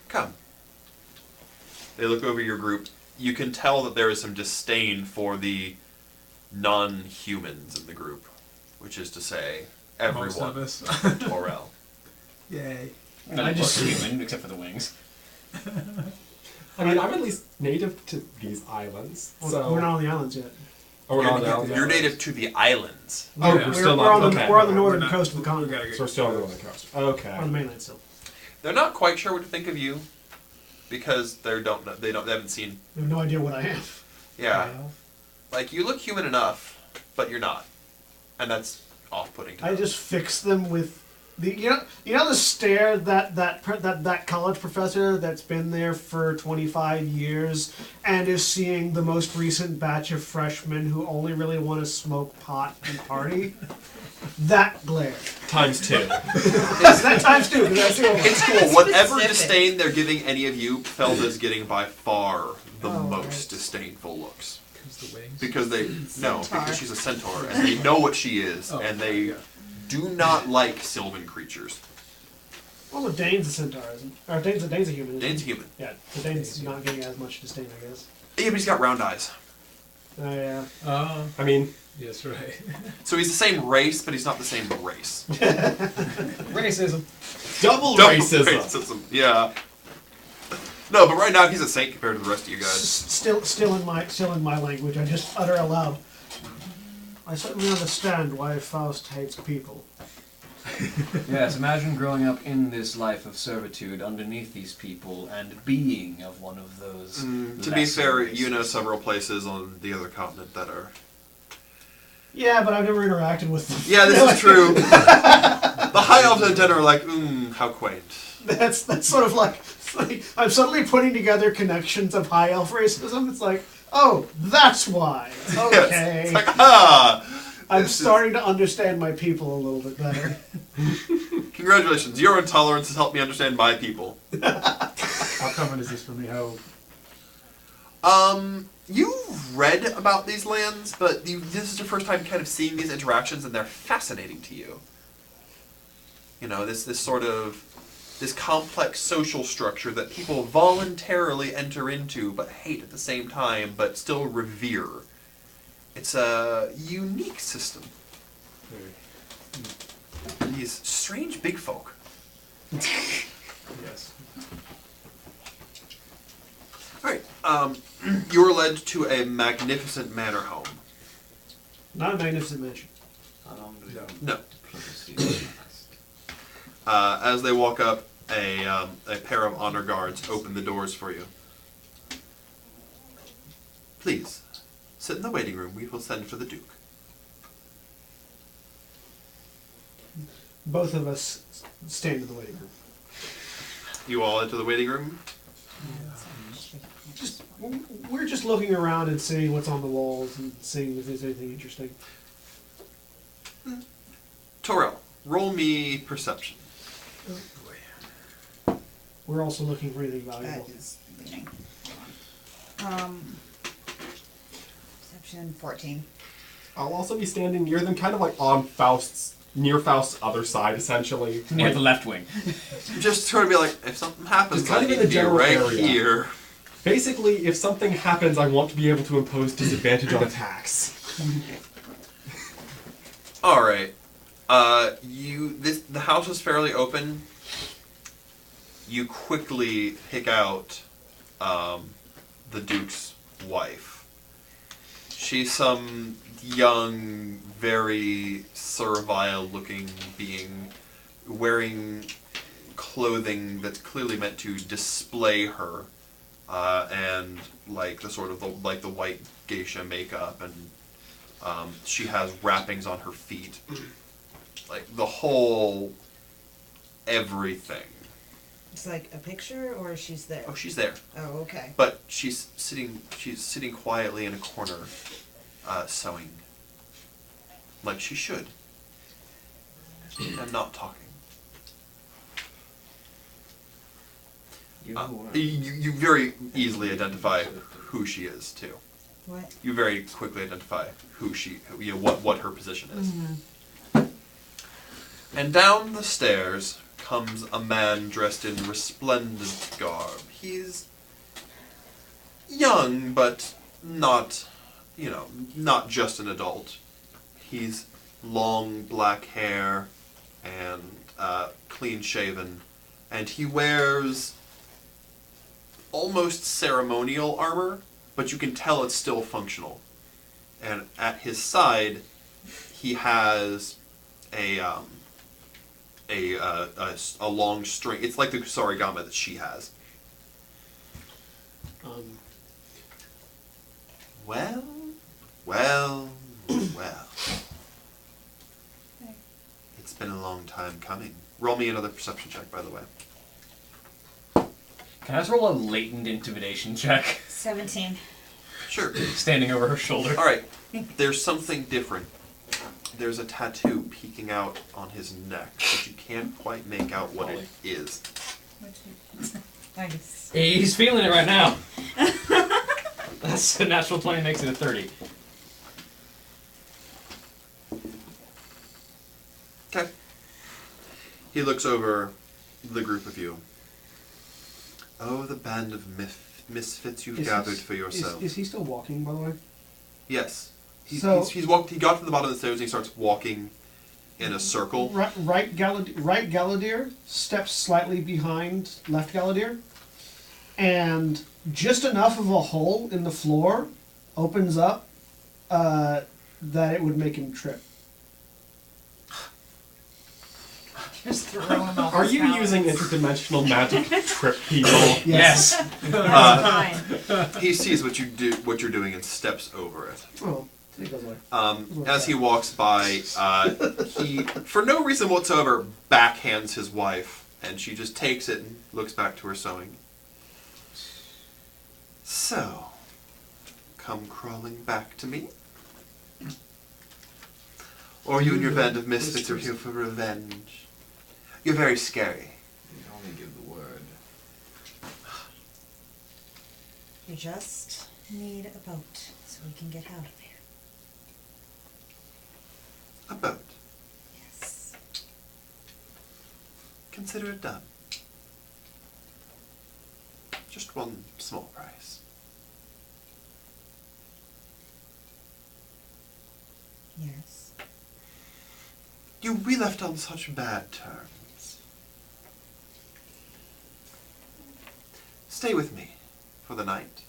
Come. They look over your group. You can tell that there is some disdain for the non-humans in the group, which is to say, Most everyone of us. but Torel. Yay. I just human, except for the wings. I mean, I'm at least native to these islands, so... We're not on the islands yet. Oh, we're not on the islands. You're native to the islands. Oh, We're we're still we're not... on the, okay. we're on the We're northern not- coast of the we continent. gotta get So we're still on the northern coast. Okay. On the mainland still. They're not quite sure what to think of you because they haven't seen. They have no idea what I am. Yeah, like you look human enough, but you're not, and that's off-putting. To I them. just fix them with You know the stare that college professor that's been there for 25 years and is seeing the most recent batch of freshmen who only really want to smoke pot and party? That glare. Times 2. It's that times 2. That's the only It's cool. Whatever disdain they're giving any of you, Felda's getting by far the most disdainful looks. Because because she's a centaur, and they know what she is, and they do not like sylvan creatures. Well, the Dane's a centaur, isn't? Or Dane's a human. Dane's a human. Yeah, the Dane's not getting as much disdain, I guess. Yeah, but he's got round eyes. Oh yeah. I mean, yes, right. So he's the same race, but he's not the same race. Racism. Double racism. Yeah. No, but right now he's a saint compared to the rest of you guys. Still in my language, I just utter aloud. I certainly understand why Faust hates people. Yes, imagine growing up in this life of servitude underneath these people and being of one of those. To be fair, you know several places on the other continent that are. Yeah, but I've never interacted with them. Yeah, this is true. The high elves and den are like, how quaint. That's sort of like I'm suddenly putting together connections of high elf racism. It's like, oh, that's why. Okay. It's like, I'm starting to understand my people a little bit better. Congratulations, your intolerance has helped me understand my people. How common is this for me? How? You've read about these lands, but this is your first time kind of seeing these interactions, and they're fascinating to you. You know, this complex social structure that people voluntarily enter into, but hate at the same time, but still revere. It's a unique system. These strange big folk. Yes. Alright, you're led to a magnificent manor home. Not a magnificent mansion. No. As they walk up, a pair of honor guards open the doors for you. Please, sit in the waiting room. We will send for the Duke. Both of us stand in the waiting room. You all enter the waiting room? We're just looking around and seeing what's on the walls and seeing if there's anything interesting. Torel, roll me perception. We're also looking for anything valuable. That is leaning. Perception 14. I'll also be standing near them, kind of like on near Faust's other side, essentially. Near like, the left wing. Just trying to be like, if something happens, Just kind I of need in the to be general right area. here. Basically, if something happens, I want to be able to impose disadvantage on attacks. All right. The house is fairly open. You quickly pick out the Duke's wife. She's some young, very servile-looking being, wearing clothing that's clearly meant to display her, and like the white geisha makeup, and she has wrappings on her feet, like the whole everything. It's like a picture, or she's there? Oh, she's there. Oh, okay. But she's sitting quietly in a corner, sewing, like she should, and not talking. You very easily identify who she is too. What? You very quickly identify what her position is. Mm-hmm. And down the stairs comes a man dressed in resplendent garb. He's young, but not just an adult. He's long black hair and clean shaven, and he wears almost ceremonial armor, but you can tell it's still functional. And at his side, he has a long string. It's like the kusarigama that she has. Well. It's It's been a long time coming. Roll me another perception check, by the way. Can I just roll a latent intimidation check? 17. Sure. Standing over her shoulder. All right. There's something different. There's a tattoo peeking out on his neck, but you can't quite make out what it is. Nice. He's feeling it right now. That's a natural 20 makes it a 30. Okay. He looks over the group of you. Oh, the band of misfits you've gathered for yourself. Is he still walking, by the way? Yes. He got So- to the bottom of the stairs and he starts walking in a circle. Right Galadier steps slightly behind left Galadier, and just enough of a hole in the floor opens up that it would make him trip. Just throw him off. Are his you balance. using interdimensional magic to trip people? Yes. Fine. He sees what you're doing and steps over it. Oh, it goes away. As he walks by, he, for no reason whatsoever, backhands his wife, and she just takes it and looks back to her sewing. So, come crawling back to me? Or you and your band of misfits are here for revenge? You're very scary. You only give the word. You just need a boat so we can get out of here. A boat. Yes. Consider it done. Just one small price. Yes. We left on such bad terms. Stay with me for the night,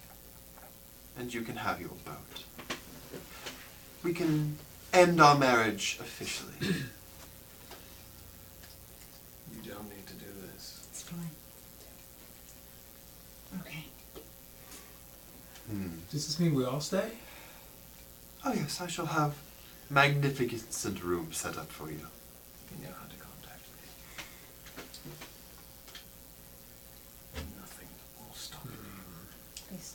and you can have your boat. We can end our marriage officially. You don't need to do this. It's fine. Okay. Does this mean we all stay? Oh yes, I shall have magnificent rooms set up for you. You know how to contact me. Nothing will stop me. Please.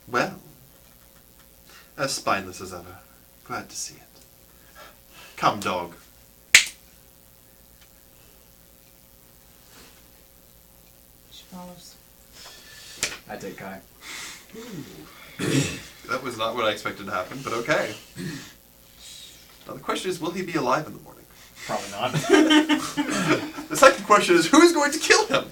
Well, as spineless as ever. Glad to see it. Come, dog. She follows. I take Kai. That was not what I expected to happen, but okay. Now the question is, will he be alive in the morning? Probably not. The second question is, who's going to kill him?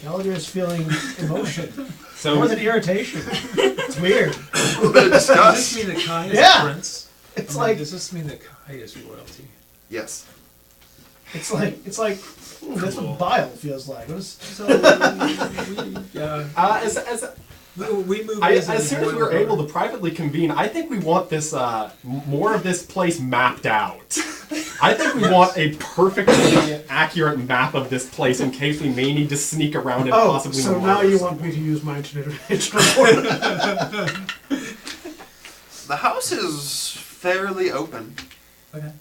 Galadier is feeling emotion. So More than irritation. It's weird. A little bit of Does disgust. this mean that Kai is Yeah. a prince? It's I mean, like does this mean that Kai is royalty? Yes. it's like that's what bile feels like. What is, So we moved. As soon as we were able to privately convene, I think we want this more of this place mapped out. I think we want a perfectly accurate map of this place in case we may need to sneak around and possibly. so now you want me to use my interdimensional portal? The house is fairly open. Okay.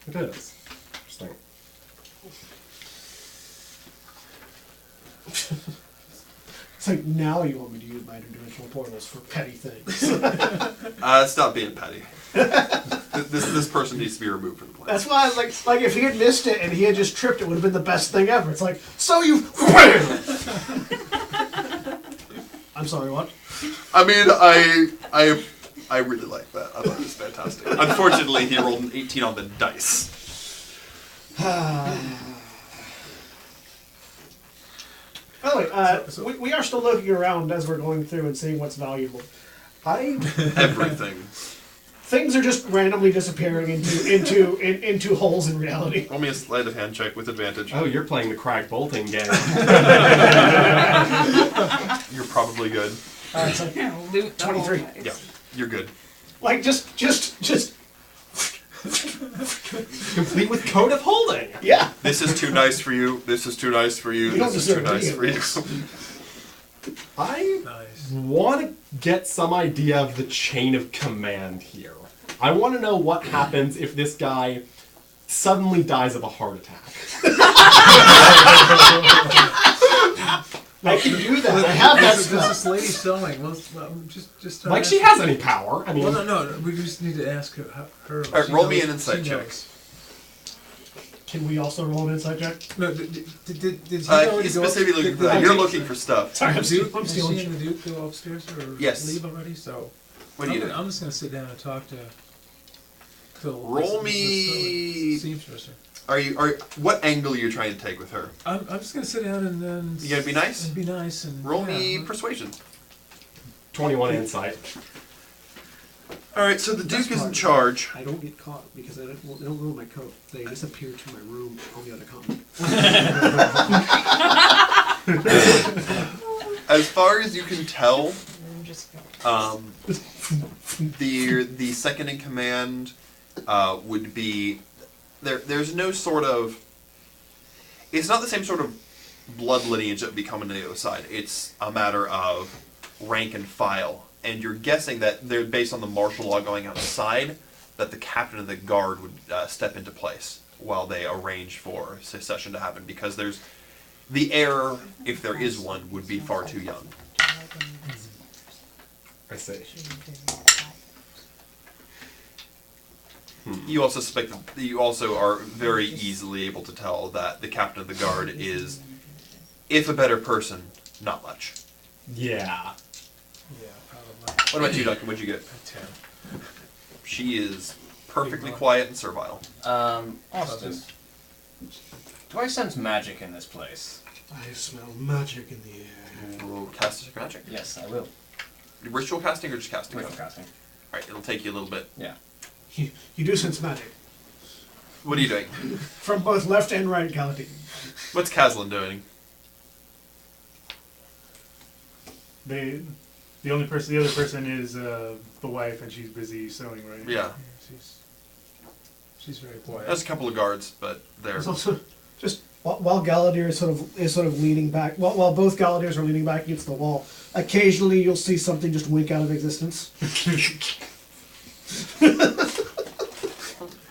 It is. Interesting. It's like now you want me to use my interdimensional portals for petty things. Stop being petty. This person needs to be removed from the place. That's why I was like if he had missed it and he had just tripped, it would have been the best thing ever. It's like, so you. I'm sorry, what? I mean, I really like that. I thought it was fantastic. Unfortunately, he rolled an 18 on the dice. By the way, we are still looking around as we're going through and seeing what's valuable. Everything. Things are just randomly disappearing into holes in reality. Roll me a sleight of hand check with advantage. Oh, you're playing the Crag Bolting game. You're probably good. It's like Loot the whole 23. place. Yeah, you're good. Like just Complete with Code of Holding. yeah. This is too nice for you. This is too nice for you. You don't This is too deserve any nice of for you. this. I Nice. want to get some idea of the chain of command here. I want to know what happens if this guy suddenly dies of a heart attack. I can do that. I have that There's spell. this lady selling. Well, just Like she has any power. I mean, Well, no. We just need to ask her. All right, she roll me knows- an insight she check. knows. Can we also roll an insight check? No, did he already He's go up- specifically looking did for that. the You're Duke- looking for stuff. Sorry, Did Duke, I'm is stealing she and the Duke go upstairs or Yes. leave already? So What do you do? I'm just gonna sit down and talk to. Roll me- seamstress. What angle are you trying to take with her? I'm just gonna sit down and then. You gonna be nice? And be nice and. Roll yeah, me persuasion. 21 insight. All right, so the Duke is in charge. I don't get caught because they don't ruin my coat. They disappear to my room on the other continent. As far as you can tell, Just the second in command would be there's no sort of, it's not the same sort of blood lineage that would be coming to the other side. It's a matter of rank and file, and you're guessing that they're based on the martial law going outside, that the captain of the guard would step into place while they arrange for secession to happen, because there's the heir, if there is one, would be far too young. I see. You also suspect that you also are very easily able to tell that the captain of the guard is, if a better person, not much. Yeah. Yeah, probably. What about you, Duncan? What'd you get? 10. She is perfectly quiet and servile. Austin, do I sense magic in this place? I smell magic in the air. We'll cast a magic. Yes, I will. Ritual casting or just casting? Ritual casting. Alright, it'll take you a little bit. Yeah. You do sense magic. What are you doing? From both left and right Galadine. What's Caslin doing? The other person is the wife, and she's busy sewing, right? Yeah. She's very quiet. There's a couple of guards, but they're... There's also just while Galadir is sort of leaning back, while both Galadirs are leaning back against the wall. Occasionally, you'll see something just wink out of existence.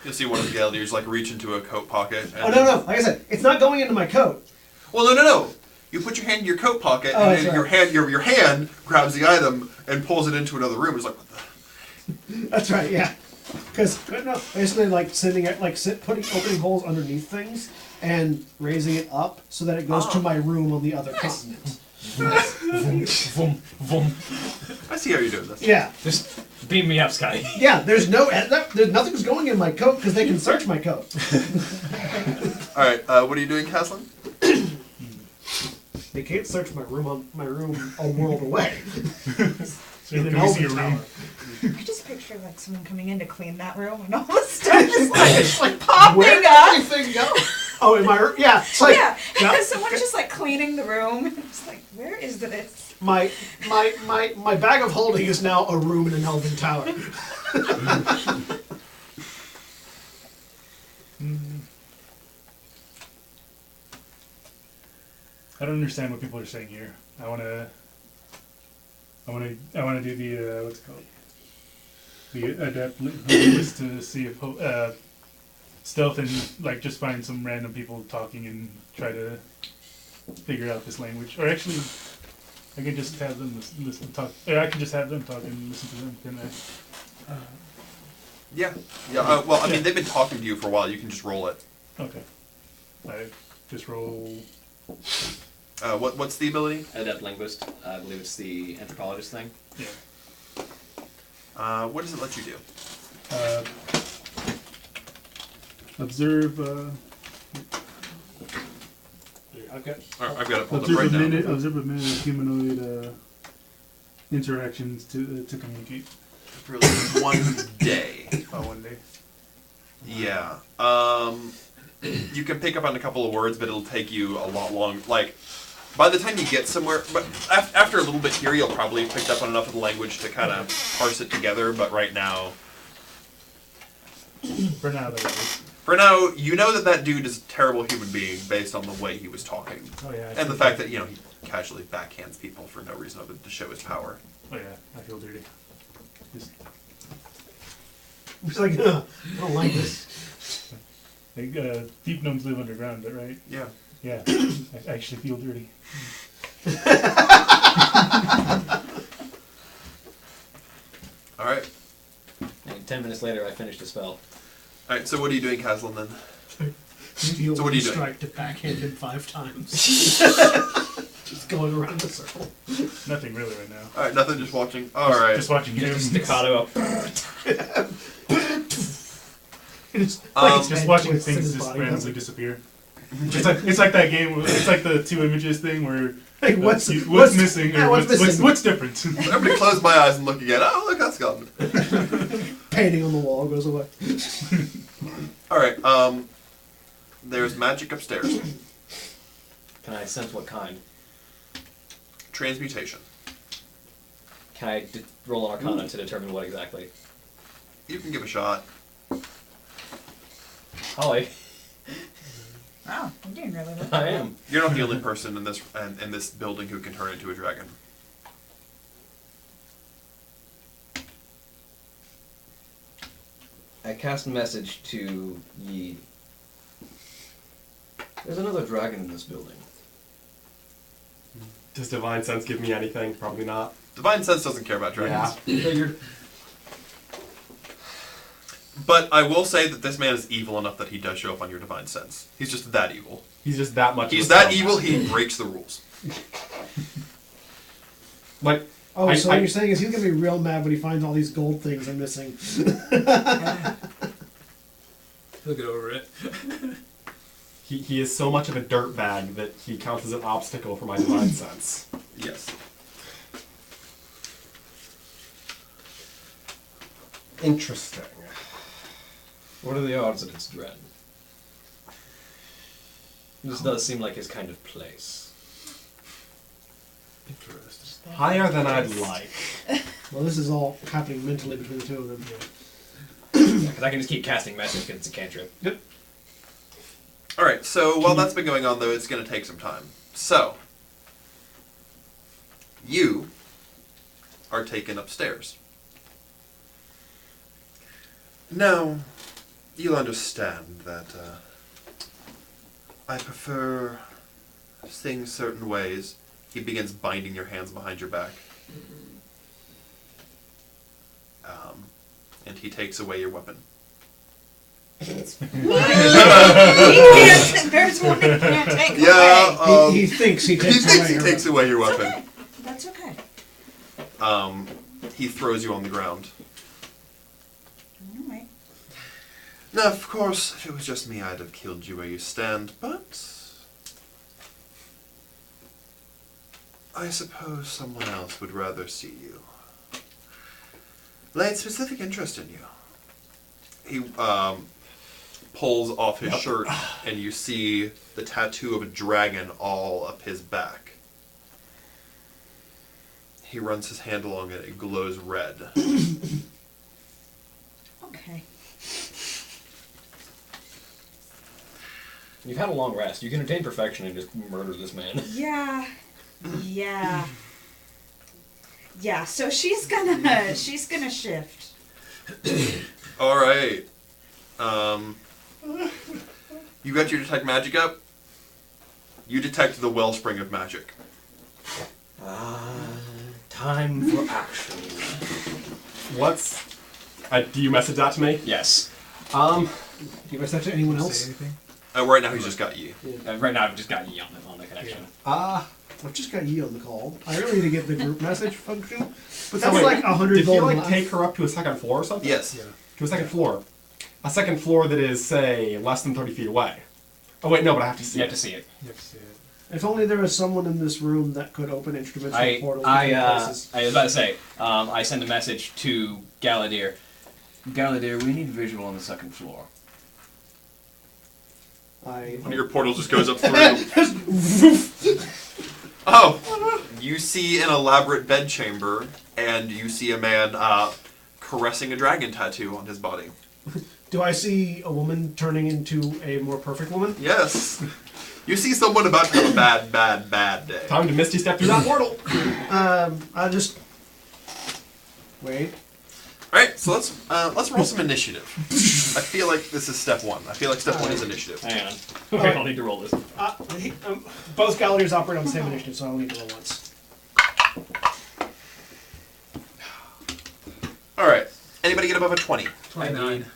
You'll see one of the Galadirs like reach into a coat pocket. And Oh no! Like I said, it's not going into my coat. Well, no. You put your hand in your coat pocket, Oh, and that's then right. your hand grabs the item and pulls it into another room. It's like, what the... That's right, yeah. Because basically, like opening holes underneath things and raising it up so that it goes to my room on the other continent. Vroom, vroom, vroom. I see how you're doing this. Yeah. Just beam me up, Scotty. Yeah. There's nothing's going in my coat because they can search my coat. All right. What are you doing, Caslin? They can't search my room a world away. So In an can we see elven your room? tower. I just picture like someone coming in to clean that room and all the stuff just like popping Where did up. everything go? Oh, in my room? Yeah. It's like, Yeah, yeah. because someone's just like cleaning the room. And it's like, where is this? My bag of holding is now a room in an elven tower. I don't understand what people are saying here. I wanna do the what's it called? The adept linguist to see if stealth and like just find some random people talking and try to figure out this language. Or actually, I can just have them listen talk. I can just have them talk and listen to them. Can I? Yeah. Yeah. Well, I mean, they've been talking to you for a while. You can just roll it. Okay. I just roll. What's the ability? Adept linguist. I believe it's the anthropologist thing. Yeah. What does it let you do? Observe. I've got it pulled up Observe right a now. minute. Observe a minute of humanoid interactions to communicate. For like 1 day. Oh, 1 day. Yeah. You can pick up on a couple of words, but it'll take you a lot long. Like, by the time you get somewhere, but after a little bit here, you'll probably have picked up on enough of the language to kind of parse it together. But right now, For now, that is. For now, you know that dude is a terrible human being based on the way he was talking. Oh yeah. And the fact that, he casually backhands people for no reason other than to show his power. Oh yeah, I feel dirty. Just, He's like, I don't like this. like, deep gnomes live underground, right? Yeah. Yeah. I actually feel dirty. Alright. And 10 minutes later, I finished the spell. Alright, so what are you doing, Caslin, then? Steal So what are you doing? strike to backhand him 5 times. Just going around the circle. Nothing really right now. Alright, nothing, just watching. Alright. Just watching him. Staccato up. Just Just watching things just randomly disappear. It's like that game. It's like the 2 images thing where Hey, what's missing yeah, or what's missing? what's different. I'm gonna close my eyes and look again. Oh, look, that's gone. Painting on the wall goes away. Alright, there's magic upstairs. Can I sense what kind? Transmutation. Can I roll an Arcana to determine what exactly? You can give a shot. Holly. Wow, I'm doing really well. I am. You're not the only person in this building who can turn into a dragon. I cast a message to Yi. There's another dragon in this building. Does Divine Sense give me anything? Probably not. Divine Sense doesn't care about dragons. Yeah, figured. But I will say that this man is evil enough that he does show up on your Divine Sense. He's just that evil. He's just that much. He's of a that scumbag. evil, he breaks the rules. Like, Oh, so what you're saying is he's gonna be real mad when he finds all these gold things I'm missing. He'll get over it. he is so much of a dirtbag that he counts as an obstacle for my Divine Sense. Yes. Interesting. What are the odds that it's Dren? This does seem like his kind of place. Interesting. Higher than I'd like. Well, this is all happening mentally between the two of them. Because I can just keep casting message because it's a cantrip. Yep. Alright, so while that's been going on, though, it's going to take some time. So, you are taken upstairs. Now, you'll understand that I prefer things certain ways. He begins binding your hands behind your back. And he takes away your weapon. There's one that can't take Yeah, away. He thinks he takes away her takes away your weapon. Okay. That's okay. He throws you on the ground. Alright. Now, of course, if it was just me, I'd have killed you where you stand, but I suppose someone else would rather see you. Laid specific interest in you. He pulls off his shirt, and you see the tattoo of a dragon all up his back. He runs his hand along it. It glows red. Okay. You've had a long rest. You can attain perfection and just murder this man. Yeah. Yeah. Yeah, so she's gonna shift. Alright. You got your detect magic up? You detect the wellspring of magic. Time for action. What's... do you message that to me? Yes. Do you message that to anyone else? Say anything? Right now he's just got you. Right now I've just got Yi on the connection. I've just got Yi on the call. I really need to get the group message function. But So that's wait, like 100 Did gold. you like left. take her up to a second floor or something? Yes. Yeah. To a second floor. A second floor that is, say, less than 30 feet away. Oh wait, no, but I have to see You it. have to see it. You have to see it. If only there was someone in this room that could open instruments and portals between places. I was about to say, I send a message to Galadir. Galadir, we need visual on the second floor. One of your portals just goes up through. Oh! You see an elaborate bedchamber, and you see a man caressing a dragon tattoo on his body. Do I see a woman turning into a more perfect woman? Yes. You see someone about to have a bad, bad, bad day. Time to Misty step through that portal. I just wait. All right, so let's roll some initiative. I feel like this is step one. I feel like step one is initiative. Hang on. Okay, I'll need to roll this. Both Galadiers operate on the same initiative, so I'll need to roll once. All right. Anybody get above a 20? 29.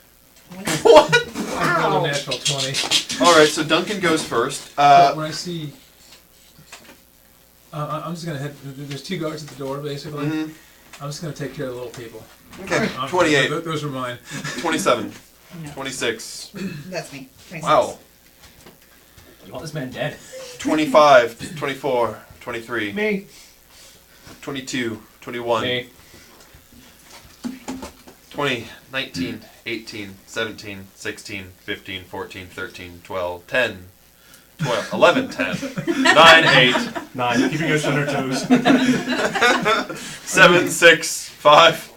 What? I rolled a natural 20. All right, so Duncan goes first. But when I see... I'm just going to head... There's 2 guards at the door, basically. Mhm. I'm just going to take care of the little people. Okay, 28. Those were mine. 27. No. 26. That's me. 26. Wow. You want this man dead? 25, 24, 23, Me. 22, 21, Me. 20, 19, 18, 17, 16, 15, 14, 13, 12, 10, 12, 11, 10, 9, 8, 9. Keeping us on our toes. 7, 6, 5.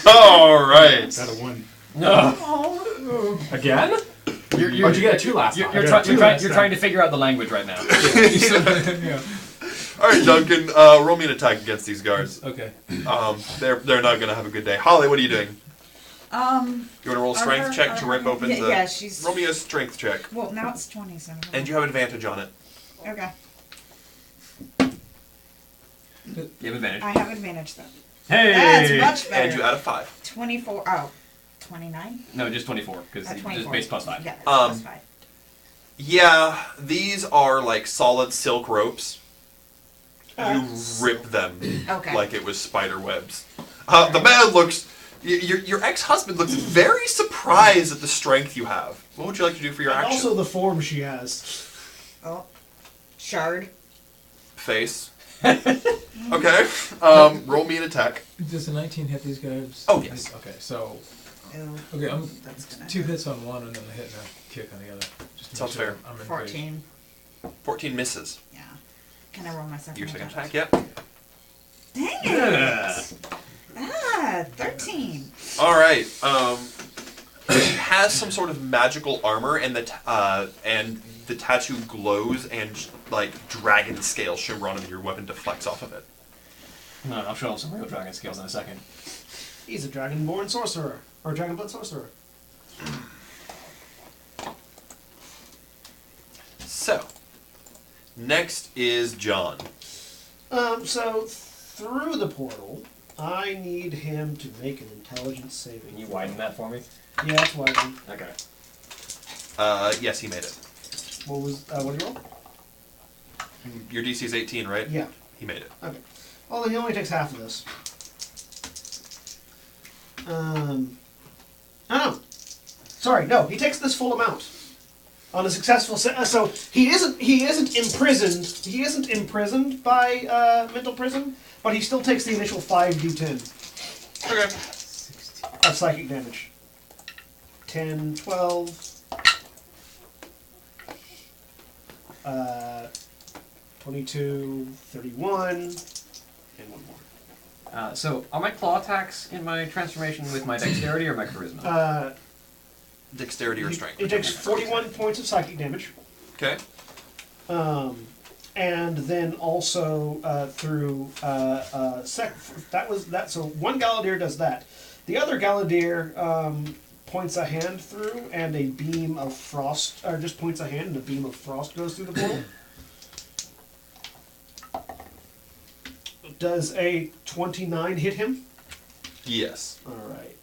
All right. Got a 1. No. Again? Why'd you get a 2 last time? You're trying to figure out the language right now. Yeah. All right, Duncan. Roll me an attack against these guards. Okay. They're not gonna have a good day. Holly, what are you doing? You want to roll a strength Are check to rip open the? Yeah, she's... Roll me a strength check, Well, now it's 27. and you have advantage on it. Okay. You have advantage. I have advantage, though. Hey! That's much better. And you add a 5. 24. Oh. 29? No, just 24, because it's 24. base plus 5. Yeah, plus 5. Yeah, these are like solid silk ropes. You rip them Okay. like it was spider webs. The man looks. Your ex-husband looks very surprised at the strength you have. What would you like to do for your And action? also the form she has. Oh. Shard. Face. Okay. Roll me an attack. Does a 19 hit these guys? Oh, yes. Okay, so... Ew. Okay, That's gonna 2 hits on one and then a hit and a kick on the other. Just to Sounds make sure fair. I'm in 14. 14 misses. Yeah. Can I roll my second Your second attack? attack, yeah. Dang it! Ah, 13. All right. It has some sort of magical armor, and the tattoo glows, and like dragon scales shimmer on it, and your weapon deflects off of it. No, I'll show him some real dragon skills in a second. He's a dragonborn sorcerer. Or dragonblood sorcerer. So, next is John. So through the portal, I need him to make an intelligence saving. Can you widen that for me? Yeah, it's widened. Okay. Yes, he made it. What did you roll? Your DC is 18, right? Yeah. He made it. Okay. Well, then he only takes half of this. No. Sorry, no. He takes this full amount on a successful. So he isn't imprisoned. He isn't imprisoned by mental prison, but he still takes the initial 5d10 Okay. of psychic damage. 10, 12, 22, 31, and one more. So, are my claw attacks in my transformation with my dexterity or my charisma? Dexterity or strength. It takes 41 points of psychic damage. Okay. And then also through so one Galadier does that. The other Galadier points a hand through, and a beam of frost, or just points a hand, and a beam of frost goes through the portal. Does a 29 hit him? Yes. All right.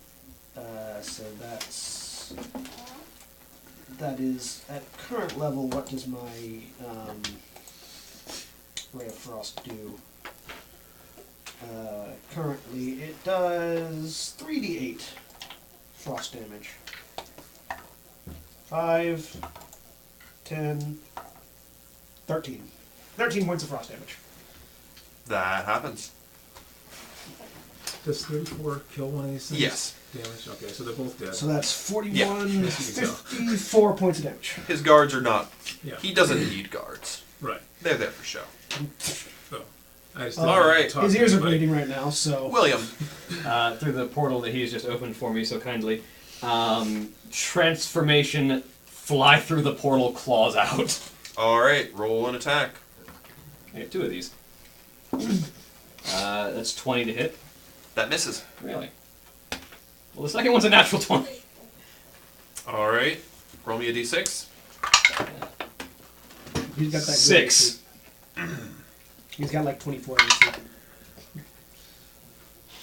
So that is at current level. What does my Ray of Frost do? Currently, it does 3d8 frost damage. 5, 10, 13. 13 points of frost damage. That happens. Does 34 kill one of these things? Yes. Damage? Okay, so they're both dead. So that's 41, Yeah. 54 points of damage. His guards are not. Yeah. He doesn't need guards. Right. They're there for show. So, I just All right. His ears are bleeding right now, so... William. Through the portal that he's just opened for me so kindly, Transformation, fly through the portal, claws out. Alright, roll an attack. I have 2 of these. That's 20 to hit. That misses. Really? Well, the second one's a natural 20. Alright, roll me a d6. He's got that 6. He's got like 24 AC.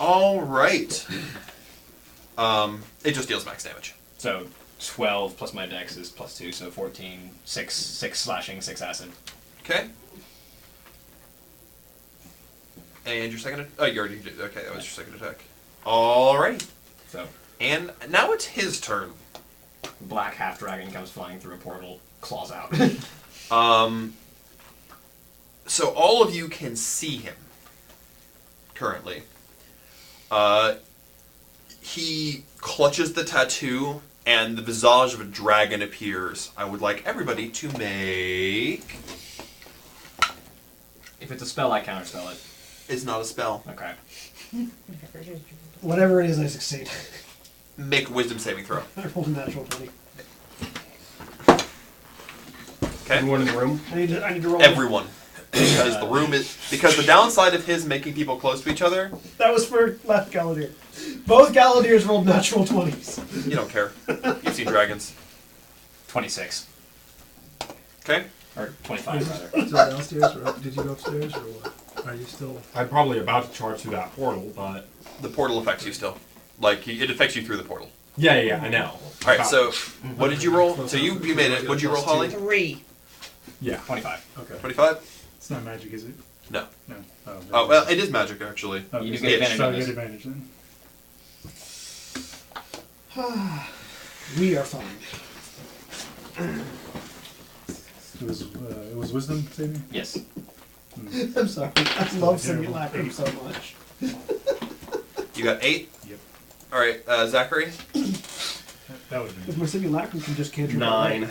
Alright. It just deals max damage. So 12 plus my dex is plus 2, so 14. 6 slashing, 6 acid. Okay. And your second... Oh, you already did. Okay, that was your second attack. Alright. So And now it's his turn. black half dragon comes flying through a portal, claws out. So all of you can see him currently. He clutches the tattoo, and the visage of a dragon appears. I would like everybody to make... If it's a spell, I counterspell it. It's not a spell. Okay. Whatever it is, I succeed. Make a wisdom saving throw. I rolled a natural 20. Okay. Everyone in the room? I need to roll. Everyone. Because the room is... Because the downside of his making people close to each other... That was for left Galladier. Both Galladiers rolled natural 20s. You don't care. You've seen dragons. 26. Okay. Or 25, rather. Still downstairs, or did you go upstairs, or what? Are you still... I'm probably about to charge through that portal, but... The portal affects you still. Like, it affects you through the portal. Yeah, I know. Alright, so, what did you roll? So you made it. What did you roll, Holly? 3. Yeah. 25. Okay. 25? It's not magic, is it? No. No. Oh, Oh, well, it is magic, actually. Okay, You so- get advantage so on I this. get advantage then. We are fine. It was wisdom saving? Yes. I'm sorry. I love simulacrum so much. You got 8? Yep. Alright, Zachary? That would If be. my simulacrum can just cantrip. 9.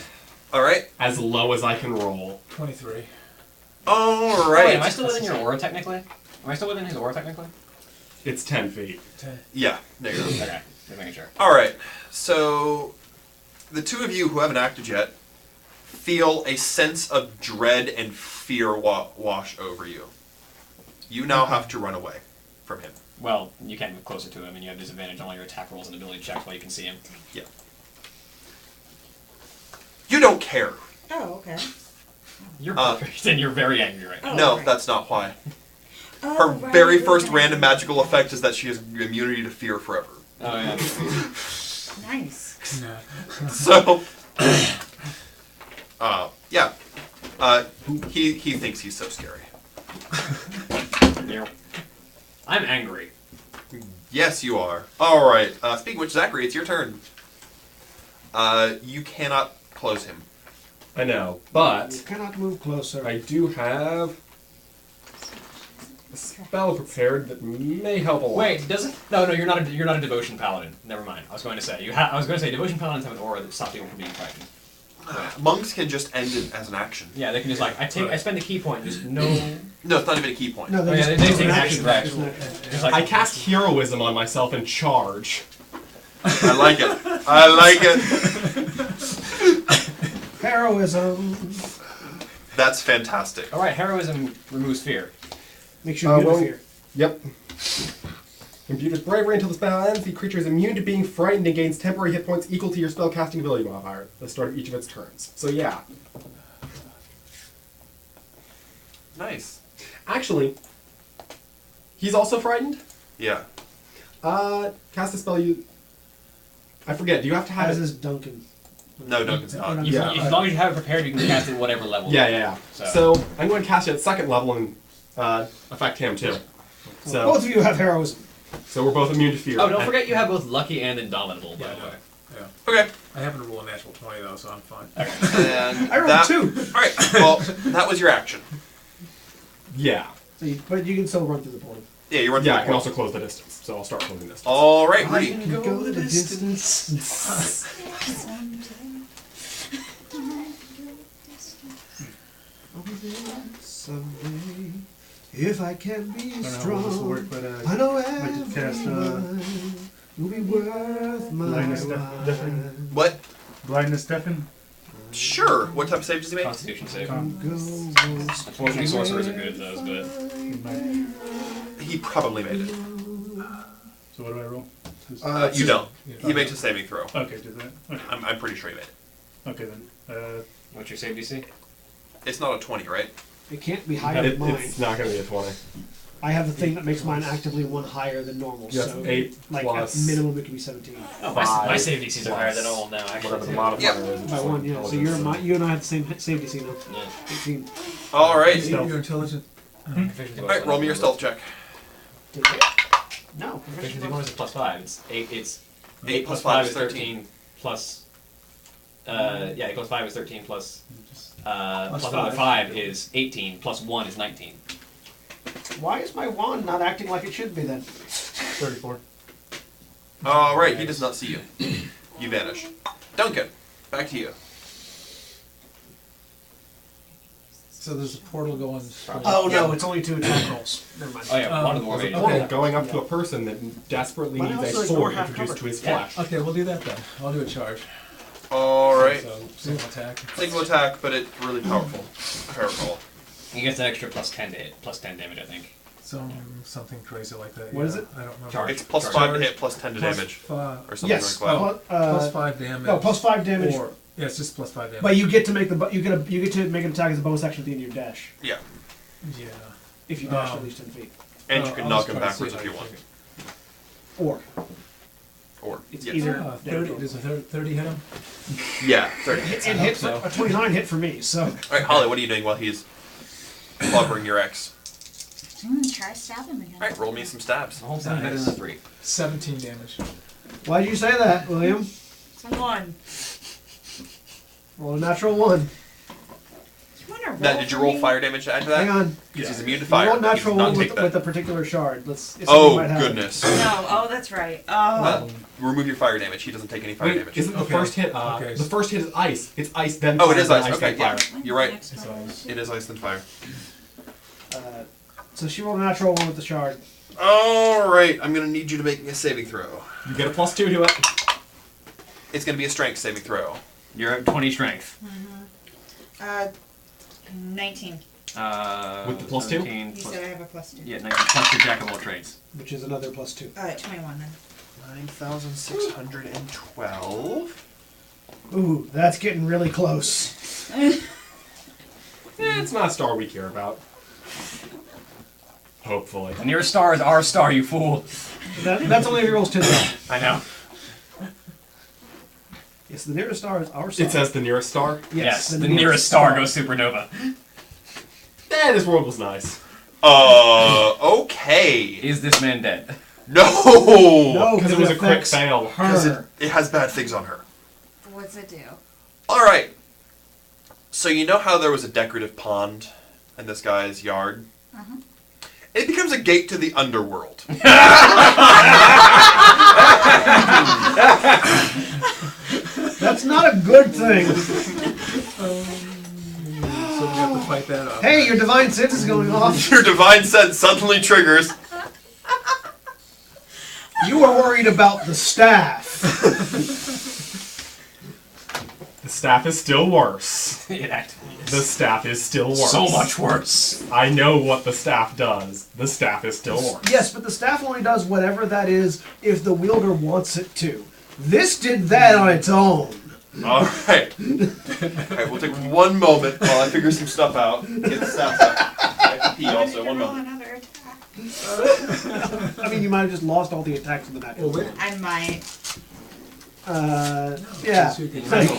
Alright. As low as I can roll. 23. Alright. Wait, am I still within your aura, technically? Am I still within his aura, technically? It's 10 feet. 10. Yeah, there you go. Okay. Just making sure. Alright, so the two of you who haven't acted yet feel a sense of dread and fear wash over you. You now have to run away from him. Well, you can't move closer to him, and you have disadvantage on all your attack rolls and ability checks while you can see him. Yeah. You don't care. Oh, okay. You're perfect, and you're very angry right now. Oh, No, right. that's not why. Oh, Her right, very we're first gonna- random magical effect is that she has immunity to fear forever. Oh, yeah. Nice. Nah. So, yeah. He thinks he's so scary. Yeah. I'm angry. Yes, you are. Alright, speaking of which, Zachary, it's your turn. You cannot close him. I know, but You cannot move closer. I do have a spell prepared that may help a lot. Wait, doesn't? No, you're not a devotion paladin. Never mind. I was going to say devotion paladins have an aura that stops people from being frightened. Monks can just end it as an action. Yeah, they can just like I spend a key point, just no. No, it's not even a key point. No, Oh, yeah, they take an action, right? It's an Just like, I cast heroism on myself and charge. I like it. I like it. Heroism. That's fantastic. all right, heroism removes fear. Makes you immune to well, fear. Yep. Imbued with bravery until the spell ends, the creature is immune to being frightened and gains temporary hit points equal to your spell casting ability modifier at the start of each of its turns. So yeah. Nice. Actually, he's also frightened. Yeah. Cast a spell you... I forget, do you have to have As it? is Duncan. No, Duncan's not. As long as you have it prepared, you can cast it at whatever level. Yeah. So I'm going to cast it at second level and affect him too. So Both of you have heroism. So we're both immune to fear. Oh, don't forget you have both lucky and indomitable, by the way. Yeah. Okay. I happen to roll a natural 20 though, so I'm fine. And I rolled 2. Alright, well, that was your action. Yeah. So but you can still run through the portal. Yeah, you run Yeah, through I the can portal. also close the distance. So I'll start closing distance. Alright, I Rudy. can go the distance. Someday, if I can be I don't know how this will strong, work, but I know I'd like to cast everyone will be worth my Blindness deafening. What? Blindness deafening. Sure. What type of save does he make? Constitution save. Con. Unfortunately, sorcerers are good at those, but He probably made it. So what do I roll? You don't. He makes a saving throw. Okay, do that. Okay, I'm pretty sure he made it. okay then. what's your save DC? It's not a 20, right? It can't be higher than mine. It's not going to be a 20. I have the thing that makes mine actively one higher than normal. Yes, so 8 like plus at minimum it can be 17. Oh, my Five save DCs are higher than all now, actually. Whatever the too. modifier Yep. is. By one, yeah. So you and I have the same DC now. Yeah. 18. All right. You're intelligent. Proficiency All right. Roll me your stealth check. Did it? No. Proficiency bonus is +5. It's 8. It's 8 plus plus 5 5 is 13 plus. Yeah, 8 plus 5 is 13 plus. Plus another 5 is 18 plus 1 is 19. Why is my wand not acting like it should be then? 34. All right. He does not see you. You vanish. Duncan, back to you. So there's a portal going. Oh no, it's only 2 attack rolls. Never mind. Oh yeah, one of them There's already. a portal Okay. going up to a person that desperately But I needs a also ignore sword half introduced cover. to his Yeah. flesh. Okay, we'll do that then. I'll do a charge. All right. So single attack. Single attack, but it's really powerful. If I recall. He gets an extra +10 to hit, +10 damage, I think. Something crazy like that. What is it? I don't remember. Charge. It's plus 5 to hit, plus 10 to Plus damage, fi- or something Yes. like that. plus 5 damage. No, plus 5 damage. Or, yeah, it's just plus 5 damage. But you get to make the you get to make an attack as a bonus action at the end of your dash Yeah, yeah. if you dash at least 10 feet. and you can I'll knock just him try to see backwards if how you you want. take it. Or Or it's yes. either 30. Does a 30 hit him? Yeah, 30. and hit for, a 29 hit for me. So All right, Holly, what are you doing while he's clobbering your ex? Try stab him again. All right, roll me some stabs. The whole thing better than the 3. 17 damage. why did you say that, William? It's a 1. Roll a natural 1. You wanna roll Now, did you for roll me? fire damage to add to that? Hang on. Because he's immune to You fire. roll He does natural not 1 take that. with a particular shard. Let's. If something Oh, might happen. goodness. No, oh, that's right. Oh. Remove your fire damage. He doesn't take any fire Wait, damage. isn't the Okay. first hit? Okay. The first hit is ice. It's ice, then Oh, fire, it is then ice. Okay, then yeah. fire. You're right. Next one. It is ice then fire. So she rolled a natural 1 with the shard. All right, I'm going to need you to make me a saving throw. You get a +2 to it. It's going to be a strength saving throw. You're at 20 strength. 19. With the +2? 17 You plus- said I have a +2. Yeah, 19 plus your jack of all trades. Which is another +2. 21 then. 9,612. Ooh, that's getting really close. It's not a star we care about. Hopefully. The nearest star is our star, you fool. That's only if he rolls 2 though. I know. Yes, the nearest star is our star. It says the nearest star. Yes, the nearest star goes supernova. This world was nice. Okay. Is this man dead? No! No, Because it was a quick affects fail. Because her. it has bad things on her. What's it do? All right. So you know how there was a decorative pond in this guy's yard? Uh-huh. It becomes a gate to the underworld. That's not a good thing. So we have to fight that off. Hey, your divine sense is going off. Your divine sense suddenly triggers. You are worried about the staff. The staff is still worse. It actively is. The staff is still worse. So much worse. I know what the staff does. The staff is still worse. Yes, but the staff only does whatever that is if the wielder wants it to. This did that on its own. All right. All right, we'll take one moment while I figure some stuff out. Get the stats up. I have to pee also. One moment. Another attack. I mean, you might have just lost all the attacks in the natural. Well, wait. I might. Yeah. So you can- Like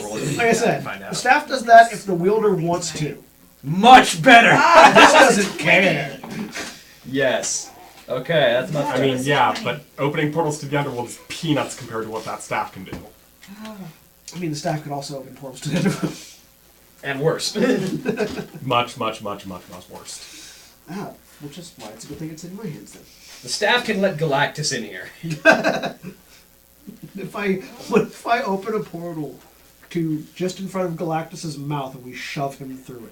I said, the staff does that if the wielder wants to. Much better! This doesn't care. Yes. Okay, that's much I mean, yeah, but opening portals to the underworld is peanuts compared to what that staff can do. I mean, the staff could also open portals to the underworld. And worse. Much, much, much, much, much worse. Ah, which is why it's a good thing it's in my hands then. The staff can let Galactus in here. If I open a portal to just in front of Galactus's mouth and we shove him through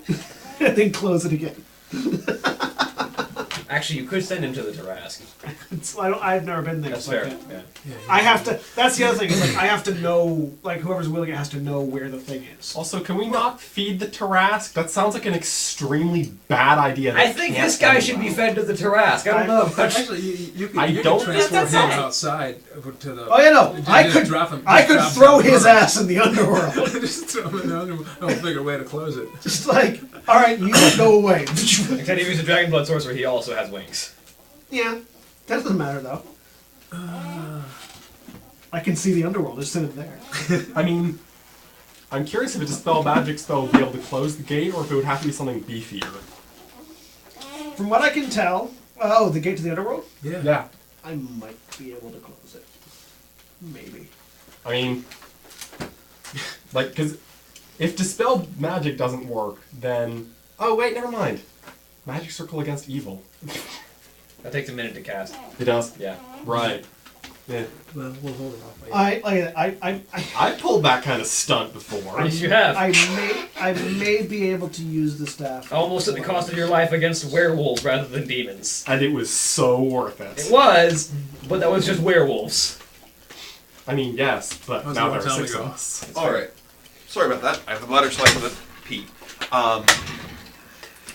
it, and then close it again. Actually, you could send him to the Tarask. I've never been there. That's so I fair. can't- Yeah. I have to. That's the other thing. Is like I have to know. Like whoever's wielding it has to know where the thing is. Also, can we not feed the Tarask? That sounds like an extremely bad idea. I think this guy should be fed to the Tarask. I don't know. Actually, you could transfer That's him okay. outside to the. Oh yeah, no. I just could. drop him. I just could drop throw him his first. ass in the underworld. Just throw him in the underworld. I'll figure a way to close it. Just like, all right, you go away. Except if he's a Dragon Blood sorcerer, he also has wings. Yeah, that doesn't matter though. I can see the underworld. Just sitting there. I mean, I'm curious if a Dispel Magic spell would be able to close the gate, or if it would have to be something beefier. From what I can tell, the gate to the underworld. Yeah. I might be able to close it. Maybe. I mean, like, because if Dispel Magic doesn't work, then... Oh, wait, never mind. Magic Circle against evil. That takes a minute to cast. It does? Yeah. Right. Yeah. Well, we'll hold it off. I pulled that kind of stunt before. Yes, you have. I may be able to use the staff. Almost at the cost of your life against werewolves rather than demons. And it was so worth it. It was, but that was just werewolves. I mean, yes, but That was now a long there are time 6 ago. of us. Alright. Sorry about that. I have the bladder slice with a pee.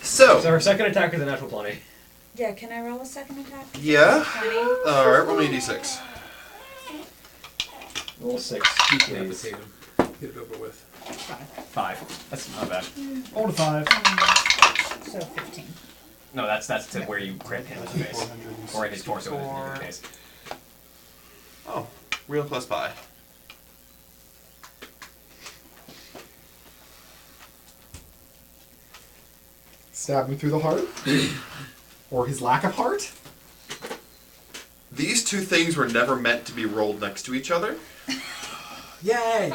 So. Is our second attack with a natural 20? Yeah, can I roll a second attack? Yeah. 20. Alright, roll me a d6. Roll 6. Please. Get it over with. 5. That's not bad. Roll to 5. So 15. No, that's to where you crit him in the face. Or in his torso in the face. Oh, real close by. Stab him through the heart? Or his lack of heart? These two things were never meant to be rolled next to each other. Yay!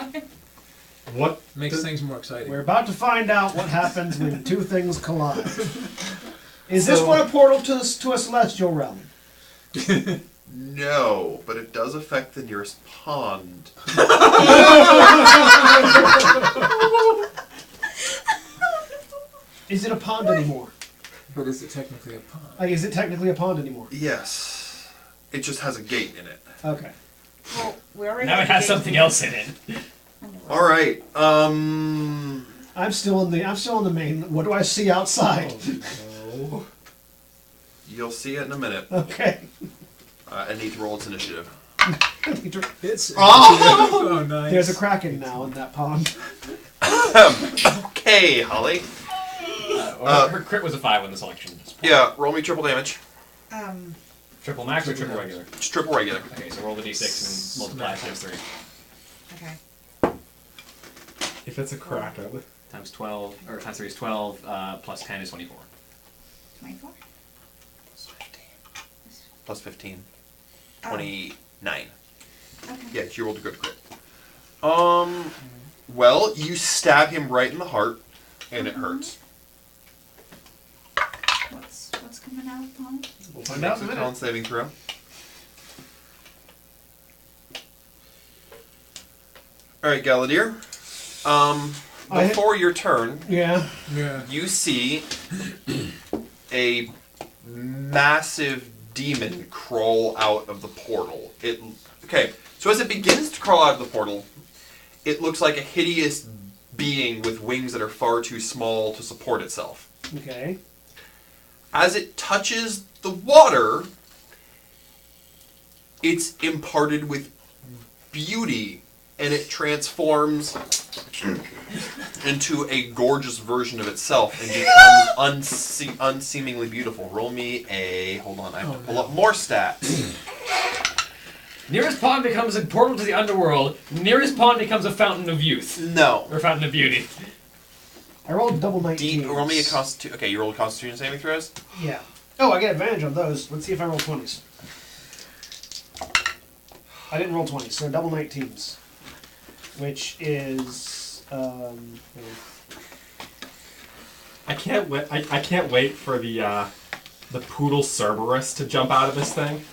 What Makes things more exciting. We're about to find out what happens when two things collide. Is this one a portal to a celestial realm? No, but it does affect the nearest pond. Is it a pond anymore? But is it technically a pond? Like, is it technically a pond anymore? Yes. It just has a gate in it. Okay. Well, we already Now it has something else in it. Alright, I'm still in the main. What do I see outside? Oh, you'll see it in a minute. Okay. I need to roll its initiative. It's Oh! Nice. There's a kraken now in that pond. Okay, Holly. Her crit was a 5 on the selection. Yeah, roll me triple damage. Triple max or triple regular? It's triple regular. Okay, so roll the d6 and multiply it times 3. Okay. if it's a kraken. Times 12, or times 3 is 12, plus 10 is 24. 24? Plus 15. 29. Okay. Yeah, you rolled a good crit. Well, you stab him right in the heart, and it hurts. What's coming out of the pond? We'll find out in a Con minute. saving throw. Alright, Galadier. Before your turn, Yeah. you see a massive demon crawl out of the portal. Okay, so as it begins to crawl out of the portal, it looks like a hideous being with wings that are far too small to support itself. Okay. As it touches the water, it's imparted with beauty, and it transforms into a gorgeous version of itself and becomes unseemingly beautiful. Roll me a... Hold on, I have to pull up more stats. Nearest pond becomes a portal to the underworld. Nearest pond becomes a fountain of youth. No. Or fountain of beauty. I rolled double 19. Roll me a constitution. Okay, you rolled constitution saving throws? Yeah. Oh, I get advantage on those. Let's see if I roll 20s. I didn't roll 20s, so double 19s. Which is... I can't wait. I can't wait for the poodle Cerberus to jump out of this thing.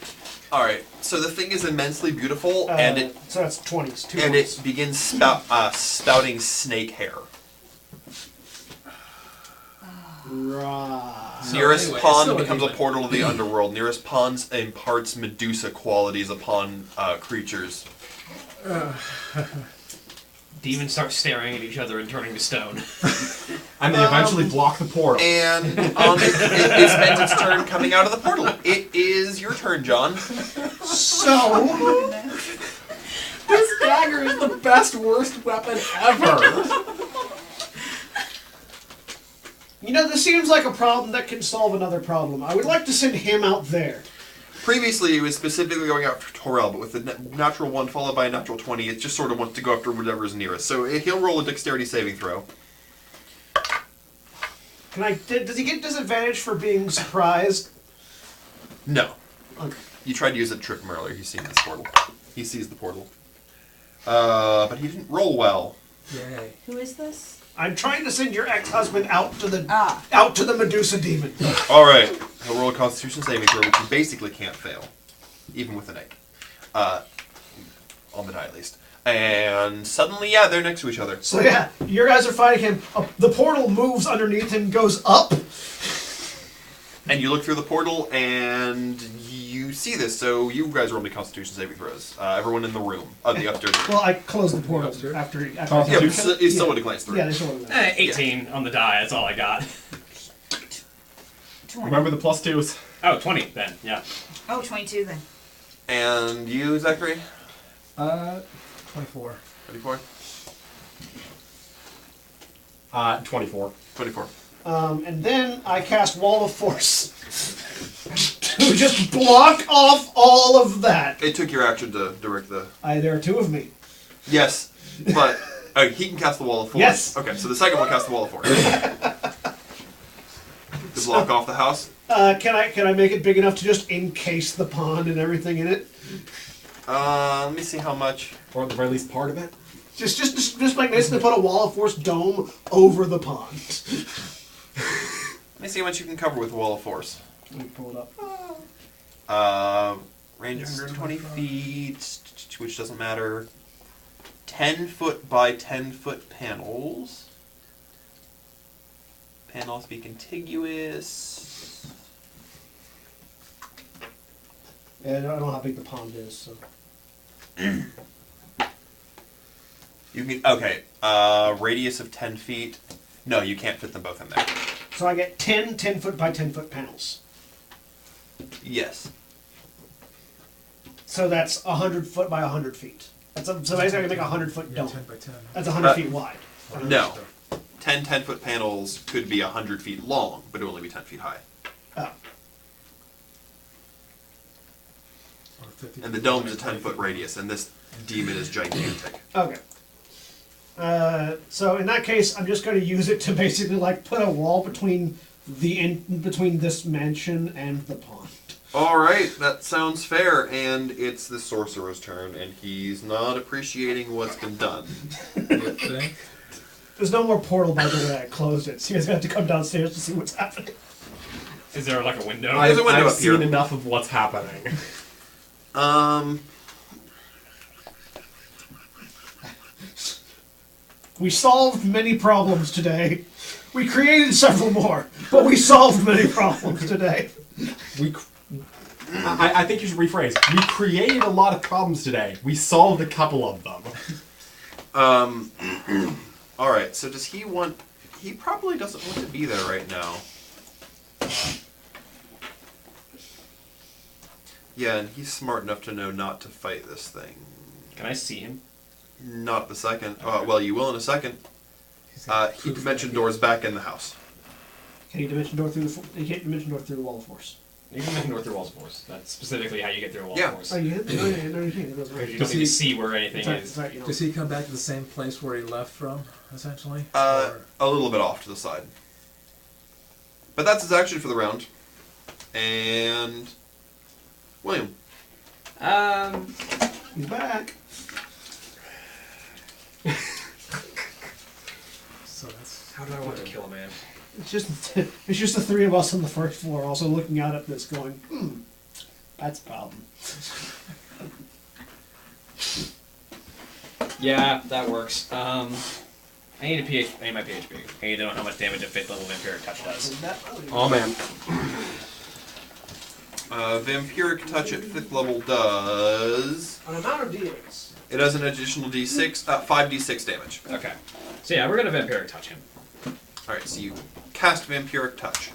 All right. So the thing is immensely beautiful, and it so that's 20s. Two and 20s. it begins spouting snake hair. Right. Nearest anyway, it's pond still a becomes a demon. portal to the underworld. Nearest ponds imparts Medusa qualities upon creatures. Demons start staring at each other and turning to stone. And they eventually block the portal. And it spends its turn coming out of the portal. It is your turn, John. So, This dagger is the best, worst weapon ever. you know, this seems like a problem that can solve another problem. I would like to send him out there. Previously, it was specifically going after Torel, but with the natural 1 followed by a natural 20, it just sort of wants to go after whatever is nearest. So he'll roll a dexterity saving throw. Does he get disadvantage for being surprised? No. Okay. You tried to use it to trick him earlier. He's seen this portal. He sees the portal. But he didn't roll well. Yay. Who is this? I'm trying to send your ex-husband out to the Medusa demon. All right. He'll roll a Constitution saving throw, which he basically can't fail, even with an 8. On the die, at least. And suddenly, yeah, they're next to each other. So yeah, your guys are fighting him. The portal moves underneath him, goes up. And you look through the portal, and you see this. So you guys roll me Constitution saving throws. Everyone in the room, the upstairs room. Well, I closed the portal after. Yeah, but it's still a glance through. Yeah, they still would have. 18 on the die, that's all I got. 20. Remember the +2s. Oh, 20 then, yeah. Oh, 22 then. And you, Zachary? 24. 24? 24. 24. And then I cast Wall of Force to just block off all of that. It took your action to direct the... There are 2 of me. Yes, but he can cast the Wall of Force. Yes. Okay, so the second one casts the Wall of Force. To block off the house? Can I make it big enough to just encase the pond and everything in it? Let me see how much. Or at the very least part of it. Just like basically put a Wall of Force dome over the pond. Let me see how much you can cover with the Wall of Force. Let me pull it up. Range 120 feet, which doesn't matter. 10 foot by 10 foot panels. Panels be contiguous. Yeah, I don't know how big the pond is, so. You can radius of 10 feet. No, you can't fit them both in there. So I get 10 10-foot by 10-foot panels. Yes. So that's 100 foot by 100 feet. So basically I can make a 100-foot dome. 10 by 10. That's 100 feet wide. No. 10 10-foot panels could be 100 feet long, but it would only be 10 feet high. Oh. And the dome's a 10-foot radius, and this demon is gigantic. Okay. So in that case, I'm just going to use it to basically like put a wall between between this mansion and the pond. Alright, that sounds fair, and it's the sorcerer's turn, and he's not appreciating what's been done. There's no more portal, by the way. I closed it, so you guys have to come downstairs to see what's happening. Is there like a window? There's a window I've up here. seen enough of what's happening. We solved many problems today. We created several more, but we solved many problems today. I think you should rephrase. We created a lot of problems today. We solved a couple of them. Alright, so does he want... He probably doesn't want to be there right now. Yeah, and he's smart enough to know not to fight this thing. Can I see him? Not the second. Well, you will in a second. He dimension doors back in the house. Can you dimension door through you can't dimension door through the wall of force. You can dimension door through walls of force. That's specifically how you get through a wall Yeah. of force. Oh, you hit? No, you can't. It goes Because right. you don't need to see where anything is. Does he come back to the same place where he left from, essentially? A little bit off to the side. But that's his action for the round. And... William. He's back. So that's... How do I want to kill a man? It's just the 3 of us on the first floor, also looking out at this, going, that's a problem. Yeah, that works. I need my PHP. I need to know how much damage a 5th level Vampiric Touch does. Oh man. Vampiric Touch at 5th level does... An amount of d8s. It does an additional d6, 5d6 damage. Okay. So yeah, we're gonna Vampiric Touch him. Alright, so you cast Vampiric Touch.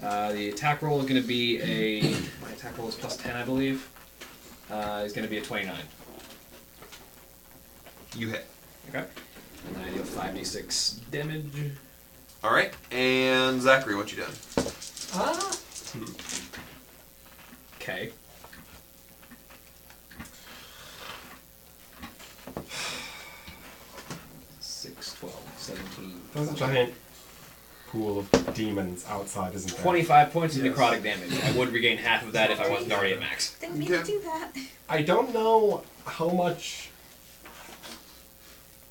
The attack roll is gonna be a... My attack roll is plus 10, I believe. Is gonna be a 29. You hit. Okay. And then I deal 5d6 damage. Alright, and Zachary, what you done? Okay. Six, 12, 17. There's a giant pool of demons outside, isn't there? 25 points of necrotic damage. I would regain half of that if I wasn't already at max. Didn't mean to do that. I don't know how much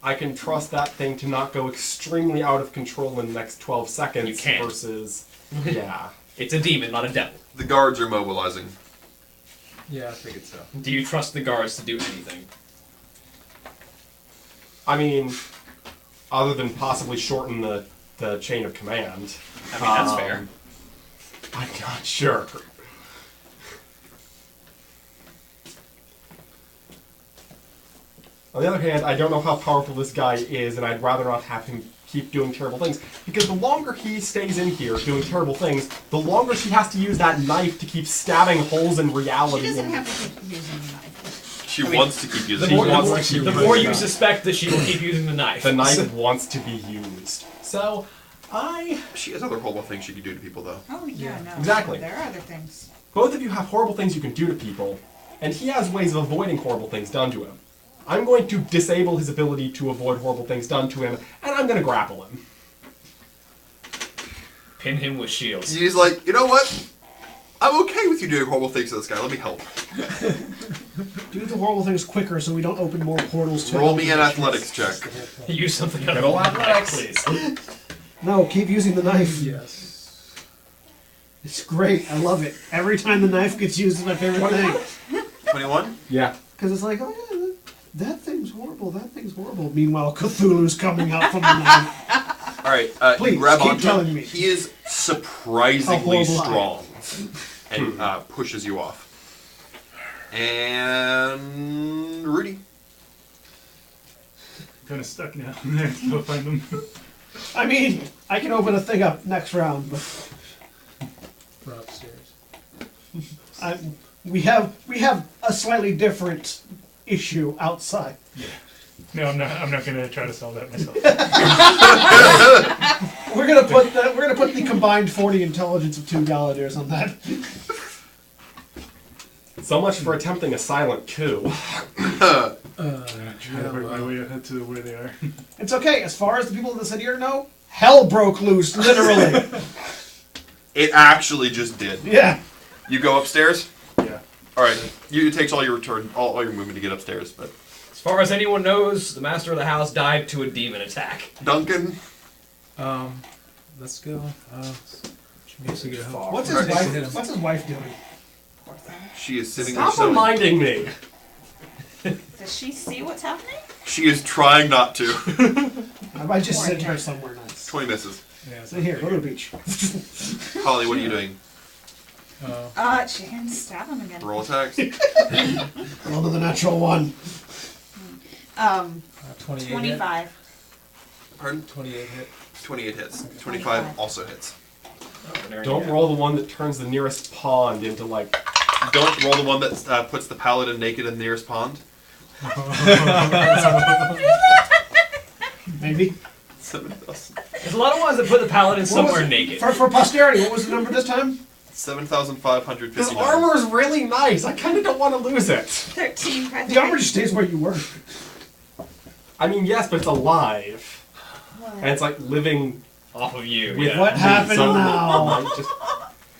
I can trust that thing to not go extremely out of control in the next 12 seconds You can't. versus... Yeah. It's a demon, not a devil. The guards are mobilizing. Yeah, I figured so. Do you trust the guards to do anything? I mean, other than possibly shorten the chain of command. I mean, that's fair. I'm not sure. On the other hand, I don't know how powerful this guy is, and I'd rather not have him keep doing terrible things. Because the longer he stays in here doing terrible things, the longer she has to use that knife to keep stabbing holes in reality. She doesn't have to keep using the knife. She wants to keep using The more you suspect that she will keep using the knife. The knife wants to be used. So, She has other horrible things she can do to people, though. Oh, yeah, no. Exactly. There are other things. Both of you have horrible things you can do to people, and he has ways of avoiding horrible things done to him. I'm going to disable his ability to avoid horrible things done to him, and I'm going to grapple him. Pin him with shields. He's like, you know what? I'm okay with you doing horrible things to this guy. Let me help. Do the horrible things quicker so we don't open more portals to Roll me an athletics check. Use something Good old athletics. please. No, keep using the knife. Yes. It's great. I love it. Every time the knife gets used, it's my favorite thing. 21? Yeah. Because it's like, oh yeah, that thing's horrible. That thing's horrible. Meanwhile, Cthulhu's coming out from the knife. Alright, Please, you grab keep onto telling him. me. He is surprisingly horrible I strong. And pushes you off. And Rudy. Kind of stuck now. I have to go find them. I mean, I can open a thing up next round, but We're upstairs. we have a slightly different issue outside. No, I'm not gonna try to solve that myself. We're gonna put the combined 40 intelligence of 2 Galadairs on that. So much for attempting a silent coup. Try to work my way ahead to where they are. It's okay. As far as the people of the city know, hell broke loose, literally. It actually just did. Yeah. You go upstairs? Yeah. Alright. It takes all your turn, all your movement to get upstairs, but... As far as anyone knows, the master of the house died to a demon attack. Duncan? Let's go. She needs to get home. What's his wife doing? She is sitting Stop there. reminding me. Does she see what's happening? She is trying not to. I might just send her somewhere nice. 20 misses. Yeah, So here, go to the beach. Holly, what are you doing? She can stab him again. Roll attacks? Roll to the natural one. 28 25. Pardon? 28 hit. 28 hits. 25 also hits. Don't roll the one that turns the nearest pond into, like... Don't roll the one that puts the paladin naked in the nearest pond. Maybe. 7,000. There's a lot of ones that put the paladin somewhere naked. For posterity, what was the number this time? 7,559. This armor is really nice. I kind of don't want to lose it. 13. The armor just stays where you were. I mean, yes, but it's alive. And it's like living Off of you, with yeah. What happened so now? like, just,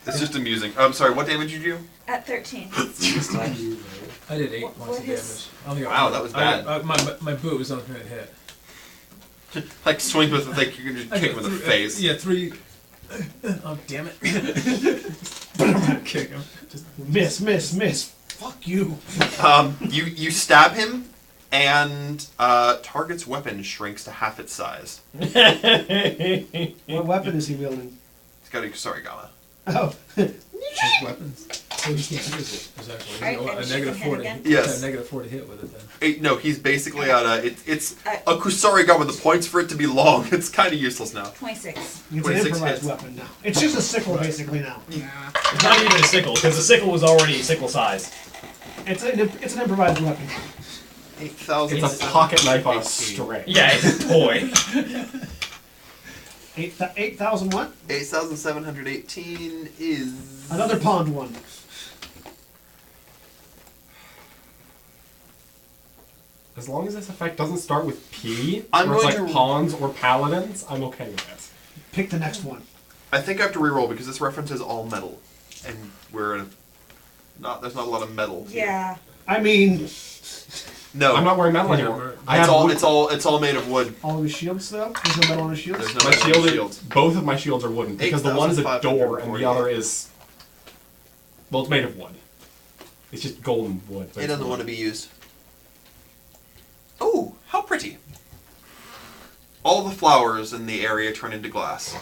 It's just amusing. I'm sorry, what damage did you do? At 13. I did 8 What points of is- damage. I only got Wow, one. that was bad. My boot was on a hit. Like swing with it, like you can just kick him in the face. Yeah, 3. Oh, damn it. Kick him. Just Miss. Fuck you. You stab him, And target's weapon shrinks to half its size. What weapon is he wielding? It's got a Kusarigama. Oh. Weapons. So you can't use it. Exactly. Right, A and negative she 4 can to hit hit. Yes. A negative 4 to hit with it then. No, he's basically at a. It's a Kusarigama. The points for it to be long. It's kind of useless now. 26. It's an 26 improvised hits. weapon now. It's just a sickle basically now. It's not even a sickle, because the sickle was already sickle size. It's an improvised weapon. 8,000. It's a pocket knife on a string. Yeah, it's a toy. 8,000 what? 8,718 is Another pond one. As long as this effect doesn't start with P, I'm or it's going like to- pawns or paladins, I'm okay with it. Pick the next one. I think I have to reroll because this references all metal, and we're in a, there's not a lot of metal. here. Yeah. I mean, No, I'm not wearing metal Yeah, anymore. but- I have wood. it's all made of wood. all of his shields though? There's no metal on his shields? There's no My metal shield, shields. both of my shields are wooden because the one is a door and the other is, well, it's made of wood. It's just golden wood. but It it's doesn't wood. want to be used. Oh, how pretty! All the flowers in the area turn into glass.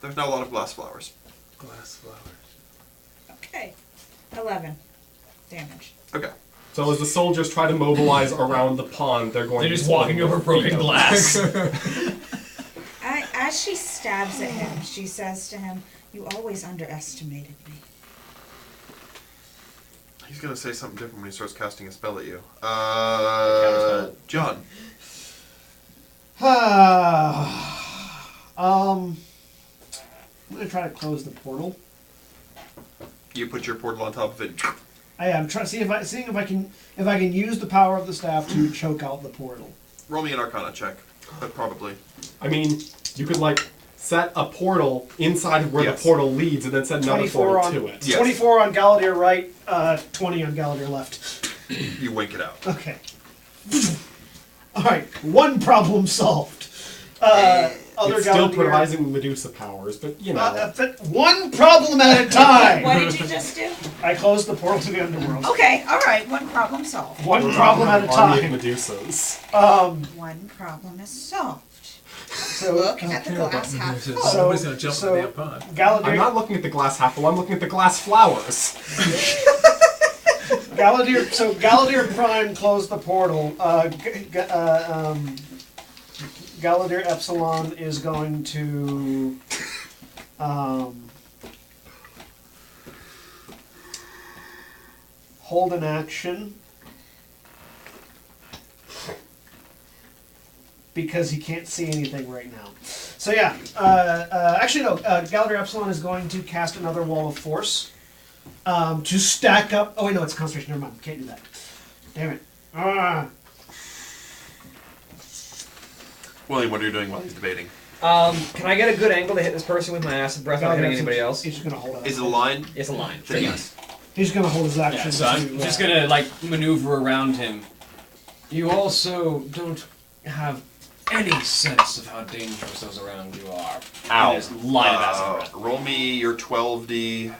There's not a lot of glass flowers. Glass flowers. Okay. 11 damage. Okay. So as the soldiers try to mobilize around the pond, they're going. They're to just be walking over broken glass. As she stabs at him, she says to him, "You always underestimated me." He's gonna say something different when he starts casting a spell at you. John. I'm gonna try to close the portal. You put your portal on top of it. I am trying to seeing if I can use the power of the staff to choke out the portal. Roll me an Arcana check. But probably. I mean, you could like set a portal inside of where Yes. the portal leads, and then set another 24 portal on to it. Yes. 24 on Galadir right, 20 on Galadir left. You wink it out. Okay. All right, one problem solved. Other It's still Galadir. providing Medusa powers, but you know. One problem at a time. What did you just do? I closed the portal to the underworld. Okay, alright, one problem solved. One problem at a Army of time. Medusas. One problem is solved. So Look at the glass half full. Nobody's gonna jump in the damn pond. I'm Galadir, not looking at the glass half full, I'm looking at the glass flowers. Galadir Prime closed the portal. Galadir Epsilon is going to hold an action because he can't see anything right now. So yeah, actually no, Galadir Epsilon is going to cast another Wall of Force to stack up. Oh wait, no, it's concentration. Never mind, can't do that. Damn it. William, what are you doing while he's debating? Can I get a good angle to hit this person with my acid breath without hitting anybody else? He's just gonna hold it. Is it a line? It's a line. Then yes. He's gonna hold his action. Yeah, so I'm just gonna like maneuver around him. You also don't have any sense of how dangerous those around you are. Ow. And there's line of acid breath. Roll me your 12d6.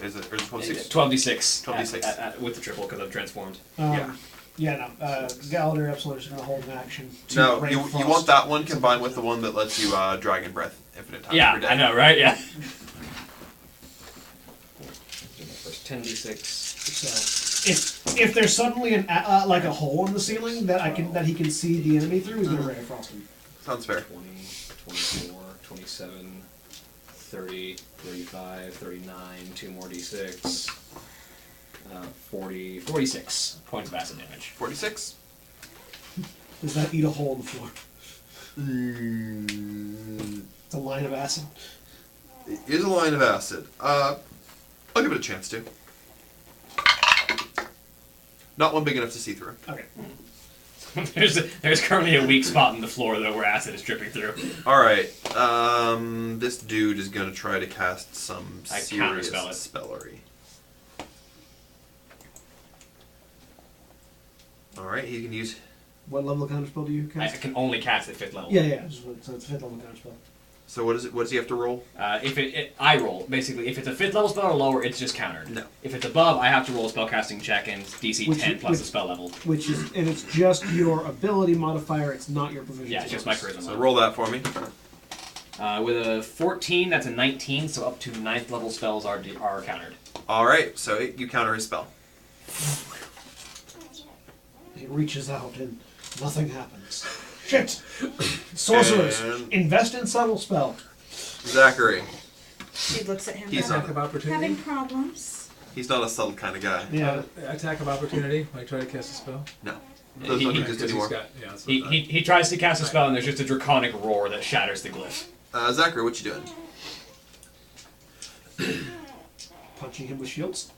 Is it? Or is it 12d6? 12d6. 12d6. With the triple because I'm transformed. Yeah. Yeah, no. Galadir Epsilon is gonna hold an action. To No, break you frost. want that one combined with the one that lets you dragon breath infinite times Yeah, per day. I know, right? Yeah. First 10d6. So if there's suddenly an like a hole in the ceiling that he can see the enemy through, he's gonna ray of frost him. Sounds fair. 20, 24, 27, 30, 35, 39, 2 more d6. 46 points of acid damage. 46. Does that eat a hole in the floor? Mm, It's a line of acid. it is a line of acid. I'll give it a chance to. Not one big enough to see through. Okay. There's currently a weak spot in the floor though where acid is dripping through. Alright, this dude is gonna try to cast some I serious counterspell it. spellery. Alright, he can use... What level of counterspell do you I cast? can only cast at 5th level. Yeah. So it's a 5th level counterspell. So what is it? What does he have to roll? I roll basically. If it's a 5th level spell or lower, it's just countered. No. If it's above, I have to roll a spellcasting check and DC 10 plus the spell level. Which is, and it's just your ability modifier. It's not your proficiency. Yeah, it's just my charisma. So roll that for me. With a 14, that's a 19. So up to 9th level spells are countered. All right. So you counter his spell. It reaches out and nothing happens. Shit! Sorcerers, And- invest in subtle spell. Zachary. She looks at him. He's going, not, Attack of opportunity. having problems. he's not a subtle kind of guy. Yeah. Attack of opportunity. When I try to cast a spell. No. Yeah, Those he- don't he- exist Because anymore. yeah, that's what I thought. He tries to cast a spell, and there's just a draconic roar that shatters the glyph. Zachary, what you doing? Punching him with shields.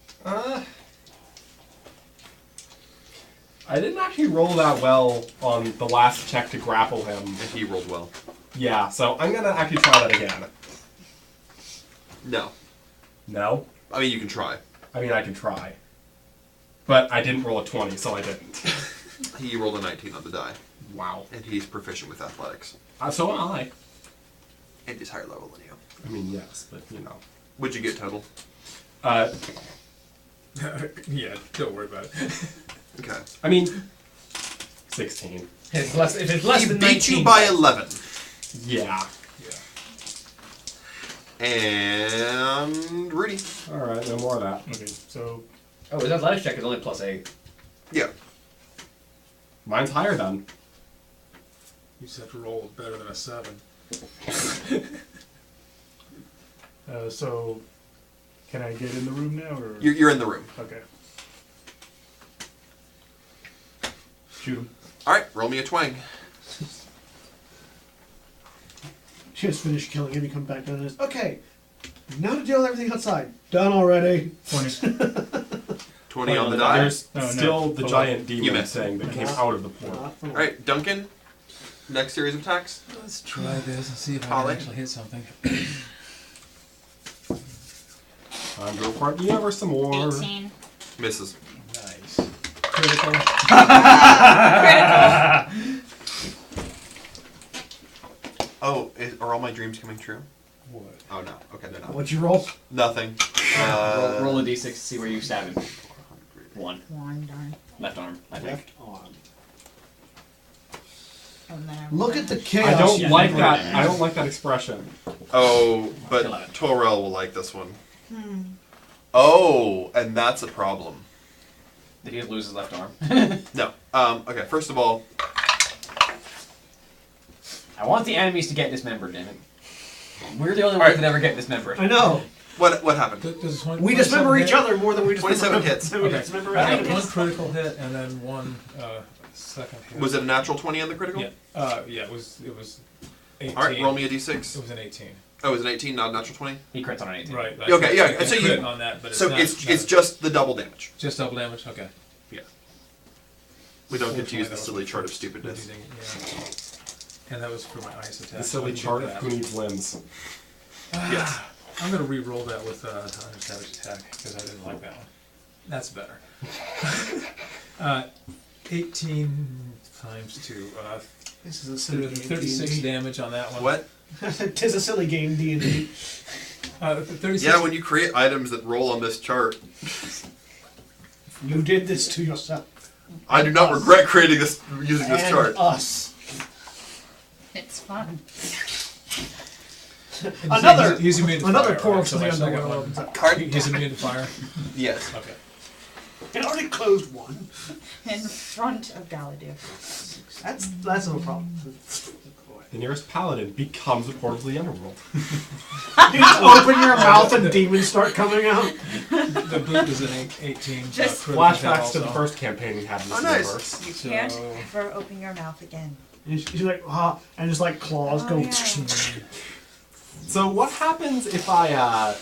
I didn't actually roll that well on the last check to grapple him. And he rolled well. Yeah, so I'm gonna actually try that again. No. No? I mean, you can try. I mean, I can try. But I didn't roll a 20, so I didn't. He rolled a 19 on the die. Wow. And he's proficient with athletics. So am I. And he's higher level than you. I mean, yes, but you know. What'd you get total? Yeah, don't worry about it. Okay. I mean, 16. If it's less He than beat 19, you by 11. Yeah. And Rudy. Alright, no more of that. Okay, so Oh, his athletics check is only +8. Yeah. Mine's higher then. You just have to roll better than a 7. so can I get in the room now, or You're in the room. okay? Shoot him. All right, roll me a twang. She has finished killing him. You come back down and says, "Okay, now to deal with everything outside. Done already." 20. 20 on the die. There's Oh, no. still the Hold giant on. demon You missed. thing that came out of the port. All right, Duncan. Next series of attacks. Let's try this and see if I Holly. can actually hit something. Time to report the universe some more. 18. Misses. Nice. Critical. Oh, are all my dreams coming true? What? Oh no. Okay, they're not. What'd you roll? Nothing. Roll a d6 to see where you stab him. 1. One darn. Left arm, I think. Left arm. And then Look at the chaos. I don't Yeah, like never that. mind. I don't like that expression. Oh, but Kill it. Torel will like this one. Oh, and that's a problem. Did he lose his left arm? No. Okay. First of all, I want the enemies to get dismembered, damn it. We're the only ones that ever get dismembered. I know. what happened? Does 20, We dismember each other more than we dismember 27 hits. than we Okay. dismember I got enemies. one critical hit and then one second hit. Was it a natural 20 on the critical? Yeah. Yeah. It was 18. All right. Roll me a It d6. was an 18. Oh, it was an 18, not a natural 20. He crits on an 18. Right. Okay, yeah, I so you- crit on that, but So not, it's just the double damage. just double damage. Okay. We don't get to use the That was silly my chart of first stupidness. using- yeah. And that was for my ice attack. The so I silly didn't chart get of that. who needs limbs. Yes. I'm gonna re-roll that with under-savage attack because I didn't like that one. That's better. 18 times 2. This is a silly game. 36 D&D. damage on that one. What? Tis a silly game, D&D. 36. Yeah, when you create items that roll on this chart, You did this to yourself. I do not regret creating this using this And chart. us. It's fun. Another- He's immune to another fire, portal right? to So the my second underworld one- opens up. He's immune to fire. Yes. Okay. It already closed one. In front of Galadir. That's no problem. The nearest paladin becomes a portal to the underworld. You just open your mouth and demons start coming out. The boot is an 18. Just critical hit Flashbacks to the also. first campaign we had in this Oh, nice. universe. You So- can't ever open your mouth again. And she's like, and just like claws Oh, go. yeah. So what happens if I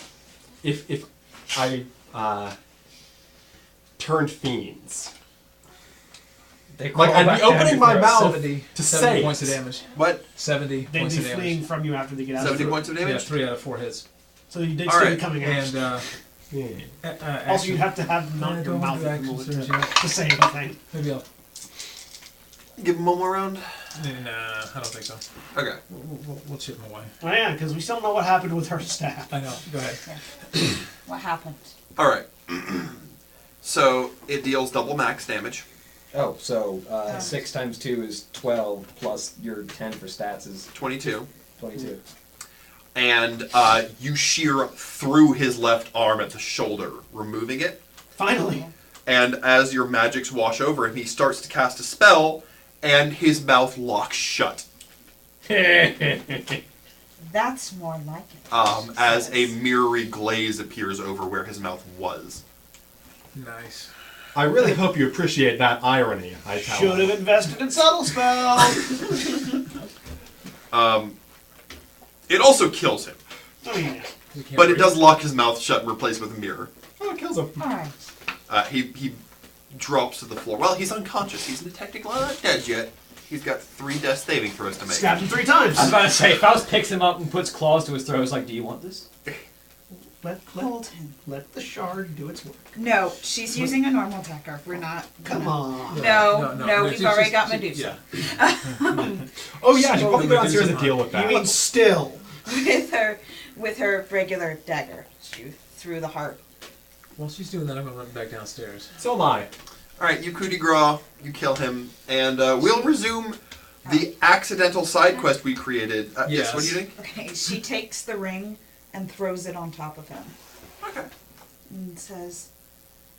turned fiends? They Like, crawl I'd be back down opening to my mouth 70 to 70 say points of it. damage. What? 70 They'd points be of damage. fleeing from you after they get out. 70 of points of Yeah, damage? 3 out of 4 hits. So you did All still right. coming out. And Also, you have to have No, not your don't mouth do at the action moment surge to yet. say anything. Maybe I'll. Give him one more round. Nah, I don't think so. Okay. We'll chip him away. Oh yeah, because we still don't know what happened with her staff. I know. Go ahead. What happened? All right. So it deals double max damage. Oh, so 6 times 2 is 12, plus your 10 for stats is 22. 22. And you shear through his left arm at the shoulder, removing it. Finally. And as your magics wash over him, he starts to cast a spell, and his mouth locks shut. That's more like it. As a mirrory glaze appears over where his mouth was. Nice. I really hope you appreciate that irony. I tell Should have invested in subtle spells. It also kills him. Oh yeah. But it does lock his mouth shut and replace it with a mirror. Oh, it kills him. Alright. He drops to the floor. Well, he's unconscious. He's technically not dead yet. He's got 3 death saving throws to make. Stabbed him 3 times. I was about to say, Faust picks him up and puts claws to his throat. He's like, do you want this? Hold him. Let the shard do its work. No, she's using a normal attacker. We're not. Come on. No, we've she's already just- got Medusa. Oh yeah, I should probably go downstairs and deal with that. You mean still? With her regular dagger, she through the heart. While she's doing that, I'm gonna run back downstairs. So am I. Alright, you coup de grace, you kill him, and we'll resume the accidental side quest we created. Yes, what do you think? Okay, she takes the ring and throws it on top of him. Okay. And says,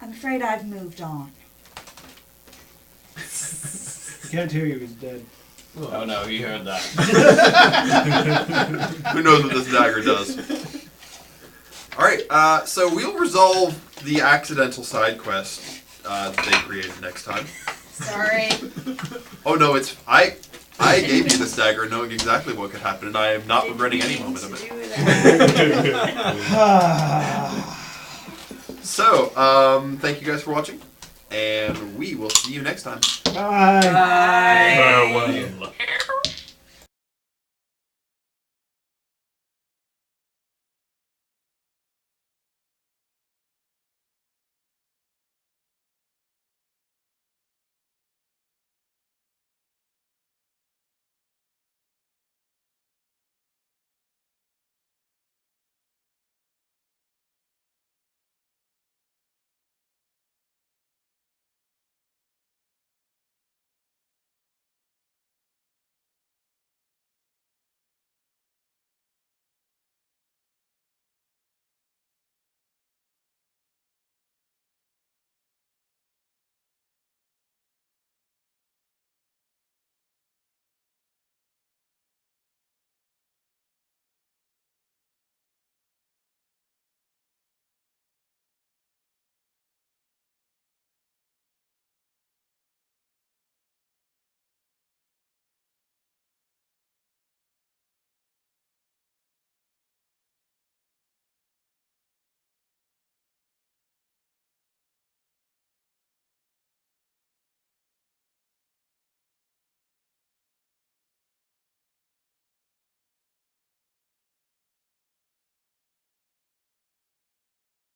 I'm afraid I've moved on. Can't hear you, he's dead. Oh no, he heard that. Who knows what this dagger does? Alright, so we'll resolve the accidental side quest that they created next time. Sorry. Oh no, it's... I gave you this dagger knowing exactly what could happen, and I am not regretting any moment of it. So, thank you guys for watching, and we will see you next time. Bye. Bye.